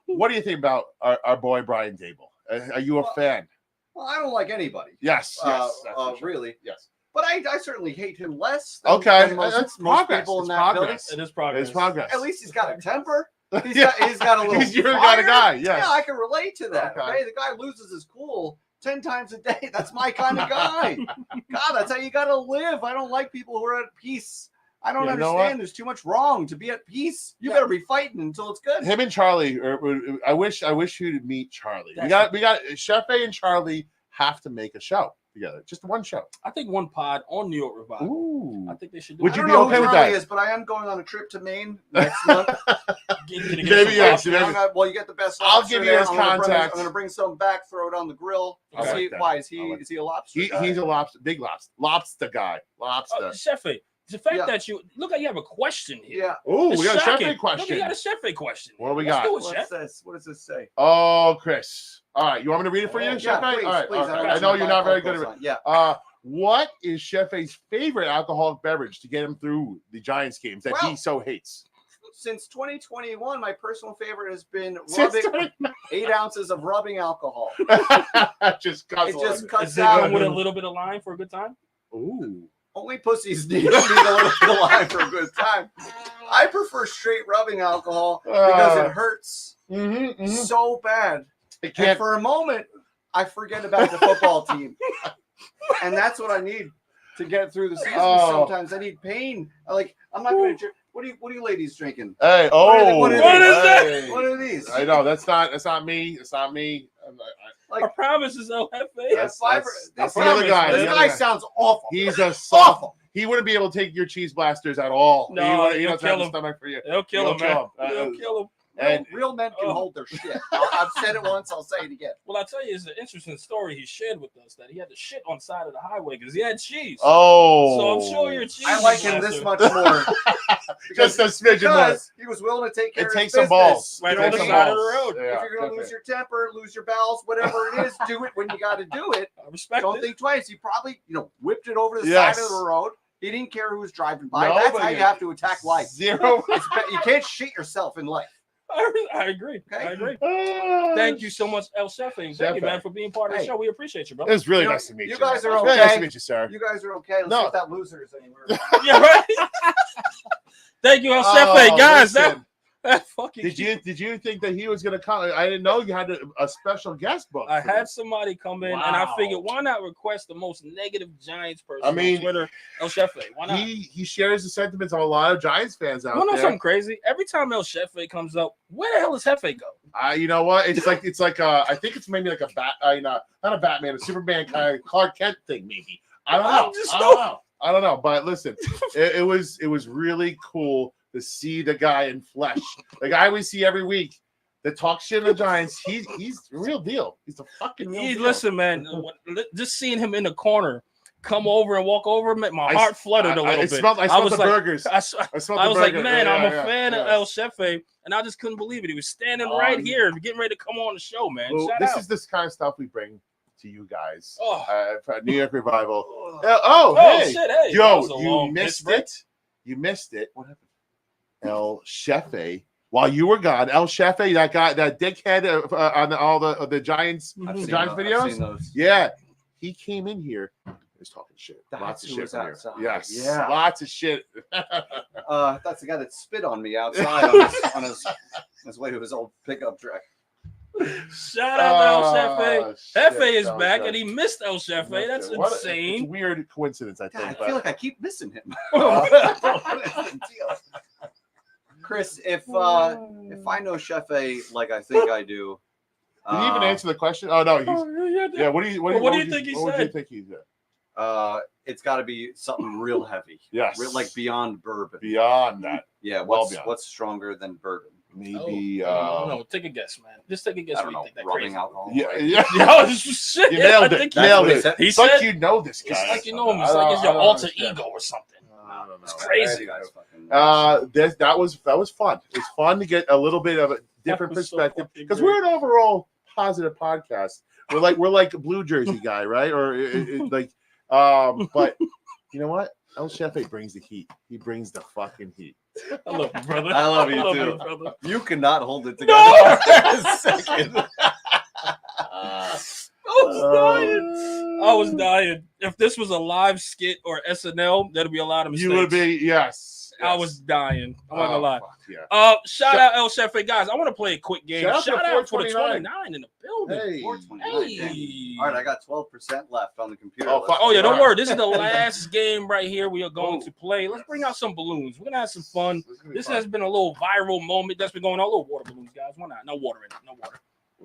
Speaker 2: What do you think about our boy Brian Dable? Are you a fan?
Speaker 4: Well, I don't like anybody.
Speaker 2: Yes. Sure.
Speaker 4: Really.
Speaker 2: Yes.
Speaker 4: But I certainly hate him less
Speaker 2: Than
Speaker 4: most
Speaker 2: progress.
Speaker 4: people in
Speaker 2: It's
Speaker 4: that
Speaker 2: progress.
Speaker 4: building.
Speaker 5: It is progress.
Speaker 2: It's progress.
Speaker 4: At least he's got a temper. He's
Speaker 2: Yeah.
Speaker 4: got a little
Speaker 2: He's your
Speaker 4: fire.
Speaker 2: kind of guy. Yes.
Speaker 4: Yeah, I can relate to that.
Speaker 2: Okay.
Speaker 4: Okay, the guy loses his cool 10 times a day. That's my kind of guy. God, that's how you got to live. I don't like people who are at peace. I don't understand. There's too much wrong to be at peace. You better be fighting until it's good.
Speaker 2: Him and Charlie. I wish you'd meet Charlie. We got Shefe and Charlie have to make a show together. Just one show.
Speaker 5: I think one pod on New York Revival.
Speaker 2: Ooh.
Speaker 5: I think they should do
Speaker 2: Would
Speaker 5: it.
Speaker 2: you
Speaker 4: I
Speaker 2: be
Speaker 4: don't know
Speaker 2: okay
Speaker 4: who
Speaker 2: with
Speaker 4: Charlie
Speaker 2: that?
Speaker 4: is, but I am going on a trip to Maine next month.
Speaker 2: Maybe yes.
Speaker 4: Well, you get the best.
Speaker 2: I'll give you his contact.
Speaker 4: I'm going to bring some back, throw it on the grill.
Speaker 2: I like that.
Speaker 4: Why is he a lobster?
Speaker 2: He's a lobster, big lobster guy. Lobster.
Speaker 5: Shefe, the fact that you look like you have a question here.
Speaker 4: Yeah.
Speaker 2: Oh,
Speaker 5: It's
Speaker 2: we got a
Speaker 5: shocking.
Speaker 2: Shefe question.
Speaker 5: Look, you got a Shefe question.
Speaker 2: What do we
Speaker 5: Let's
Speaker 2: got?
Speaker 5: do it,
Speaker 4: What's
Speaker 5: Chef.
Speaker 4: this? What does this say?
Speaker 2: Oh, Chris. All right, you want me to read it for you,
Speaker 4: Yeah,
Speaker 2: Shefe?
Speaker 4: please,
Speaker 2: All right.
Speaker 4: please.
Speaker 2: Okay. I know you're not very good at it.
Speaker 4: Yeah.
Speaker 2: What is Shefe's favorite alcoholic beverage to get him through the Giants games that he so hates?
Speaker 4: Since 2021, my personal favorite has been
Speaker 2: Since
Speaker 4: rubbing 8 ounces of rubbing alcohol.
Speaker 2: Just cuts.
Speaker 4: It just cuts
Speaker 5: Is it
Speaker 4: out
Speaker 5: with a little bit of lime for a good time?
Speaker 2: Ooh.
Speaker 4: Only pussies need a little bit of lime for a good time. I prefer straight rubbing alcohol because it hurts so bad.
Speaker 2: It
Speaker 4: And
Speaker 2: can't.
Speaker 4: for a moment, I forget about the football team. And that's what I need to get through the season. Sometimes I need pain. I'm not going to drink. What are you ladies drinking?
Speaker 2: Hey,
Speaker 4: What is
Speaker 2: hey.
Speaker 4: What are these?
Speaker 2: I know that's not me. It's not me.
Speaker 5: I promise is El Jefe.
Speaker 2: That's the
Speaker 5: promise.
Speaker 2: other guy.
Speaker 4: This
Speaker 2: The other
Speaker 4: guy
Speaker 2: guy.
Speaker 4: sounds awful.
Speaker 2: He's a soft. He wouldn't be able to take your cheese blasters at all.
Speaker 5: No,
Speaker 2: he
Speaker 5: he'll
Speaker 2: doesn't
Speaker 5: kill
Speaker 2: have the
Speaker 5: him.
Speaker 2: stomach for you.
Speaker 5: They'll kill him, man.
Speaker 2: He'll
Speaker 5: They'll kill him.
Speaker 2: And
Speaker 4: real men can hold their shit. I've said it once. I'll say it again.
Speaker 5: Well, I tell you, it's an interesting story he shared with us that he had to shit on the side of the highway because he had cheese.
Speaker 2: oh,
Speaker 5: So I'm sure your cheese.
Speaker 4: I like him this much more
Speaker 2: just a smidgen more.
Speaker 4: because he was willing to take care
Speaker 2: It
Speaker 4: of
Speaker 2: takes
Speaker 4: his
Speaker 2: some balls.
Speaker 5: Right
Speaker 2: It
Speaker 5: on
Speaker 2: takes
Speaker 5: the
Speaker 2: some
Speaker 5: side of
Speaker 2: balls.
Speaker 5: the road.
Speaker 2: Yeah,
Speaker 4: if you're gonna lose your temper, lose your bowels, whatever it is, do it when you got to do it.
Speaker 5: I respect
Speaker 4: Don't
Speaker 5: it.
Speaker 4: think twice. He probably, whipped it over the
Speaker 2: Yes.
Speaker 4: side of the road. He didn't care who was driving by.
Speaker 2: No,
Speaker 4: That's
Speaker 2: but
Speaker 4: how you have to attack life.
Speaker 2: Zero.
Speaker 4: You can't shit yourself in life.
Speaker 5: I agree.
Speaker 4: Okay.
Speaker 5: I agree.
Speaker 2: Oh,
Speaker 5: Thank you so much, El Shefe. Thank you, man, for being part of the
Speaker 4: Hey.
Speaker 5: show. We appreciate you, bro.
Speaker 2: It was really
Speaker 4: You know,
Speaker 2: nice to meet you.
Speaker 4: you guys
Speaker 2: man.
Speaker 4: are
Speaker 2: Really nice to
Speaker 4: okay.
Speaker 2: meet you, sir.
Speaker 4: You guys are okay. Let's
Speaker 2: No.
Speaker 4: see if that loser is anywhere.
Speaker 5: Yeah, right. Thank you, El Shefe. Guys,
Speaker 2: listen,
Speaker 5: that fucking.
Speaker 2: did you think that he was gonna come? I didn't know you had a special guest book.
Speaker 5: I
Speaker 2: for
Speaker 5: had
Speaker 2: this.
Speaker 5: somebody come in, and I
Speaker 2: Wow.
Speaker 5: figured, why not request the most negative Giants person
Speaker 2: I mean,
Speaker 5: on Twitter, El Shefe? Why not?
Speaker 2: He shares the sentiments of a lot of Giants fans out
Speaker 5: You know
Speaker 2: there.
Speaker 5: something crazy? Every time El Shefe comes up, where the hell does Hefe go?
Speaker 2: You know what? It's like I think it's maybe like a not a Batman, a Superman kind of Clark Kent thing, maybe. I don't know. I don't know. But listen, it was really cool to see the guy in flesh. The guy we see every week that talks shit on the Giants. He's the real deal. He's the fucking real deal.
Speaker 5: Listen, man, just seeing him in the corner come over and walk over, my heart fluttered a little bit.
Speaker 2: I smelled the
Speaker 5: like,
Speaker 2: burgers.
Speaker 5: I
Speaker 2: smelled
Speaker 5: was
Speaker 2: the
Speaker 5: like,
Speaker 2: burger.
Speaker 5: man,
Speaker 2: Yeah,
Speaker 5: I'm a
Speaker 2: yeah,
Speaker 5: fan
Speaker 2: yeah.
Speaker 5: of El Shefe, and I just couldn't believe it. He was standing right here, getting ready to come on the show, man.
Speaker 2: Well,
Speaker 5: Shout
Speaker 2: this
Speaker 5: out.
Speaker 2: is this kind of stuff we bring to you guys.
Speaker 5: Oh.
Speaker 2: For New York Revival.
Speaker 5: Oh,
Speaker 2: Hey,
Speaker 5: shit, hey.
Speaker 2: Joe,
Speaker 5: That was a
Speaker 2: you
Speaker 5: long
Speaker 2: missed
Speaker 5: piss,
Speaker 2: it. You missed it. What happened? El Shefe. While you were gone, El Shefe, that guy, that dickhead on all the Giants,
Speaker 4: I've seen
Speaker 2: Giants
Speaker 4: those.
Speaker 2: videos.
Speaker 4: I've seen those.
Speaker 2: Yeah, he came in here. He was talking shit.
Speaker 4: That's
Speaker 2: Lots of
Speaker 4: who
Speaker 2: shit
Speaker 4: was
Speaker 2: from here.
Speaker 4: outside.
Speaker 2: Yes,
Speaker 4: Yeah.
Speaker 2: lots of shit.
Speaker 4: That's the guy that spit on me outside on his way to his old pickup truck.
Speaker 5: Shout out to El Shefe.
Speaker 2: shit,
Speaker 5: Hefe is
Speaker 2: that was
Speaker 5: back,
Speaker 2: good.
Speaker 5: and he missed El Shefe. That's
Speaker 2: What
Speaker 5: insane.
Speaker 2: it's a weird coincidence, I
Speaker 4: God,
Speaker 2: think.
Speaker 4: I feel like I keep missing him.
Speaker 2: but-
Speaker 4: What is the deal? Chris, if I know Shefe like I think I do,
Speaker 2: Did he even answer the question? Oh no, he's yeah. What do you
Speaker 5: think he
Speaker 2: what
Speaker 5: said?
Speaker 2: do you think he said?
Speaker 4: it's got to be something real heavy.
Speaker 2: Yes.
Speaker 4: Like beyond bourbon.
Speaker 2: Beyond that,
Speaker 4: Yeah,
Speaker 2: well
Speaker 4: what's
Speaker 2: beyond.
Speaker 4: what's stronger than bourbon?
Speaker 2: maybe.
Speaker 5: No, take a guess, man. Just take a guess.
Speaker 4: I
Speaker 5: What
Speaker 4: don't
Speaker 5: you
Speaker 4: know,
Speaker 5: think that
Speaker 4: rubbing
Speaker 5: crazy?
Speaker 4: alcohol.
Speaker 2: Yeah,
Speaker 4: right?
Speaker 2: yeah.
Speaker 5: Yo, this was shit.
Speaker 2: You nailed
Speaker 5: I
Speaker 2: it.
Speaker 5: think
Speaker 2: Nailed
Speaker 4: what he
Speaker 2: it.
Speaker 4: said.
Speaker 5: He
Speaker 2: It's like
Speaker 5: said-
Speaker 2: you know this guy.
Speaker 5: It's like you know him. It's
Speaker 2: I
Speaker 5: like
Speaker 2: don't-
Speaker 5: it's your
Speaker 2: I don't
Speaker 5: alter
Speaker 2: understand.
Speaker 5: ego or something.
Speaker 2: I don't know.
Speaker 5: It's crazy.
Speaker 4: That guy's fucking
Speaker 2: That was fun. It's fun to get a little bit of a different
Speaker 5: That was so
Speaker 2: perspective
Speaker 5: fucking
Speaker 2: because
Speaker 5: great.
Speaker 2: we're an overall positive podcast. We're like a Blue Jersey guy, right? Or but you know what? El Shefe brings the heat. He brings the fucking heat.
Speaker 5: I love you, brother.
Speaker 4: I love you too.
Speaker 5: brother.
Speaker 4: You cannot hold it together
Speaker 5: No!
Speaker 4: for a second.
Speaker 5: I was dying. If this was a live skit or SNL, there'd be a lot of mistakes.
Speaker 2: You would be yes.
Speaker 5: I was dying. I'm not gonna lie.
Speaker 2: Fuck, yeah.
Speaker 5: Shout out El Shefe, guys. I want to play a quick game.
Speaker 2: Shout out to
Speaker 5: for the
Speaker 2: 429.
Speaker 5: 29 in the building.
Speaker 2: Hey.
Speaker 4: 429.
Speaker 5: Hey.
Speaker 4: All right, I got 12% left on the computer.
Speaker 2: Oh,
Speaker 4: Let's
Speaker 2: fuck.
Speaker 5: Oh yeah, don't
Speaker 2: Alright.
Speaker 5: worry. This is the last game right here. We are going
Speaker 2: Oh.
Speaker 5: to play. Let's bring out some balloons. We're gonna have some fun.
Speaker 2: This is gonna be
Speaker 5: This
Speaker 2: fun.
Speaker 5: has been a little viral moment that's been going on. A little water balloons, guys. Why not? No water in it. No water.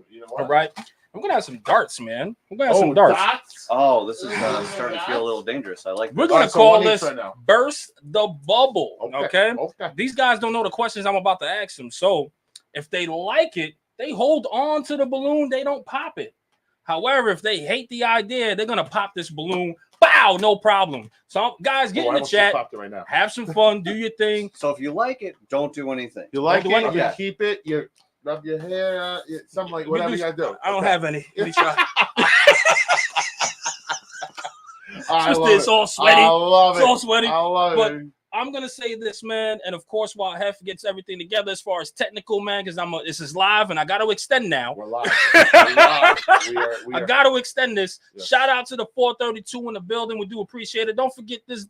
Speaker 2: You know
Speaker 5: All
Speaker 2: what?
Speaker 5: right. I'm gonna have some darts, man. We're gonna have some darts.
Speaker 2: dots?
Speaker 4: Oh, this is starting to feel a little dangerous. I like
Speaker 5: We're
Speaker 4: this.
Speaker 5: gonna
Speaker 2: Alright, so
Speaker 5: call
Speaker 2: one each
Speaker 5: this
Speaker 2: right now.
Speaker 5: burst the bubble. Okay.
Speaker 2: Okay.
Speaker 5: These guys don't know the questions I'm about to ask them. So if they like it, they hold on to the balloon. They don't pop it. However, if they hate the idea, they're gonna pop this balloon. Bow, no problem. So guys, get
Speaker 2: Oh,
Speaker 5: in
Speaker 2: I
Speaker 5: the
Speaker 2: almost
Speaker 5: chat.
Speaker 2: popped it right now.
Speaker 5: Have some fun. Do your thing.
Speaker 4: So if you like it, don't do anything.
Speaker 2: You like
Speaker 5: do
Speaker 2: it?
Speaker 5: anything.
Speaker 2: You keep it. You rub your hair. Something like whatever you gotta do.
Speaker 5: I don't
Speaker 2: Okay.
Speaker 5: have any. Let me try.
Speaker 2: I
Speaker 5: It's
Speaker 2: love
Speaker 5: just
Speaker 2: it.
Speaker 5: all sweaty.
Speaker 2: I love
Speaker 5: It's all
Speaker 2: it.
Speaker 5: sweaty.
Speaker 2: I love
Speaker 5: But-
Speaker 2: it.
Speaker 5: I'm gonna say this, man, and of course, while Hef gets everything together as far as technical, man, because this is live and I got to extend now.
Speaker 2: We're live. We're live. We
Speaker 5: I
Speaker 2: are.
Speaker 5: got to extend this.
Speaker 2: Yeah.
Speaker 5: Shout out to the 432 in the building. We do appreciate it. Don't forget this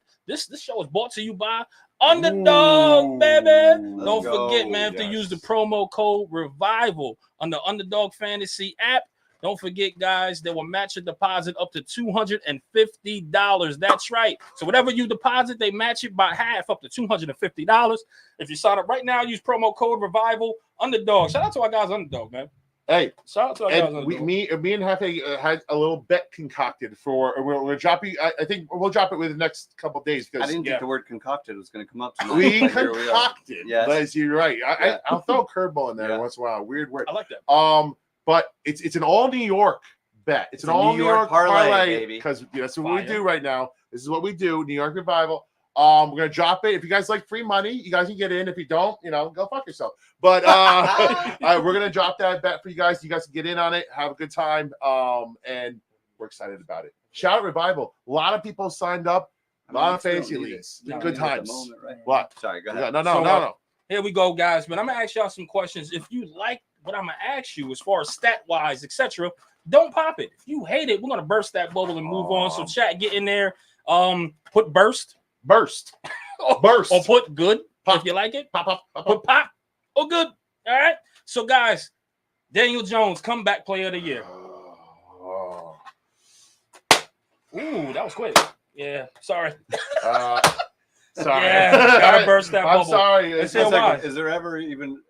Speaker 5: show is brought to you by Underdog,
Speaker 2: Ooh.
Speaker 5: baby.
Speaker 4: Let's
Speaker 5: Don't
Speaker 4: go.
Speaker 5: forget, man, to
Speaker 2: Yes.
Speaker 5: use the promo code Revival on the Underdog Fantasy app. Don't forget, guys, they will match a deposit up to $250. That's right. So whatever you deposit, they match it by half, up to $250. If you sign up right now, use promo code Revival. Underdog. Shout out to our guys, Underdog, man.
Speaker 2: Hey,
Speaker 5: Shout out to our guys on
Speaker 2: and
Speaker 5: the
Speaker 2: me and Hefe had a little bet concocted for. We're dropping. I think we'll drop it within the next couple of days
Speaker 4: I
Speaker 2: because
Speaker 4: didn't think the word concocted was going to come up tonight.
Speaker 2: we
Speaker 4: but here we are.
Speaker 2: concocted.
Speaker 4: Yes.
Speaker 2: Les, you're right.
Speaker 4: Yeah.
Speaker 2: I'll throw a curveball in there
Speaker 4: Yeah.
Speaker 2: once in a while. Weird word.
Speaker 5: I like that.
Speaker 2: But it's an all New York bet. It's an all New York parlay
Speaker 4: baby.
Speaker 2: because that's what we
Speaker 5: Fire.
Speaker 2: do right now. This is what we do. New York Revival. We're gonna drop it. If you guys like free money, you guys can get in. If you don't, go fuck yourself. But we're gonna drop that bet for you guys. You guys can get in on it, have a good time. And we're excited about it. Shout out Revival. A lot of people signed up. A lot of fantasy leagues.
Speaker 5: No,
Speaker 2: Good
Speaker 4: At the
Speaker 2: times.
Speaker 4: moment, right?
Speaker 2: What?
Speaker 4: Sorry, go
Speaker 2: Yeah,
Speaker 4: ahead.
Speaker 2: no.
Speaker 5: Here we go, guys. But I'm gonna ask y'all some questions. If you like what I'm gonna ask you as far as stat wise, etc., don't pop it. If you hate it, we're gonna burst that bubble and move on. So chat, get in there. Put burst.
Speaker 2: Burst. Burst.
Speaker 5: Or put good
Speaker 2: Pop.
Speaker 5: if you like it.
Speaker 2: Pop.
Speaker 5: Put pop or good. All right. So guys, Daniel Jones, comeback player of the year. Ooh, that was quick. Yeah, sorry.
Speaker 2: Sorry.
Speaker 5: Yeah, gotta burst that
Speaker 2: I'm
Speaker 5: bubble.
Speaker 2: sorry.
Speaker 5: Let's
Speaker 2: It's
Speaker 5: hear
Speaker 2: just
Speaker 5: why.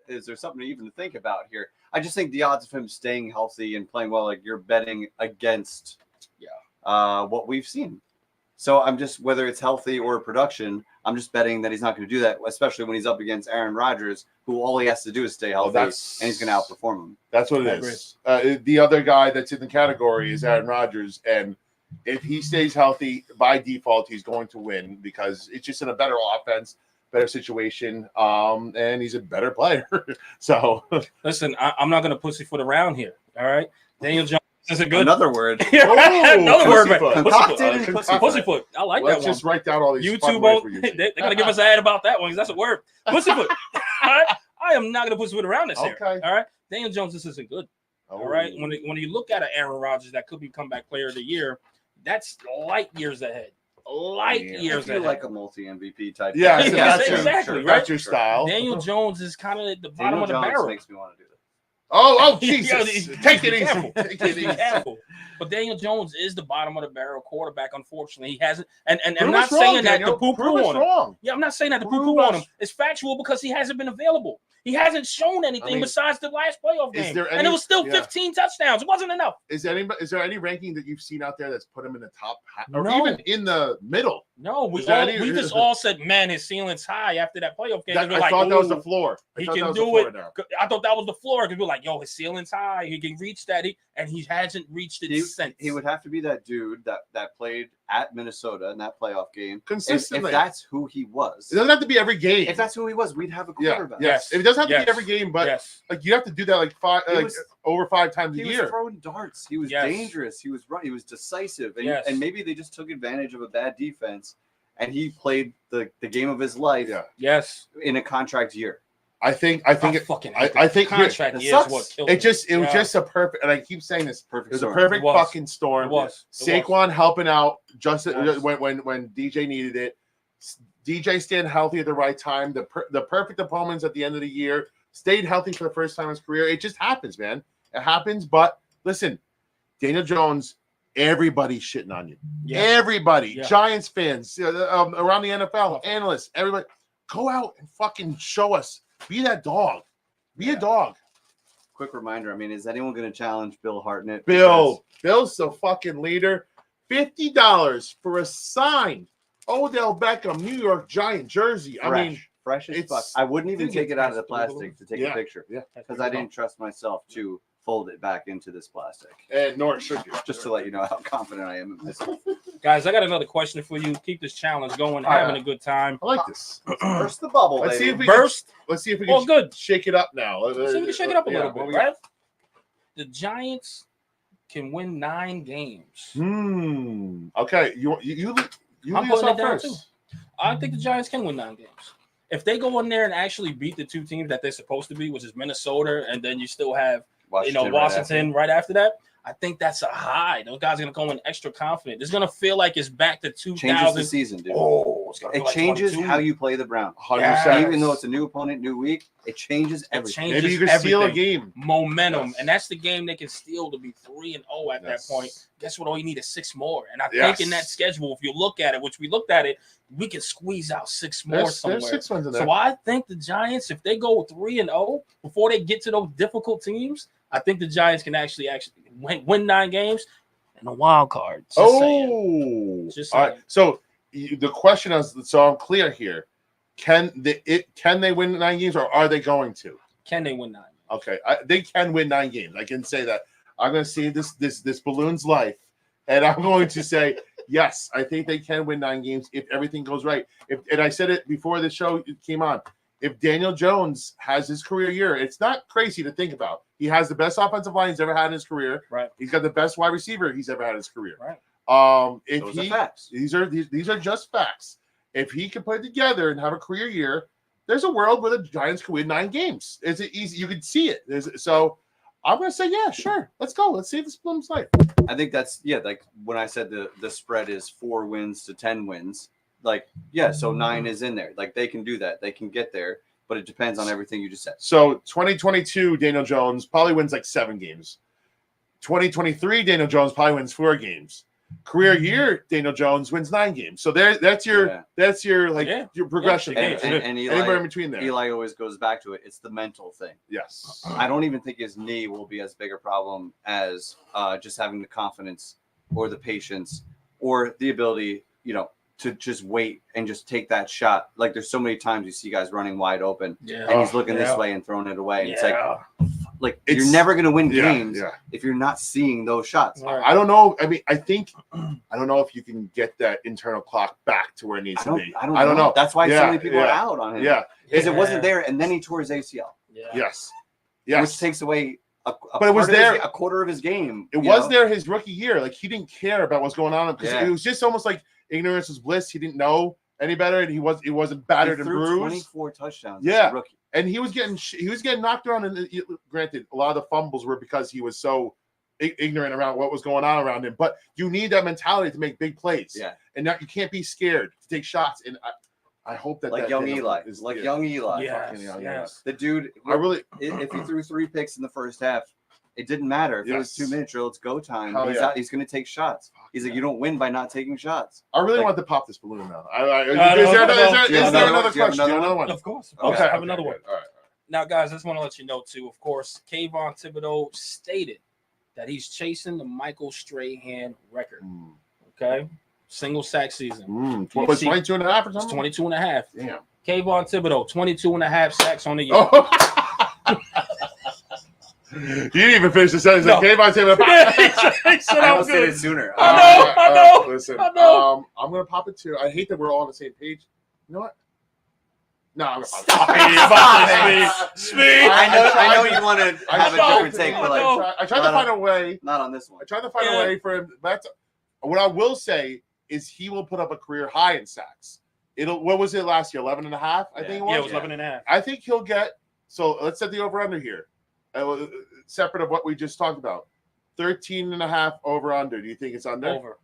Speaker 4: Is there something to even think about here? I just think the odds of him staying healthy and playing well, like you're betting against what we've seen. So I'm just, whether it's healthy or production, I'm just betting that he's not going to do that, especially when he's up against Aaron Rodgers, who all he has to do is stay healthy, and he's going to outperform him.
Speaker 2: That's what it is. The other guy that's in the category is Aaron Rodgers, and if he stays healthy, by default, he's going to win because it's just in a better offense, better situation, and he's a better player. So,
Speaker 5: Listen, I'm not gonna pussyfoot around here. All right, Daniel Jones is a good
Speaker 4: Another word.
Speaker 5: another word, man.
Speaker 2: pussyfoot.
Speaker 4: Concocted and
Speaker 5: Pussyfoot. Pussyfoot. I like
Speaker 2: let's
Speaker 5: that one.
Speaker 2: just write down all these fun
Speaker 5: YouTube
Speaker 2: words
Speaker 5: won't.
Speaker 2: we're using.
Speaker 5: They're gonna give us an ad about that one because that's a word. Pussyfoot. All right, I am not gonna pussyfoot around this here.
Speaker 2: Okay.
Speaker 5: All right, Daniel Jones, this isn't good. All right, when you look at an Aaron Rodgers that could be comeback player of the year, that's light years ahead.
Speaker 4: I
Speaker 5: Years
Speaker 4: feel
Speaker 5: ahead.
Speaker 4: like a multi-MVP type.
Speaker 2: Yeah,
Speaker 4: guy.
Speaker 2: so
Speaker 5: Yes,
Speaker 2: that's
Speaker 5: exactly,
Speaker 2: your,
Speaker 5: right?
Speaker 2: that's your style.
Speaker 5: Daniel Jones is kind of at the bottom
Speaker 4: Daniel
Speaker 5: of the
Speaker 4: Jones
Speaker 5: barrel.
Speaker 4: makes me want to do this.
Speaker 2: Oh,
Speaker 5: Yeah,
Speaker 2: Jesus.
Speaker 5: be
Speaker 2: Take it easy.
Speaker 5: careful.
Speaker 2: Take it
Speaker 5: Be
Speaker 2: easy.
Speaker 5: careful. But Daniel Jones is the bottom of the barrel quarterback. Unfortunately, he hasn't. And I'm
Speaker 2: Prove
Speaker 5: not
Speaker 2: us wrong,
Speaker 5: saying that
Speaker 2: Daniel.
Speaker 5: to poo
Speaker 2: Prove
Speaker 5: poo
Speaker 2: us
Speaker 5: on him.
Speaker 2: wrong.
Speaker 5: Yeah, I'm not saying that to poo
Speaker 2: Prove
Speaker 5: poo on
Speaker 2: us-
Speaker 5: him. It's factual because he hasn't been available. He hasn't shown anything besides the last playoff
Speaker 2: is
Speaker 5: game,
Speaker 2: there
Speaker 5: and
Speaker 2: any-
Speaker 5: it was still
Speaker 2: yeah.
Speaker 5: 15 touchdowns. It wasn't enough.
Speaker 2: Is there any ranking that you've seen out there that's put him in the top or
Speaker 5: No.
Speaker 2: even in the middle?
Speaker 5: No, we
Speaker 2: Is there any-
Speaker 5: just all said, man, his ceiling's high after that playoff game.
Speaker 2: That,
Speaker 5: We're
Speaker 2: I
Speaker 5: like,
Speaker 2: thought that was the
Speaker 5: "Ooh,
Speaker 2: floor. I
Speaker 5: he
Speaker 2: thought that
Speaker 5: can
Speaker 2: was the
Speaker 5: do
Speaker 2: floor
Speaker 5: it.
Speaker 2: now.
Speaker 5: I thought that was the floor because we're like, yo, his ceiling's high. He can reach that, and he hasn't reached it since.
Speaker 4: He would have to be that dude that played at Minnesota in that playoff game.
Speaker 2: Consistently.
Speaker 4: If that's who he was.
Speaker 2: It doesn't have to be every game.
Speaker 4: If that's who he was, we'd have a
Speaker 2: yeah,
Speaker 4: quarterback.
Speaker 2: yes. If it doesn't have to
Speaker 5: Yes.
Speaker 2: be every game, but
Speaker 5: yes.
Speaker 2: like you have to do that like over 5 times a
Speaker 4: He was
Speaker 2: year.
Speaker 4: throwing darts. He was
Speaker 5: Yes.
Speaker 4: dangerous. He was running. He was decisive. And,
Speaker 5: Yes.
Speaker 4: and maybe they just took advantage of a bad defense, and he played the game of his life
Speaker 2: Yeah.
Speaker 5: Yes.
Speaker 4: in a contract year.
Speaker 2: I think
Speaker 5: I
Speaker 2: it,
Speaker 5: fucking
Speaker 2: I-
Speaker 5: hate
Speaker 2: I
Speaker 5: the
Speaker 2: think here-
Speaker 5: contract
Speaker 4: it
Speaker 5: is
Speaker 4: sucks.
Speaker 5: what killed
Speaker 2: it was
Speaker 5: Yeah.
Speaker 2: just a perfect, and I keep saying this.
Speaker 4: Perfect.
Speaker 2: It was a
Speaker 4: storm.
Speaker 2: perfect
Speaker 5: It was.
Speaker 2: fucking storm.
Speaker 5: It was.
Speaker 2: Saquon helping out just
Speaker 5: Yes.
Speaker 2: when DJ needed it. DJ staying healthy at the right time. The perfect opponents at the end of the year. Stayed healthy for the first time in his career. It just happens, man. It happens. But listen, Daniel Jones, everybody's shitting on you.
Speaker 5: Yeah.
Speaker 2: Everybody,
Speaker 5: Yeah.
Speaker 2: Giants fans, around the NFL, analysts, everybody, go out and fucking show us. Be that dog. Be a dog.
Speaker 4: Quick reminder. I mean, is anyone going to challenge Bill Hartnett?
Speaker 2: Bill's the fucking leader. $50 for a signed Odell Beckham New York Giant jersey. I mean,
Speaker 4: fresh as
Speaker 2: it's-
Speaker 4: fuck. I wouldn't even
Speaker 5: think
Speaker 4: take
Speaker 5: it's
Speaker 4: it out of the
Speaker 5: fresh.
Speaker 4: plastic to take
Speaker 2: Yeah.
Speaker 4: a picture
Speaker 2: yeah,
Speaker 4: because I didn't trust myself to fold it back into this plastic.
Speaker 2: and nor should you.
Speaker 4: Just to let you know how confident I am in myself.
Speaker 5: Guys, I got another question for you. Keep this challenge going,
Speaker 2: All right.
Speaker 5: having a good time.
Speaker 2: I like this.
Speaker 4: Burst the bubble,
Speaker 2: Let's see
Speaker 4: baby.
Speaker 2: if we
Speaker 5: Burst.
Speaker 2: Let's see if we
Speaker 5: Oh,
Speaker 2: can
Speaker 5: good.
Speaker 2: shake it up now.
Speaker 5: See if we can shake it up a little
Speaker 2: what
Speaker 5: bit,
Speaker 2: we got?
Speaker 5: right? The Giants can win 9 games.
Speaker 2: Okay, you
Speaker 5: I'm
Speaker 2: lead us
Speaker 5: putting it
Speaker 2: off
Speaker 5: down,
Speaker 2: first.
Speaker 5: I think the Giants can win 9 games. If they go in there and actually beat the 2 teams that they're supposed to be, which is Minnesota, and then you still have Washington right after that, I think that's a high. Those guys are going to go in extra confident. It's going to feel like it's back to 2000.
Speaker 4: Changes the season, dude.
Speaker 5: Oh, it's gonna
Speaker 4: It
Speaker 5: feel like
Speaker 4: changes
Speaker 5: 22.
Speaker 4: how you play the Browns.
Speaker 2: 100%.
Speaker 5: Yes.
Speaker 4: Even though it's a new opponent, new week, it changes
Speaker 5: It
Speaker 4: everything.
Speaker 5: changes
Speaker 2: Maybe you can steal a
Speaker 5: everything.
Speaker 2: game.
Speaker 5: Momentum,
Speaker 2: Yes.
Speaker 5: and that's the game they can steal to be 3-0 at
Speaker 2: Yes.
Speaker 5: that point. Guess what? All you need is 6 more. And I
Speaker 2: Yes.
Speaker 5: think in that schedule, if you look at it, which we looked at it, we can squeeze out 6 more somewhere.
Speaker 2: There's 6 wins in there.
Speaker 5: So I think the Giants, if they go 3-0 before they get to those difficult teams, I think the Giants can actually win 9 games and a wild card. Just saying. Just
Speaker 2: all right.
Speaker 5: saying.
Speaker 2: So the question is, so I'm clear here. Can they win 9 games, or are they going to?
Speaker 5: Can they win 9?
Speaker 2: Okay, they can win 9 games. I can say that. I'm going to see this balloon's life, and I'm going to say yes. I think they can win 9 games if everything goes right. And I said it before the show came on. If Daniel Jones has his career year, it's not crazy to think about. He has the best offensive line he's ever had in his career.
Speaker 5: Right.
Speaker 2: He's got the best wide receiver he's ever had in his career.
Speaker 5: Right.
Speaker 4: Those are facts.
Speaker 2: These are just facts. If he can put it together and have a career year, there's a world where the Giants can win 9 games. Is it easy? You can see it. So I'm going to say, yeah, sure. Let's go. Let's see if this bloom's life.
Speaker 4: I think that's, like when I said the spread is 4 wins to 10 wins, so 9 is in there. Like they can do that. They can get there, but it depends on everything you just said.
Speaker 2: So 2022, Daniel Jones probably wins like 7 games. 2023, Daniel Jones probably wins 4 games. Career year, Daniel Jones wins 9 games. So that's your your progression.
Speaker 4: And
Speaker 2: anywhere in between there.
Speaker 4: Eli always goes back to it. It's the mental thing.
Speaker 2: Yes.
Speaker 4: I don't even think his knee will be as big a problem as just having the confidence or the patience or the ability, to just wait and just take that shot. Like there's so many times you see guys running wide open and he's looking this way and throwing it away. And it's like you're never going to win games if you're not seeing those shots.
Speaker 2: I don't know. I mean, I don't know if you can get that internal clock back to where it needs to be.
Speaker 4: I don't know. That's why so many people are out on him.
Speaker 2: Yeah.
Speaker 4: Because it wasn't there, and then he tore his ACL.
Speaker 5: Yeah.
Speaker 2: Yes.
Speaker 4: Which takes away a quarter of his game.
Speaker 2: It was there his rookie year. Like he didn't care about what's going on because it was just almost like ignorance was bliss. He didn't know any better, and he wasn't battered and bruised.
Speaker 4: 24 touchdowns.
Speaker 2: Yeah.
Speaker 4: As a rookie.
Speaker 2: And he was getting knocked around. And granted, a lot of the fumbles were because he was so ignorant around what was going on around him. But you need that mentality to make big plays.
Speaker 4: Yeah.
Speaker 2: And now you can't be scared to take shots. And I hope that
Speaker 4: young Eli. Young Eli.
Speaker 5: Yes.
Speaker 4: The dude. If he threw 3 picks in the first half, it didn't matter. If it was 2-minute drill, it's go time. He's going to take shots. He's like, you don't win by not taking shots.
Speaker 2: I really want to pop this balloon now. Is there another question? Another one?
Speaker 5: Of course.
Speaker 2: Okay.
Speaker 5: I have another one.
Speaker 2: All right.
Speaker 5: Now, guys, I just want to let you know, too, of course, Kayvon Thibodeau stated that he's chasing the Michael Strahan record. Okay? Single sack season.
Speaker 2: What was 22 and a half or something?
Speaker 5: 22 and a half.
Speaker 2: Damn.
Speaker 5: Kayvon Thibodeau, 22 and a half sacks on the year.
Speaker 2: You didn't even finish the sentence. No. Kayvon Thibodeau.
Speaker 4: I almost did it sooner.
Speaker 5: I know.
Speaker 2: Listen,
Speaker 5: I know.
Speaker 2: I'm going to pop it too. I hate that we're all on the same page. You know what? No, I'm going to
Speaker 5: Stop it. Speed.
Speaker 4: I know you want to have a different take, but
Speaker 2: I tried to find a way.
Speaker 4: Not on this one.
Speaker 2: I tried to find a way for him. What I will say is he will put up a career high in sacks. What was it last year? 11 and a half, I think it was.
Speaker 5: Yeah, it was 11 and a half.
Speaker 2: I think he'll get. So let's set the over under here. Separate of what we just talked about. 13 and a half over under. Do you think it's under?
Speaker 5: Over.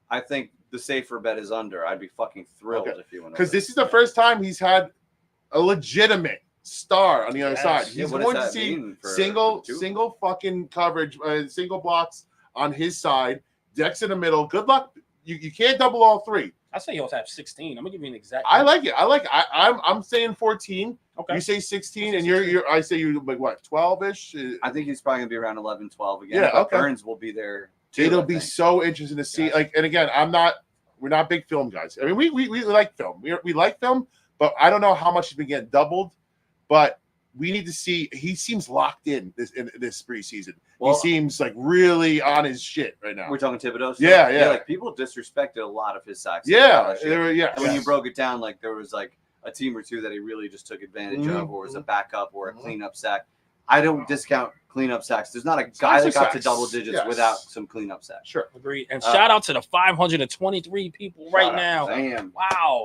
Speaker 4: I think the safer bet is under. I'd be fucking thrilled if you went over.
Speaker 2: Because this is the first time he's had a legitimate star on the other side. He's going to see single fucking coverage, single blocks on his side, decks in the middle. Good luck. You can't double all 3.
Speaker 5: I say he'll have 16. I'm gonna give you an exact.
Speaker 2: I like it. I'm saying 14.
Speaker 5: Okay.
Speaker 2: You say 16, and I say you like what 12ish.
Speaker 4: I think he's probably gonna be around 11, 12 again.
Speaker 2: Yeah.
Speaker 4: But Burns will be there.
Speaker 2: It'll be so interesting to see. Like, and again, we're not big film guys. I mean, we like film. We like film, but I don't know how much he's been getting doubled. But we need to see. He seems locked in this preseason. Well, he seems like really on his shit right now.
Speaker 4: We're talking Thibodeau.
Speaker 2: Yeah.
Speaker 4: Like people disrespected a lot of his sacks.
Speaker 2: Yeah.
Speaker 4: And when you broke it down, like there was like a team or two that he really just took advantage of, or was a backup or a cleanup sack. I don't discount cleanup sacks. There's not a guy that got to double digits without some cleanup sacks.
Speaker 2: Sure.
Speaker 5: Agreed. And shout out to the 523 people right now.
Speaker 4: Damn.
Speaker 5: Wow.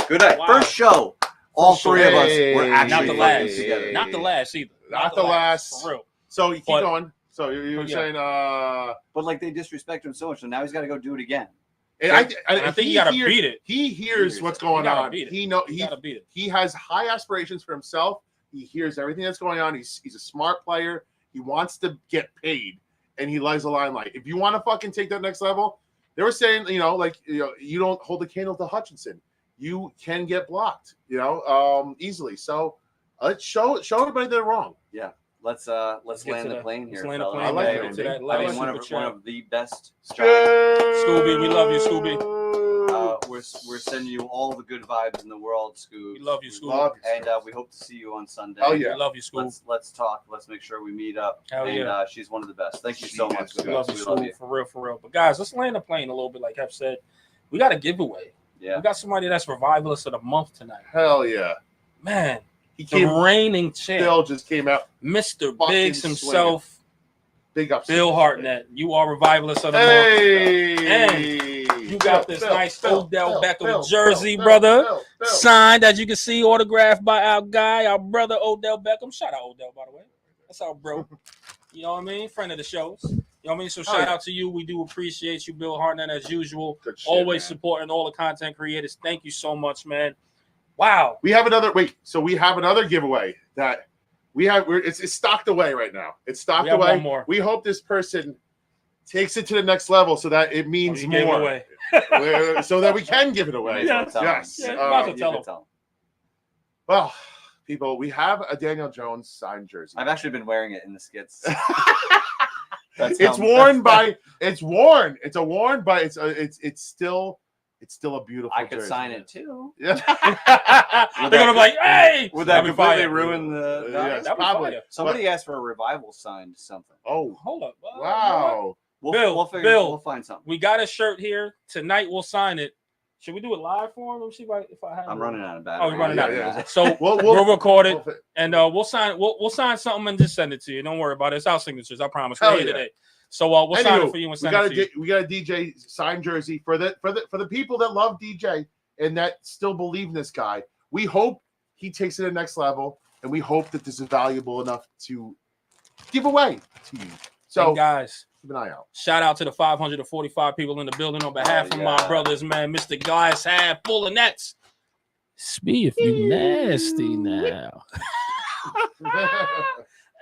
Speaker 4: Good night. Wow. First show. All 3 of us were actually
Speaker 5: not the last.
Speaker 4: together.
Speaker 5: Not the last either.
Speaker 2: Not the last.
Speaker 5: For real.
Speaker 2: So you keep going. So you were saying,
Speaker 4: but like they disrespect him so much, so now he's got to go do it again.
Speaker 2: And I think
Speaker 5: he got to beat it.
Speaker 2: He hears what's going on.
Speaker 5: He
Speaker 2: has high aspirations for himself. He hears everything that's going on. He's a smart player. He wants to get paid, and he lies a line like, if you want to fucking take that next level, they were saying, you don't hold the candle to Hutchinson. You can get blocked, easily. So let's show everybody they're wrong.
Speaker 4: Yeah. let's
Speaker 5: get
Speaker 4: land
Speaker 5: to
Speaker 4: the
Speaker 5: that.
Speaker 4: plane here.
Speaker 5: Let's land the
Speaker 4: fellas.
Speaker 5: plane.
Speaker 2: I like
Speaker 5: man.
Speaker 2: it.
Speaker 5: Get to that
Speaker 4: I
Speaker 5: last
Speaker 4: mean, one
Speaker 5: super
Speaker 4: of
Speaker 5: chat.
Speaker 4: the best. Giants.
Speaker 5: Scooby, we love you, Scooby.
Speaker 4: We're sending you all the good vibes in the world, Scoob.
Speaker 5: We love you, Scooby.
Speaker 2: Love you,
Speaker 4: And we hope to see you on Sunday.
Speaker 2: Oh, yeah.
Speaker 5: We love you, Scooby.
Speaker 4: Let's talk. Let's make sure we meet up.
Speaker 5: Hell
Speaker 4: and
Speaker 5: yeah.
Speaker 4: She's one of the best. Thank you
Speaker 2: She
Speaker 4: so
Speaker 2: is
Speaker 4: much.
Speaker 2: the
Speaker 5: We love you,
Speaker 4: We
Speaker 5: Scooby. For real, for real. But guys, let's land the plane a little bit. Like Hef said, we got a giveaway.
Speaker 4: Yeah.
Speaker 5: We got somebody that's revivalist of the month tonight.
Speaker 2: Hell yeah.
Speaker 5: Man,
Speaker 2: He
Speaker 5: the
Speaker 2: came
Speaker 5: reigning champ,
Speaker 2: still just came out
Speaker 5: Mr.
Speaker 2: fucking
Speaker 5: Biggs himself,
Speaker 2: big ups.
Speaker 5: Bill Hartnett. You are revivalist of the month.
Speaker 2: Hey.
Speaker 5: You got this nice Odell Beckham jersey,
Speaker 2: Bill,
Speaker 5: brother.
Speaker 2: Bill.
Speaker 5: Signed, as you can see, autographed by our guy, our brother Odell Beckham. Shout out Odell, by the way. That's our bro. You know what I mean? Friend of the shows. You know what I mean? So shout out to you. We do appreciate you, Bill Hartnett, as usual.
Speaker 2: Good shit,
Speaker 5: Always
Speaker 2: man.
Speaker 5: supporting all the content creators. Thank you so much, man. Wow.
Speaker 2: We have another we have another giveaway that it's stocked away right now. It's stocked
Speaker 5: We have
Speaker 2: away.
Speaker 5: one more.
Speaker 2: We hope this person takes it to the next level so that it means
Speaker 5: You gave it
Speaker 2: more.
Speaker 5: away.
Speaker 2: So that we can give it away.
Speaker 5: Yeah.
Speaker 2: Yes.
Speaker 5: Yeah, might as well
Speaker 4: You can
Speaker 5: tell 'em.
Speaker 2: Well, people, we have a Daniel Jones signed jersey.
Speaker 4: I've actually been wearing it in the skits.
Speaker 2: It's worn. It's a worn, but it's still a beautiful.
Speaker 4: I could
Speaker 2: jersey.
Speaker 4: sign it too.
Speaker 2: Yeah.
Speaker 5: They're gonna be like, hey,
Speaker 4: Would that
Speaker 5: that'd be
Speaker 4: completely
Speaker 5: fire.
Speaker 4: ruin the?
Speaker 2: Yes,
Speaker 5: That'd be
Speaker 2: probably.
Speaker 5: fire.
Speaker 4: Somebody asked for a revival signed something.
Speaker 2: Oh,
Speaker 5: Hold up.
Speaker 2: wow.
Speaker 5: Bill,
Speaker 4: We'll
Speaker 5: Bill.
Speaker 4: find something.
Speaker 5: We got a shirt here. Tonight we'll sign it. Should we do it live for him? Let me see if I have
Speaker 4: I'm
Speaker 5: it.
Speaker 4: running out of battery.
Speaker 5: Oh, you're running out.
Speaker 2: Yeah.
Speaker 5: So
Speaker 2: We'll
Speaker 5: record it
Speaker 2: we'll-
Speaker 5: and we'll sign it. We'll sign something and just send it to you. Don't worry about it. It's our signatures. I promise.
Speaker 2: Hell
Speaker 5: We're here
Speaker 2: yeah.
Speaker 5: today. So we'll sign
Speaker 2: Anywho,
Speaker 5: it for you and
Speaker 2: we
Speaker 5: send
Speaker 2: got
Speaker 5: it to you.
Speaker 2: we got a DJ signed jersey for the people that love DJ and that still believe in this guy. We hope he takes it to the next level, and we hope that this is valuable enough to give away to you. So
Speaker 5: And guys,
Speaker 2: keep an eye out.
Speaker 5: shout out to the 545 people in the building on behalf of my
Speaker 4: yeah.
Speaker 5: brothers, man. Mr. Glass half full of nets. Spee if you nasty now.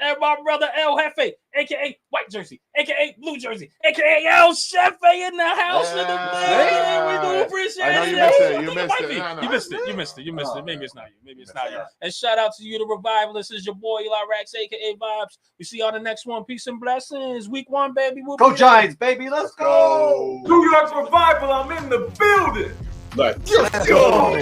Speaker 5: And my brother El Jefe, aka White Jersey, aka Blue Jersey, aka El Chefe in the house of the man. We do appreciate
Speaker 2: I know
Speaker 5: it.
Speaker 2: you missed it.
Speaker 5: I
Speaker 2: You
Speaker 5: think
Speaker 2: missed
Speaker 5: might
Speaker 2: it.
Speaker 5: be.
Speaker 2: No, no.
Speaker 5: You missed it. You missed it. You missed
Speaker 4: Oh,
Speaker 5: it. Maybe it's not you. Maybe it's
Speaker 2: Missed
Speaker 5: not
Speaker 2: it.
Speaker 5: you. And shout out to you, the Revivalists. Is your boy Eli Rax, aka Vibes. We see you on the next one. Peace and blessings. Week 1, baby. We'll
Speaker 4: Go
Speaker 5: be there.
Speaker 4: Giants, baby. Let's go.
Speaker 1: New York's revival. I'm in the building.
Speaker 2: Let's go.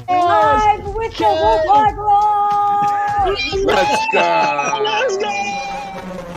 Speaker 3: Live with the Woodline Rock!
Speaker 2: Let's go.